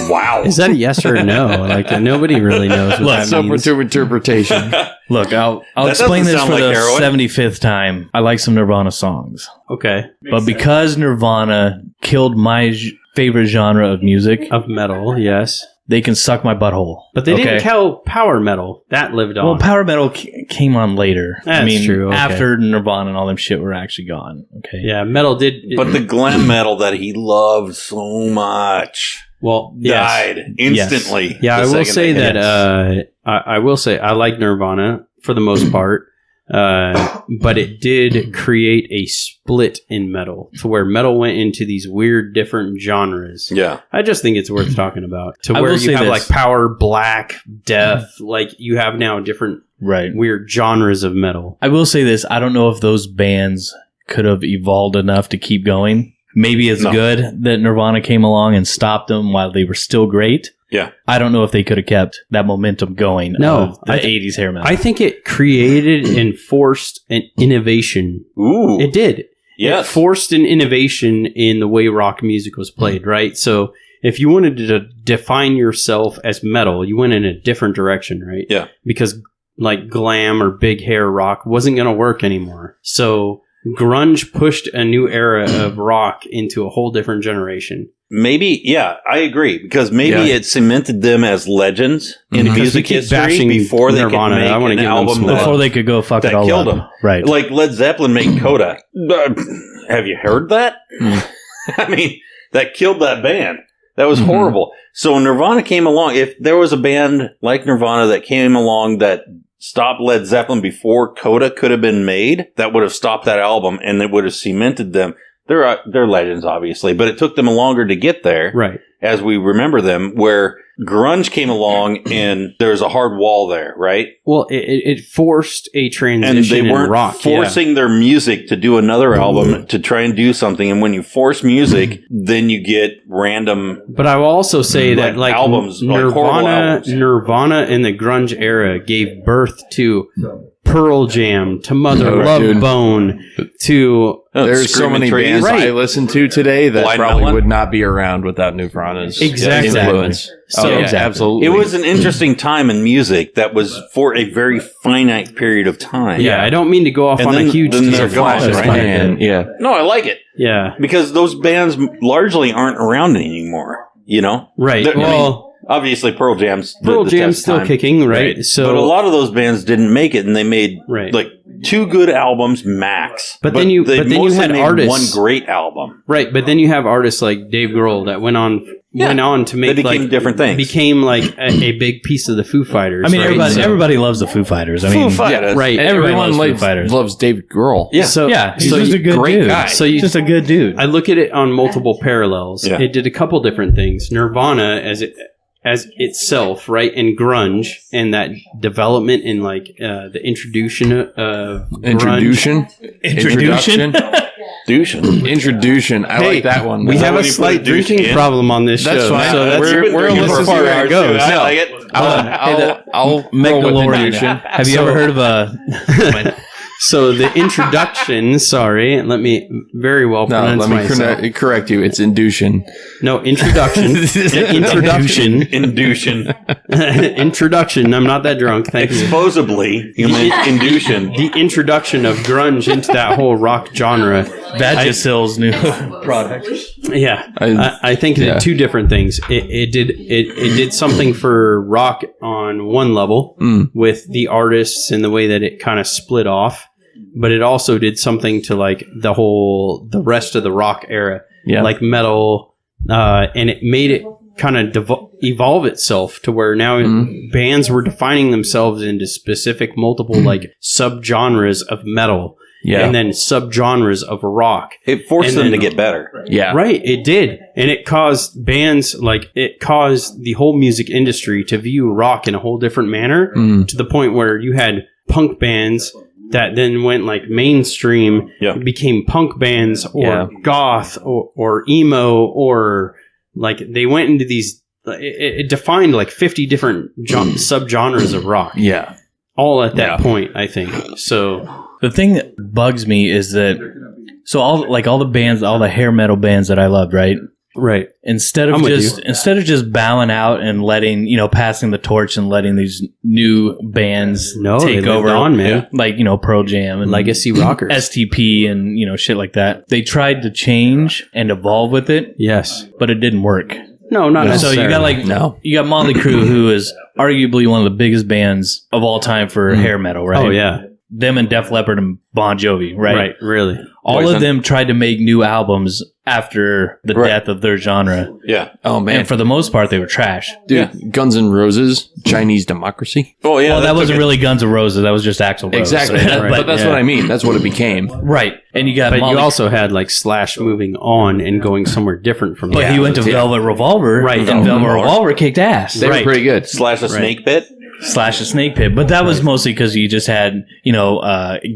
Wow. Is that a yes or a no? Like, nobody really knows what Look, that It's up means. to interpretation. Look, I'll That explain doesn't this sound for like the heroin. 75th time. I like some Nirvana songs. Okay. But because Nirvana killed my favorite genre of music, Of metal, yes. they can suck my butthole. But they didn't kill power metal. That lived on. Well, power metal came on later. That's true, okay. After Nirvana and all them shit were actually gone. Okay. Yeah, metal did. But the glam metal that he loved so much well, yes. died instantly. Yeah, the I will second say they hit. that. I will say I like Nirvana for the most part, but it did create a split in metal to where metal went into these weird different genres. Yeah. I just think it's worth talking about. To I where will you say have this. like power, black, death, like you have now different Right. weird genres of metal. I will say this. I don't know if those bands could have evolved enough to keep going. Maybe it's No. good that Nirvana came along and stopped them while they were still great. Yeah. I don't know if they could have kept that momentum going. No, of the 80s hair metal. I think it created and forced an innovation. Ooh. It did. It yes. forced an innovation in the way rock music was played, right? So if you wanted to define yourself as metal, you went in a different direction, right? Yeah. Because like glam or big hair rock wasn't going to work anymore. So grunge pushed a new era of rock into a whole different generation. Maybe, yeah, I agree. Because maybe Yeah. it cemented them as legends in Because we music keep history bashing before they Nirvana. could make I wanna an give them album some that, love. Before they could go fuck that it all killed up. them. Right. like Led Zeppelin made Coda. Have you heard that? I mean, that killed that band. That was horrible. So Nirvana came along. If there was a band like Nirvana that came along that stopped Led Zeppelin before Coda could have been made, that would have stopped that album and it would have cemented them. They're legends, obviously, but it took them longer to get there, Right. as we remember them, where grunge came along and there's a hard wall there, right? Well, it forced a transition And they in weren't rock. forcing their music to do another album to try and do something. And when you force music, then you get random. But I will also say that like albums, like horrible albums. Nirvana in the grunge era gave birth to Pearl Jam, to Mother Oh, Love dude. Bone, to There's so Screaming many Trees. bands Right. I listen to today that Blind probably Melon. would not be around without Nirvana's Exactly. influence. So- Oh, yeah, Exactly. absolutely. It was an interesting time in music that was for a very finite period of time. yeah. I don't mean to go off And on then- a huge then they're tangent. gone, Flash, right? man. Yeah. No, I like it Yeah, because those bands largely aren't around anymore, you know? right. I mean, Well, obviously Pearl Jam's Pearl the Jam's test still time. kicking, right? So, but a lot of those bands didn't make it, and they made Right. like 2 good albums max. But then you mostly had made artists- one great album. right. But then you have artists like Dave Grohl that went on to make They became like different things. became like a big piece of the Foo Fighters. I mean, right? everybody loves the Foo Fighters. I mean, Foo Fighters. right. Everybody Everyone loves Foo loves, Fighters. loves David Grohl. Yeah. So yeah, he's so just you- a good great dude. guy. So you just a good dude. I look at it on multiple parallels. Yeah. It did a couple different things. Nirvana as itself, right, and grunge, and that development in like the introduction of grunge. Introduction. Introduction. I like that one. We Is that have a when you put slight a douche drinking in? problem on this That's show. fine. So that's, We're a little this is far where it goes. I like it. I'll Make roll the with lower introduction. Have you ever heard of a? So the introduction, sorry, let me very well No, pronounce let me myself. correct you. It's induction. No, introduction. The introduction. Induction. Introduction. I'm not that drunk. Thank you. Exposably, you meant induction. The introduction of grunge into that whole rock genre. Vagisil's new product. Yeah, I- I think it did two different things. It did something for rock on one level with the artists and the way that it kind of split off, but it also did something to like the rest of the rock era, like metal, and it made it kind of evolve itself to where now bands were defining themselves into specific multiple like subgenres of metal. Yeah. And then subgenres of rock. It forced And them then- to get better. Yeah. Right, it did. And it caused bands, like, it caused the whole music industry to view rock in a whole different manner to the point where you had punk bands that then went, like, mainstream, became punk bands or goth or emo or, like, they went into these, it defined, like, 50 different subgenres of rock. Yeah. All at that point, I think. So... The thing that bugs me is that all the bands, all the hair metal bands that I loved, right? Right. Instead of just bowing out and letting, passing the torch and letting these new bands take they over lived on, man. like, Pearl Jam and Legacy rockers. STP and, shit like that. They tried to change and evolve with it. Yes. But it didn't work. No, not necessarily. So you got Motley Crue, who is arguably one of the biggest bands of all time for hair metal, right? Oh, yeah. Them and Def Leppard and Bon Jovi, right? Right, really. All of them tried to make new albums after the death of their genre. Yeah. Oh, man. And for the most part, they were trash. Dude, Guns N' Roses, Chinese Democracy. Oh, yeah. Well, that wasn't really Guns N' Roses. That was just Axl Rose. Exactly. But that's what I mean. That's what it became. Right. And you got But Motley you also had like Slash moving on and going somewhere different from But that. he went to Velvet Revolver. Right. And Velvet Revolver kicked ass. They were pretty good. Slash a snake pit. Slash a snake pit. But that was mostly because you just had,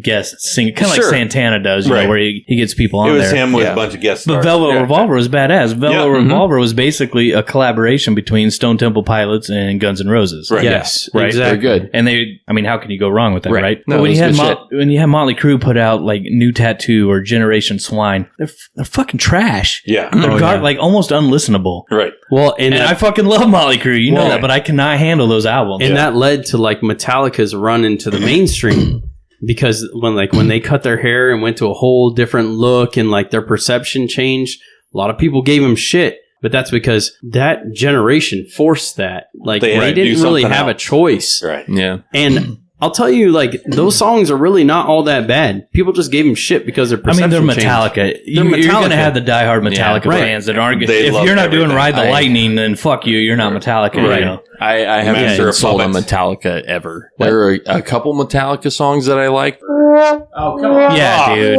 guests sing, kind of like Santana does, you know, where he gets people on It was there. him with a bunch of guest But stars. Velvet Revolver was badass. Velvet Revolver was basically a collaboration between Stone Temple Pilots and Guns N' Roses. Right. Yes, Right. exactly. They're good. And how can you go wrong with that, Right. right? No, But when it you was had good when you had Motley Crue put out like New Tattoo or Generation Swine, they're fucking trash. Yeah. They're like almost unlistenable. Right. Well, And I fucking love Motley Crue, you know Well, that, but I cannot handle those albums. and that led to like Metallica's run into the mainstream because when they cut their hair and went to a whole different look and like their perception changed, a lot of people gave them shit. But that's because that generation forced that. Like They had they to do didn't really something have a else. choice. Right. Yeah. And I'll tell you, like, those songs are really not all that bad. People just gave them shit because their I mean, perception they're changed. Metallica. You're going Metallica. to have the diehard Metallica right. fans that aren't. They If love you're not doing everything. Ride the Lightning, then fuck you. You're not Metallica. Right. You know? I haven't Master been of sold on Puppets. Metallica ever. There are a couple Metallica songs that I like. Yeah, dude.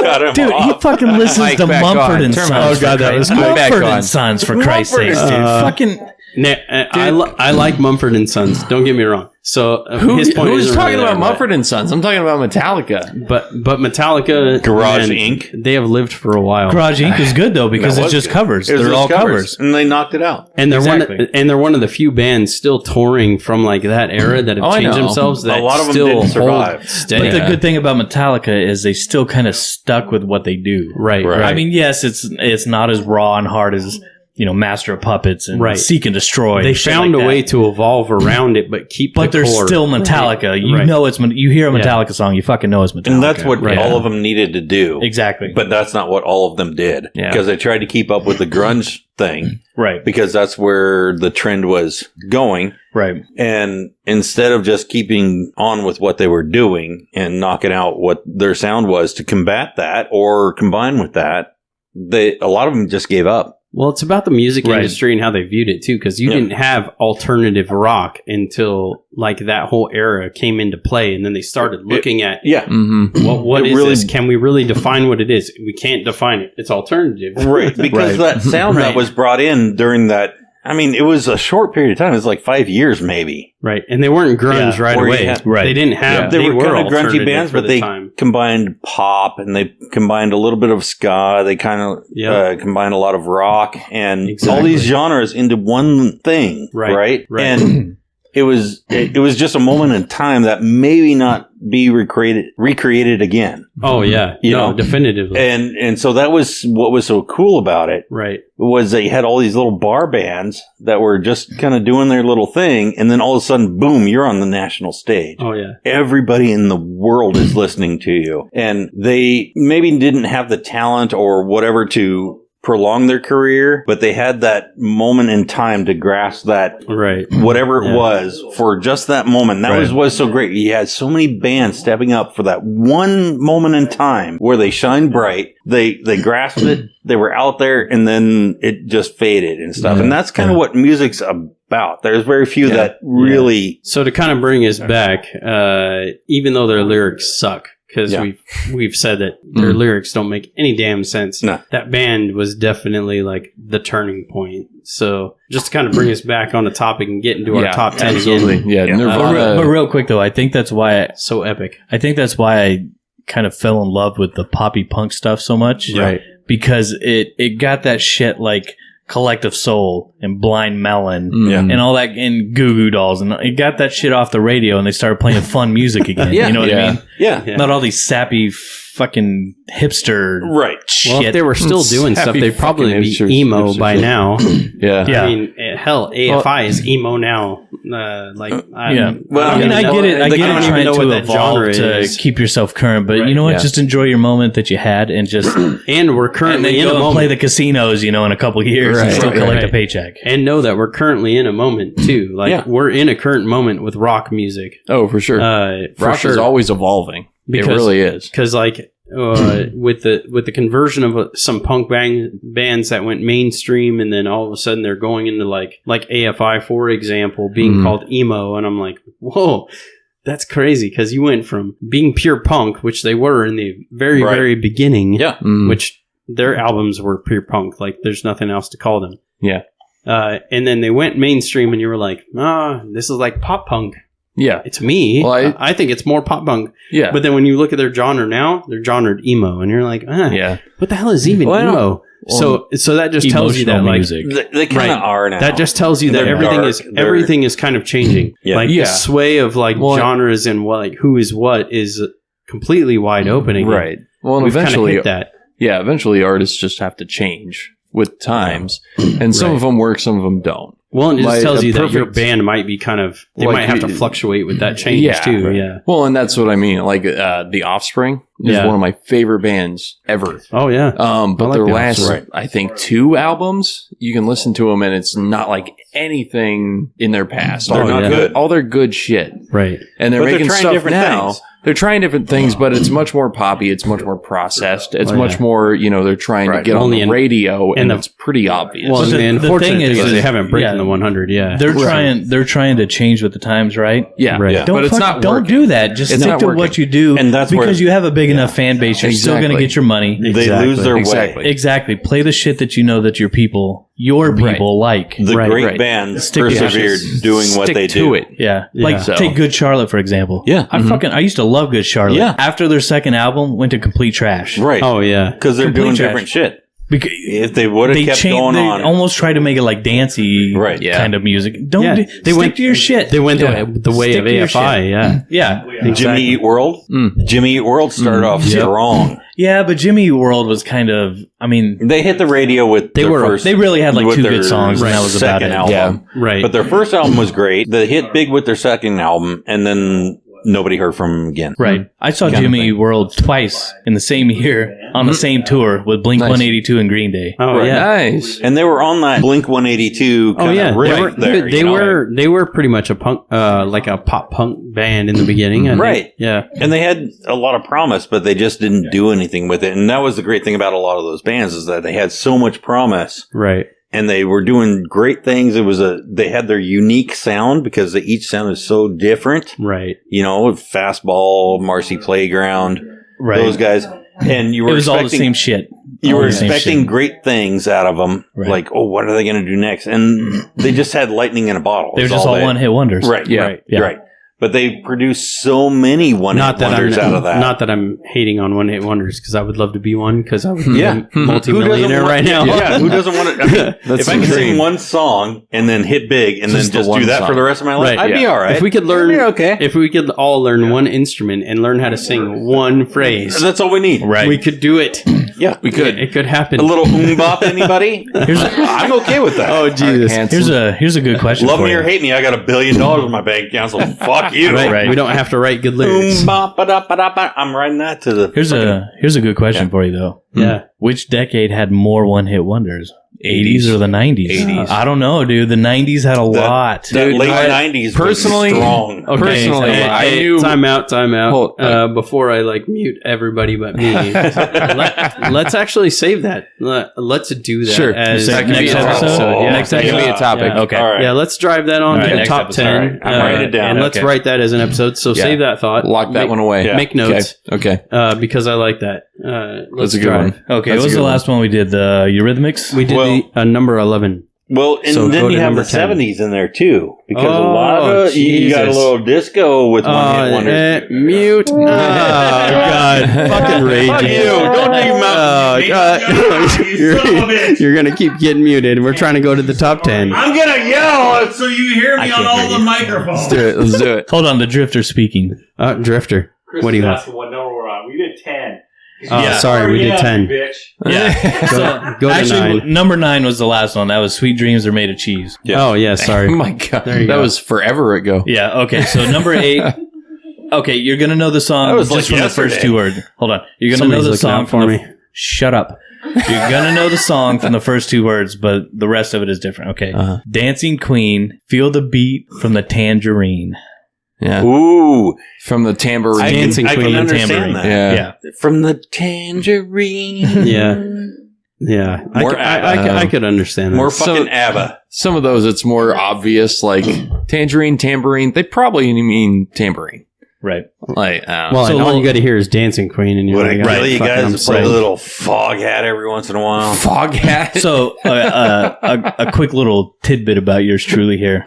Cut him Dude, he off. fucking listens Mic to back Mumford on. and Turn Sons. my- Oh, God, that was Mic back Mumford on. and Sons, for Christ's sake, dude. Fucking. I like Mumford and Sons. Don't get me wrong. So his point Who's isn't talking really about there, Mumford and Sons? I'm talking about Metallica. but Metallica, Garage man, Inc. They have lived for a while, Garage Inc. is good, though, because That it's was just good. covers. It was They're just all covers. and they knocked it out. and they're Exactly. one of the few bands still touring from like that era that have Oh, I changed know. themselves. That A lot of them still didn't hold survive. steady. But the good thing about Metallica is they still kind of stuck with what they do. Right. I mean, yes, it's not as raw and hard as Master of Puppets and Right. Seek and Destroy. They and shit found like a that. way to evolve around it, but keep. But the they're core. still Metallica. You Right. know you hear a Metallica song, you fucking know it's Metallica. And that's what Right. all of them needed to do. exactly. But that's not what all of them did. Yeah. Because they tried to keep up with the grunge thing right, because that's where the trend was going. right. And instead of just keeping on with what they were doing and knocking out what their sound was to combat that or combine with that, a lot of them just gave up. Well, it's about the music Right. industry and how they viewed it too, because you Yeah. didn't have alternative rock until like that whole era came into play, and then they started looking at Yeah. Mm-hmm. what It is really- this? Can we really define what it is? We can't define it. It's alternative, Right. Because that sound that was brought in during that I mean, it was a short period of time. It was like 5 years, maybe. Right. And they weren't grunge right Or you away. had- Right. They didn't have. They were kind of grungy alternative bands, for but the they time. combined pop and they combined a little bit of ska. They kind of combined a lot of rock and all these genres into one thing, right? And it was just a moment in time that maybe not be recreated again. Oh yeah, You know? definitively. And so that was what was so cool about it. Right. Was they had all these little bar bands that were just kind of doing their little thing, and then all of a sudden, boom, you're on the national stage. Oh yeah. Everybody in the world is listening to you. And they maybe didn't have the talent or whatever to prolong their career, but they had that moment in time to grasp that whatever it was for just that moment. That was so great. You had so many bands stepping up for that one moment in time where they shined bright. They grasped it. They were out there, and then it just faded and stuff. And that's kind of what music's about. There's very few that really. So to kind of bring us back, even though their lyrics suck, because we've said that their lyrics don't make any damn sense. No. That band was definitely like the turning point. So just to kind of bring us back on the topic and get into our top 10 again. Yeah, Nirvana. But real quick though, I think that's why So epic. I think that's why I kind of fell in love with the poppy punk stuff so much. Right. Because it got that shit like Collective Soul and Blind Melon Yeah. and all that and Goo Goo Dolls, and it got that shit off the radio and they started playing fun music again. You know what I mean? Yeah. Not all these sappy fucking hipster shit. Well, if they were still doing stuff, Happy they'd probably fucking be hipsters. emo by now. Yeah. Yeah. I mean, hell, AFI is emo now. Well, I don't get it. I even get it. Trying know to what that evolve genre to is. keep yourself current, but you know what? Yeah. Just enjoy your moment that you had, and just And we're and currently then in a go and moment. play the casinos, in a couple of years and Right, still collect right. a paycheck. And know that we're currently in a moment too. Like we're in a current moment with rock music. Oh, for sure. Rock is always evolving. It really is. Because like with the conversion of some punk bands that went mainstream, and then all of a sudden they're going into like AFI, for example, being called emo, and I'm like, whoa, that's crazy, because you went from being pure punk, which they were in the very very beginning, which their albums were pure punk, like there's nothing else to call them, and then they went mainstream, and you were like, this is like pop punk. Yeah. It's me. Well, I think it's more pop punk. Yeah. But then when you look at their genre now, they're genred emo, and you're like, what the hell is even emo? So that just tells you that, like, music. They kind of are now. that just tells you that They're everything is kind of changing. Like the sway of like genres and who is what is completely wide open again. Right. Well, and We've kind of eventually, hit that. yeah, eventually artists just have to change with times, and some of them work, some of them don't. Well, and it just Like tells a you that your perfect- band might be they Like, might have to fluctuate with that change too. right. Yeah. Well, and that's what I mean. Like The Offspring is one of my favorite bands ever. Oh yeah. But like their The last, Offspring. I think, 2 albums, you can listen to them, and it's not like anything in their past. They're not good. All their good shit, Right. and they're But they're making trying stuff different now. things. They're trying different things, but it's much more poppy. It's much more processed. It's much more, they're trying to get on the radio, and it's pretty obvious. Well, But the the unfortunate thing thing is is they that- haven't broken yeah. the 100. Yeah. They're trying to change with the times, right? yeah, Right. Yeah. but it's not Don't working. do that. Just It's stick not to working. what you do, And that's because where- you have a big enough fan base. You're still going to Exactly. get your money. They lose their Exactly. way. Exactly. Play the shit that you know that your people like. The Right, great right. bands Stick to persevered it. doing what Stick they to do. it. Yeah. Yeah. Like So- take Good Charlotte, for example. Yeah. I used to love Good Charlotte. Yeah. After their second album went to complete trash. Right. Oh yeah. Because they're Complete doing trash. different shit. Because If they would have kept going they on. almost tried to make it like dancey Right. Yeah. kind of music. Don't Yeah. they went to your shit. They went Yeah. the way Stick of to your AFI. shit. Yeah. Yeah. Jimmy Eat World? Jimmy Eat World started off strong. Yeah, but Jimmy Eat World was kind of, I mean, They hit the radio with They their were- first. they really had like with 2 their good songs, and that was about second it. album. Right. But their first album was great. They hit big with their second album, and then nobody heard from them again. Right. I saw Kind of Jimmy thing. Eat World twice in the same year on the same tour with Blink Nice. 182 and Green Day. Oh Right. yeah. Nice. And they were on that Blink 182 Oh kind yeah. of They riff were there. they you know? were pretty much a punk like a pop punk band in the beginning. I think. Right. Yeah. And they had a lot of promise, but they just didn't do anything with it. And that was the great thing about a lot of those bands, is that they had so much promise, Right. and they were doing great things. They had their unique sound, because they each sounded so different. Right. You know, Fastball, Marcy Playground, Right. those guys. and you were It was all the expecting- same shit. You All were the same expecting shit. great things out of them, Right. like, oh, what are they going to do next? And they just had lightning in a bottle. They were is just all they- one-hit wonders. Right, Yeah. right, Yeah. right. But they produced so many one-hit wonders out of that. Not that I'm hating on one hit wonders because I would love to be one because I would be Yeah. a multi-millionaire right now. Yeah, who doesn't want to? I mean, That's if I could the sing dream. one song and then hit big and Just the then just one do that song. for the rest of my life, Right, I'd be yeah. all right. If we could learn, I'd be okay. if we could all learn one instrument and learn how to sing one phrase, That's all we need. Right. we could do it. Yeah, We could. It could happen. a little bop. Anybody? I'm okay with that. Oh Jesus! Here's a good question. Love for me you. or hate me, I got $1 billion in my bank account, so fuck you. Right. Right. We don't have to write good lyrics. Bop-ba-da-ba-da-ba. I'm writing that to the. Here's a good question for you though. Yeah. Which decade had more one-hit wonders? 80s or the 90s? 80s. I don't know, dude. The 90s had a lot. That Dude, late I- 90s personally- was strong. Okay, Personally, so, I knew. Time out. Hold- Before I mute everybody but me, let's actually save that. Let's do that. Sure. As That could be next a topic. episode? Yeah, Next episode. That could be a topic. Yeah. Okay. All right. Yeah, let's drive that on All right, to the next top episode. 10. All right, I'm writing it down. And let's Okay. write that as an episode. So Yeah. save that thought. Lock that Make- one away. Yeah. Make notes Okay. because I like that. Let's That's a good drive. one. Okay, That's what was a the good last one we did? The Eurythmics? We did Well- the number 11. Well, and So go then to you have number the 10. 70s in there too, because a Oh, lot of you got a Jesus. little disco with one-hit wonders. Mute. Oh, God. Fucking raging. Fuck you. Don't do Oh, God. You're going to keep getting muted. We're trying to go to the top 10. I'm gonna yell so you hear me on all the microphones. Let's do it. Let's do it. Hold on, the Drifter speaking. Drifter. What do you want? That's what number we're on. We did 10. Oh, Yeah. sorry. We did 10. Bitch. Yeah. So, Go to actually, 9. number 9 was the last one. That was Sweet Dreams Are Made of Cheese. Yeah. Oh, yeah. Sorry. Oh my god, There you that go. was forever ago. Yeah, okay. So number 8. Okay, you're going to know the song That was just like from the first yesterday. 2 words. Hold on. You're going to know Somebody's the looking song out for from me. Shut up. You're going to know the song from the first 2 words, but the rest of it is different. Okay. Dancing Queen, Feel the Beat from the Tangerine. Yeah, Ooh, from the tambourine. I Dancing can Queen and understand Tambourine. that. yeah. Yeah. From the tangerine. Yeah. Yeah. More I could understand that. More So- fucking ABBA. Some of those, it's more obvious, like tangerine, tambourine. They probably mean tambourine. Right. Like, Well, So and all we'll- you got to hear is Dancing Queen, and you're Would like, I kill you fucking, I'm guys to play a sold. little fog hat every once in a while? fog hat. So, a quick little tidbit about yours truly here.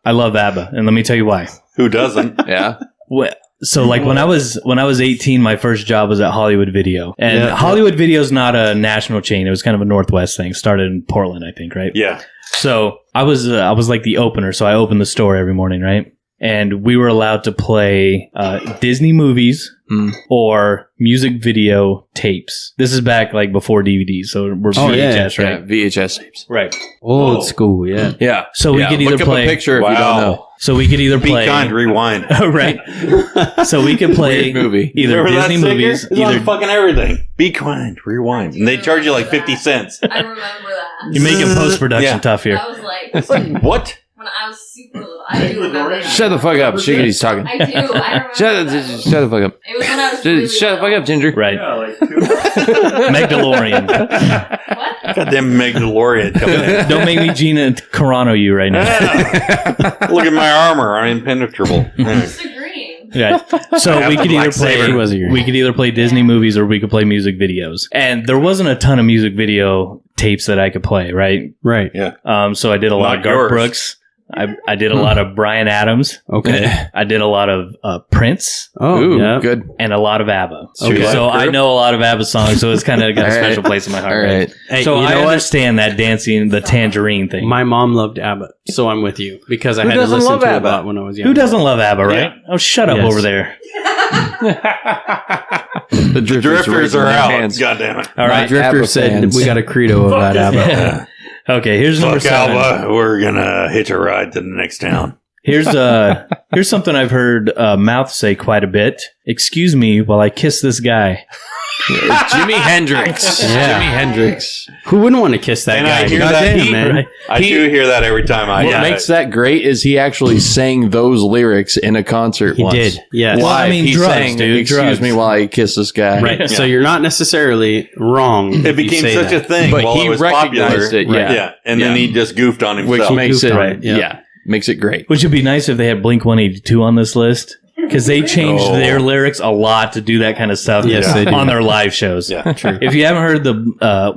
I love ABBA, and let me tell you why. Who doesn't? Yeah. So, like when I was 18, my first job was at Hollywood Video, and Yeah. Hollywood Video is not a national chain. It was kind of a Northwest thing. Started in Portland, I think, right? Yeah. So I was like the opener. So I opened the store every morning, right? And we were allowed to play Disney movies or music video tapes. This is back like before DVDs, so we're Oh, yeah. VHS, right? Yeah, VHS tapes. Right. Old school, yeah. Yeah. So we Yeah, could either look up play. a picture if you don't know. So we could either Be play. kind, rewind. Right. So we could play Weird movie. either Remember Disney that singer? movies, It's on either fucking everything. Be kind, rewind. And they charge you like 50 cents. I remember that. you're making post production Yeah. tough here. That was like It's like, what? when I was super little. I do remember that. Shut the fuck up. Shiggity's talking. I do. I remember Shut that. the fuck up. It was when I was really Shut the fuck little. up, Ginger. Right. Yeah, like Magdalorian. What? Goddamn Magdalorian coming in. Don't make me Gina Carano you right now. Look at my armor. I'm impenetrable. Disagreeing. Yeah. So Have we the could either lightsaber. He was a we could either play Disney movies or we could play music videos. And there wasn't a ton of music video tapes that I could play, right? Right. So I did a lot Not of Garth yours. Brooks. I did a lot of Bryan Adams. Okay. I did a lot of Prince Oh, Ooh, yeah. good. and a lot of ABBA. Okay. So I know a lot of ABBA songs, so it's kind of got a All right. special place in my heart. All Right? right. Hey, So you I know what? understand that dancing, the tangerine thing. My mom loved ABBA, so I'm with you because I Who had to doesn't listen love to it a ABBA? lot when I was young. Who doesn't love ABBA, right? Yeah. Oh, shut up Yes. over there. The Drifters raising are their out. hands. God damn it. All right. Drifter ABBA said fans. we got a credo about ABBA. Okay, here's number Fuck 7. Alba. We're gonna hitch a ride to the next town. Here's something I've heard Mouth say quite a bit. Excuse me while I kiss this guy. Jimi Hendrix. Yeah. Jimi Hendrix. Who wouldn't want to kiss that And guy? I hear God that damn, he- man. Right? I do hear that every time I What hear makes it. that great is he actually sang those lyrics in a concert He once. did. Yes. Well, I Live, mean, he drugs, sang, dude, excuse drugs. me while I kiss this guy. Right. So you're not necessarily wrong. It became such a thing But while he it was popular. recognized it, yeah. Yeah. And then Yeah. he just goofed on Which himself. makes goofed it, on it, yeah. makes it great. Which would be nice if they had Blink 182 on this list. because they changed their lyrics a lot to do that kind of stuff. Yes, they do. on their live shows. Yeah, True. If you haven't heard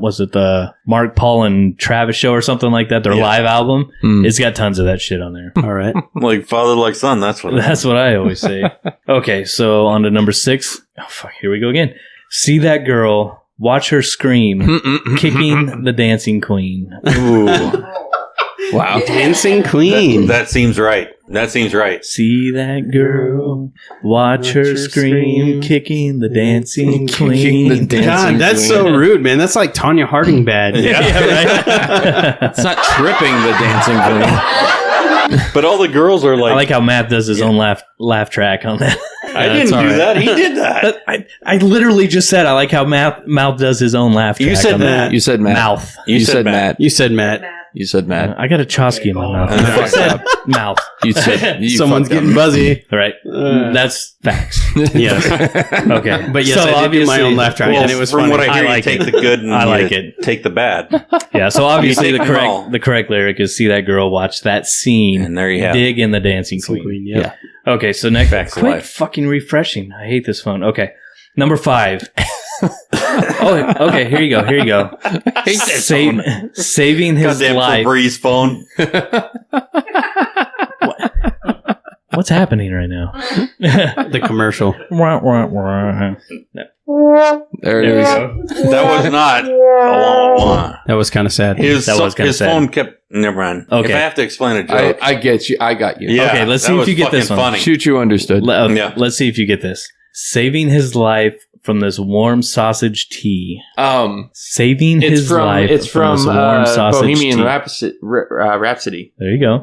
was it the Mark, Paul, and Travis show or something like that? Their live album. It's got tons of that shit on there. All right. like father, like son. That's what. That's what I always say. Okay, so on to number 6. Oh fuck, here we go again. See that girl, watch her scream, kicking the dancing queen. Ooh. Wow. Dancing Queen. That seems right. That seems right. See that girl, watch her scream, kicking the dancing queen. the dancing God, that's queen. so rude, man. That's like Tanya Harding bad. Yeah, right. It's not tripping the dancing queen. But all the girls are like. I like how Matt does his own laugh track on that. I didn't do that. He did that. I literally just said I like how Mouth does his own laugh track. You said on Matt. You said Matt. Mouth. You said Matt. You said Matt. You said Matt. I got a Chosky in my mouth. I said mouth. You said you Someone's fucked up. getting buzzy. All right. That's facts. Yes. Okay. But yes, I did do my own laugh track, Well, and it was from funny. what I hear, I like you take it. the good and I like you it. take the bad. Yeah, so obviously You take them all. the correct lyric is see that girl, watch that scene, And there you have it. dig in the dancing queen. Yeah. Okay, so next Facts of quick life. fucking refreshing. I hate this phone. Okay. Number 5. Oh, okay, here you go. Saving his Goddamn life. Febreze phone. What's happening right now? The commercial. Wah, wah, wah. There it There we is. go. That was not a wah, wah. That was kind of sad. His, That was kinda his sad. phone kept. Never mind. Okay. If I have to explain a joke. I get you. I got you. yeah, Okay, let's that see if was you get this fucking one. funny. Shoot, you understood. Yeah. Let's see if you get this. Saving his life from this warm sausage tea. Saving It's his from life it's from this warm sausage Bohemian tea. Rhapsody. There you go.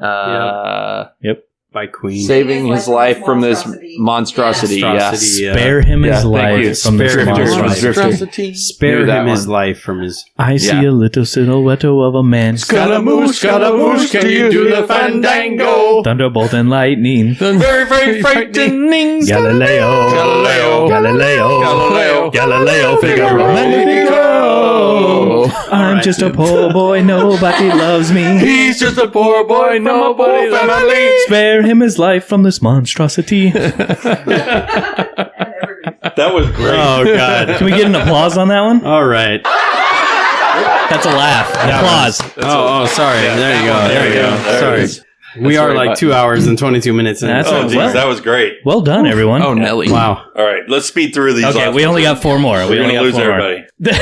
Yep. By Queen. Saving his life from this monstrosity. Monstrosity, yeah. Spare him Yeah, his thank life you. from this Spare him his monstrosity. life. Spare Knew that him his one. life from his. I see Yeah. a little silhouette of a man. Scaramouche, can you do the fandango? Thunderbolt and lightning. Very, very frightening. Galileo. Galileo. Galileo. Galileo. Figaro. Magnifico. I'm just a poor boy, nobody loves me. He's just a poor boy, no boy family. Spare him his life from this monstrosity. That was great. Oh God! Can we get an applause on that one? All right. That's a laugh. Applause. Sorry. There you go. There you go. There it Sorry. is. We are right like button. 2 hours and 22 minutes in. That's Oh, a- geez, well- that was great. Well done, everyone. Oh, Nelly. Wow. All right, let's speed through these. Okay, last we only ones. got 4 more. We're We only gonna got lose 4 everybody. more.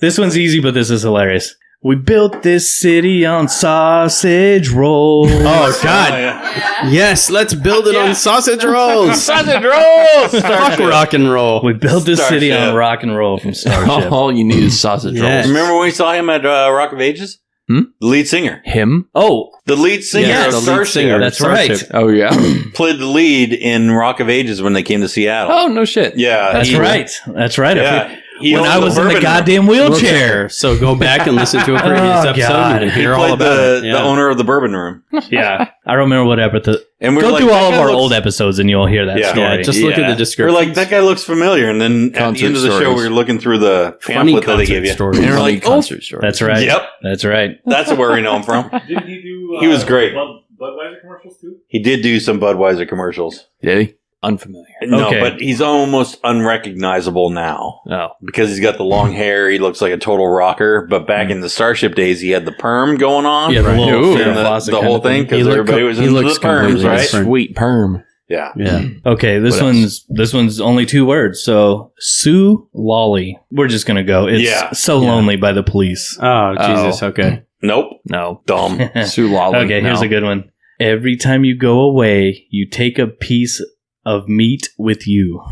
This one's easy, but this is hilarious. We built this city on sausage rolls. Oh God. Yeah. Yes. Let's build it on sausage rolls. Sausage rolls. Fuck rock and roll. We built this city Starship. on rock and roll from Starship. All you need is sausage Yeah. rolls. Remember when we saw him at Rock of Ages? Hmm? The lead singer. Him? Oh, The lead singer Yes, of the lead Starship singer. that's Starship. right. Oh, yeah. played the lead in Rock of Ages when they came to Seattle. Oh, no shit. Yeah, That's he- right. That's right. Yeah, he When owned I was in the bourbon goddamn wheelchair. So go back and listen to a previous Oh, episode God. and He hear all played about the, it. the owner of the bourbon room. Yeah. I don't remember what episode. And we were Go like, through that all of guy our looks- old episodes and you'll hear that Yeah. story. Yeah, just look at the We're description. like, that guy looks familiar. And then at the Concert end of the show, stories. we were looking through the Funny pamphlet that they gave concert you. stories. And we're Funny like, oh, concert story. That's right. Yep. That's right. that's where we know him from. Didn't he do? He was great. Budweiser commercials too. He did do some Budweiser commercials. Did he? Unfamiliar. No, Okay. but he's almost unrecognizable now Oh. because he's got the long hair. He looks like a total rocker. But back in the Starship days, he had the perm going on. Yeah, the little Ooh. Farrah And Fawcett the kind whole of thing He because look- everybody was he into looks the perms, completely right? different. Sweet perm. Yeah. Yeah. Okay, this What one's only 2 words. So Sue Lolly. We're just gonna go. It's Yeah. So Lonely by the Police. Oh, Jesus. Oh. Okay. Nope. No. Dumb. Sue Lolly. Okay, here's No. a good one. Every time you go away, you take a piece of meat with you.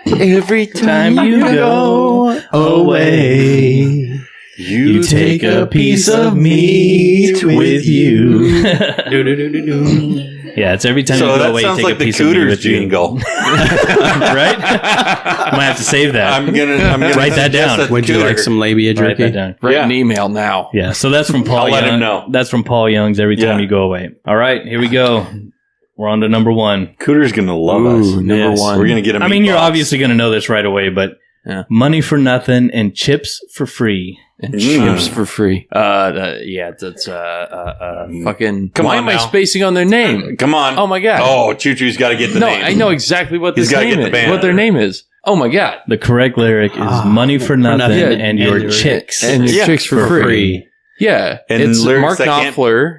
Every Time you go away, you take a piece of meat with you. Yeah, it's every time So you go that away, you sounds take like a the piece of meat Cooters with you. jingle. Right? Might have to save that. I'm gonna Write that suggest down. Would you like some labia Write jerky? that down. Write Yeah. an email now. Yeah, so that's from Paul I'll let Young. him know. That's from Paul Young's Every Time Yeah. You Go Away. All right, here we go. We're on to number 1. Cooter's gonna love us. Ooh, number Yes. one. We're gonna get him. I mean, you're obviously going to know this right away, but Yeah. money for nothing and chips for free. and chips for free. That's fucking. Come why on am I now. spacing on their name? Come on. Oh my god. Oh, Choo Choo's got to get the no, name. I know exactly what He's this gotta name get the is. band. What their name is. Oh my god. The correct lyric is money for nothing, nothing and your chicks. And your chicks for free. Yeah, And it's lyrics Mark that can't- Knopfler.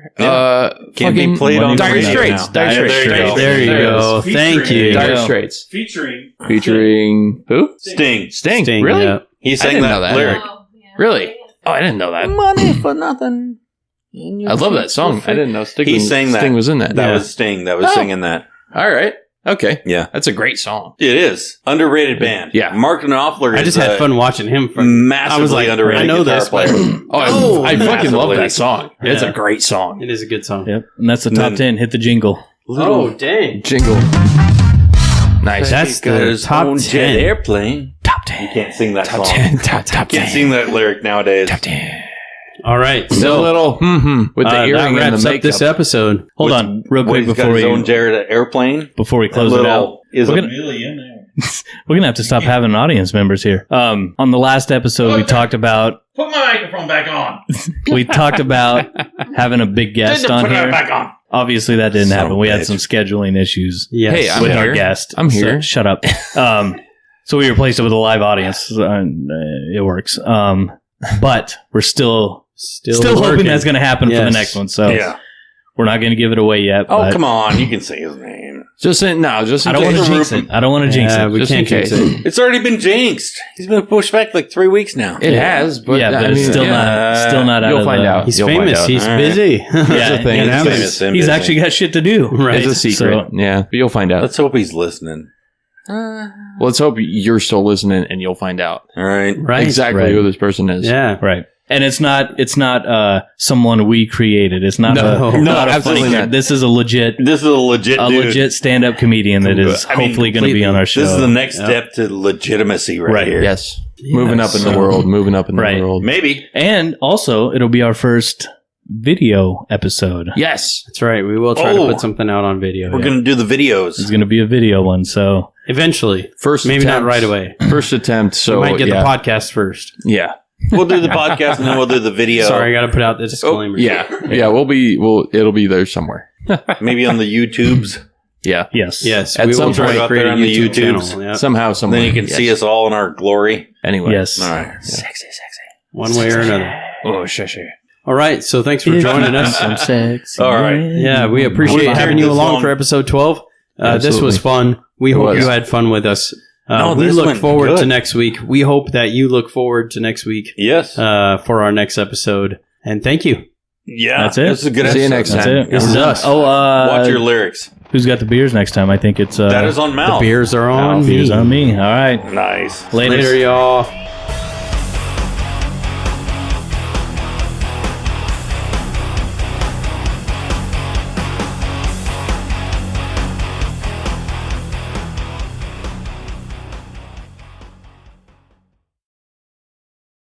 Can't be fucking played on the Dire radio Straits. now. Dire There Straits. you go. There you There it go. is. Thank you. Dire Yeah. Straits. Featuring Who? Sting. Sting. Really? Yeah. He I sang didn't that know that. lyric. Oh, yeah. Really? Oh, I didn't know that. Money for nothing. I love that song. I didn't know He sang that. Sting was in that. That Yeah. was Sting that was Oh. singing that. All right. Okay. Yeah. That's a great song. It is. Underrated band. Yeah. Mark Knopfler is I just had fun watching him. massively I was like, underrated I know guitar this, player. Oh, I fucking love massively. that song. It's Yeah. a great song. It is a good song. Yep, and that's the top Then- 10. Hit the jingle. Oh, dang. Jingle. Nice. That's Got the his top own 10. jet airplane. top 10. You can't sing that Top song. 10. Top Can't 10. sing that lyric nowadays. Top 10. All right. So So little with the that earring and wraps the up makeup. this episode. Hold on, real What, quick he's got before his own we jet airplane. close it out. Is We're a gonna- We're gonna have to stop having audience members here. On the last episode, we talked about Put my microphone back on. having a big guest on Put it here. back on. Obviously, that didn't Son of happen. a We had bitch. some scheduling issues Yes. Hey, I'm with our here. guest. I'm So here. shut up. So we replaced it with a live audience. It works. But we're still hoping working. that's going to happen for the Yes. next one. So Yeah. we're not going to give it away yet. Oh, but come on. You can say his name. Just in, no, just in I don't want case. to jinx it. I don't want to jinx Yeah, it. we Just in can't jinx case. it. It's already been jinxed. He's been pushed back like 3 weeks now. It has, but yeah, but I it's mean, still yeah. not out You'll of find the, out. He's You'll find famous. out. He's All right. busy. Yeah, That's the thing. and It's famous. famous. he's actually got shit to do. Right. It's a secret. So- Yeah, but you'll find out. Let's hope he's listening. Let's hope you're still listening and you'll find out All right. Right. exactly Right. who this person is. Yeah. Right. And it's not someone we created. It's not No. a, No, not a absolutely funny not. This is a legit This is a legit dude. stand-up comedian that is I mean, hopefully going to be on our show. This is the next step to legitimacy right here. Yes. Moving up in the world. Moving up in Right. the world. Maybe. And also, it'll be our first video episode. Yes. That's right. We will try to Oh. put something out on video. We're yeah. going to do the videos. It's going to be a video one. So Eventually. First Maybe attempt. not right away. First attempt. So We might get yeah. the podcast first. Yeah. We'll do the podcast and then we'll do the video. Sorry, I got to put out the disclaimer. Yeah. Yeah. It'll be there somewhere. Maybe on the YouTubes. Yeah. yes. Yes. At we some will try point to out create there a on the YouTube channel. YouTubes. Yeah. Somehow, somewhere. Then you can Yes. see us all in our glory. Anyway. Yes. All right. One way or another. Oh, shush. All right. So thanks for joining us. I'm sexy. All right. Yeah, we appreciate We've having carried you this along long. for episode 12. This Absolutely. was fun. We hope was. you had fun with us. No, We this look went forward good. to next week. We hope that you look forward to next week Yes. for our next episode. And thank you. Yeah. That's it. This is a good See you episode. next That's time. it. This is us. Oh, Watch your lyrics. who's got the beers next time? I think it's That is on The Mal. beers are on beers me. on me. All right. Nice. Later. Later, y'all.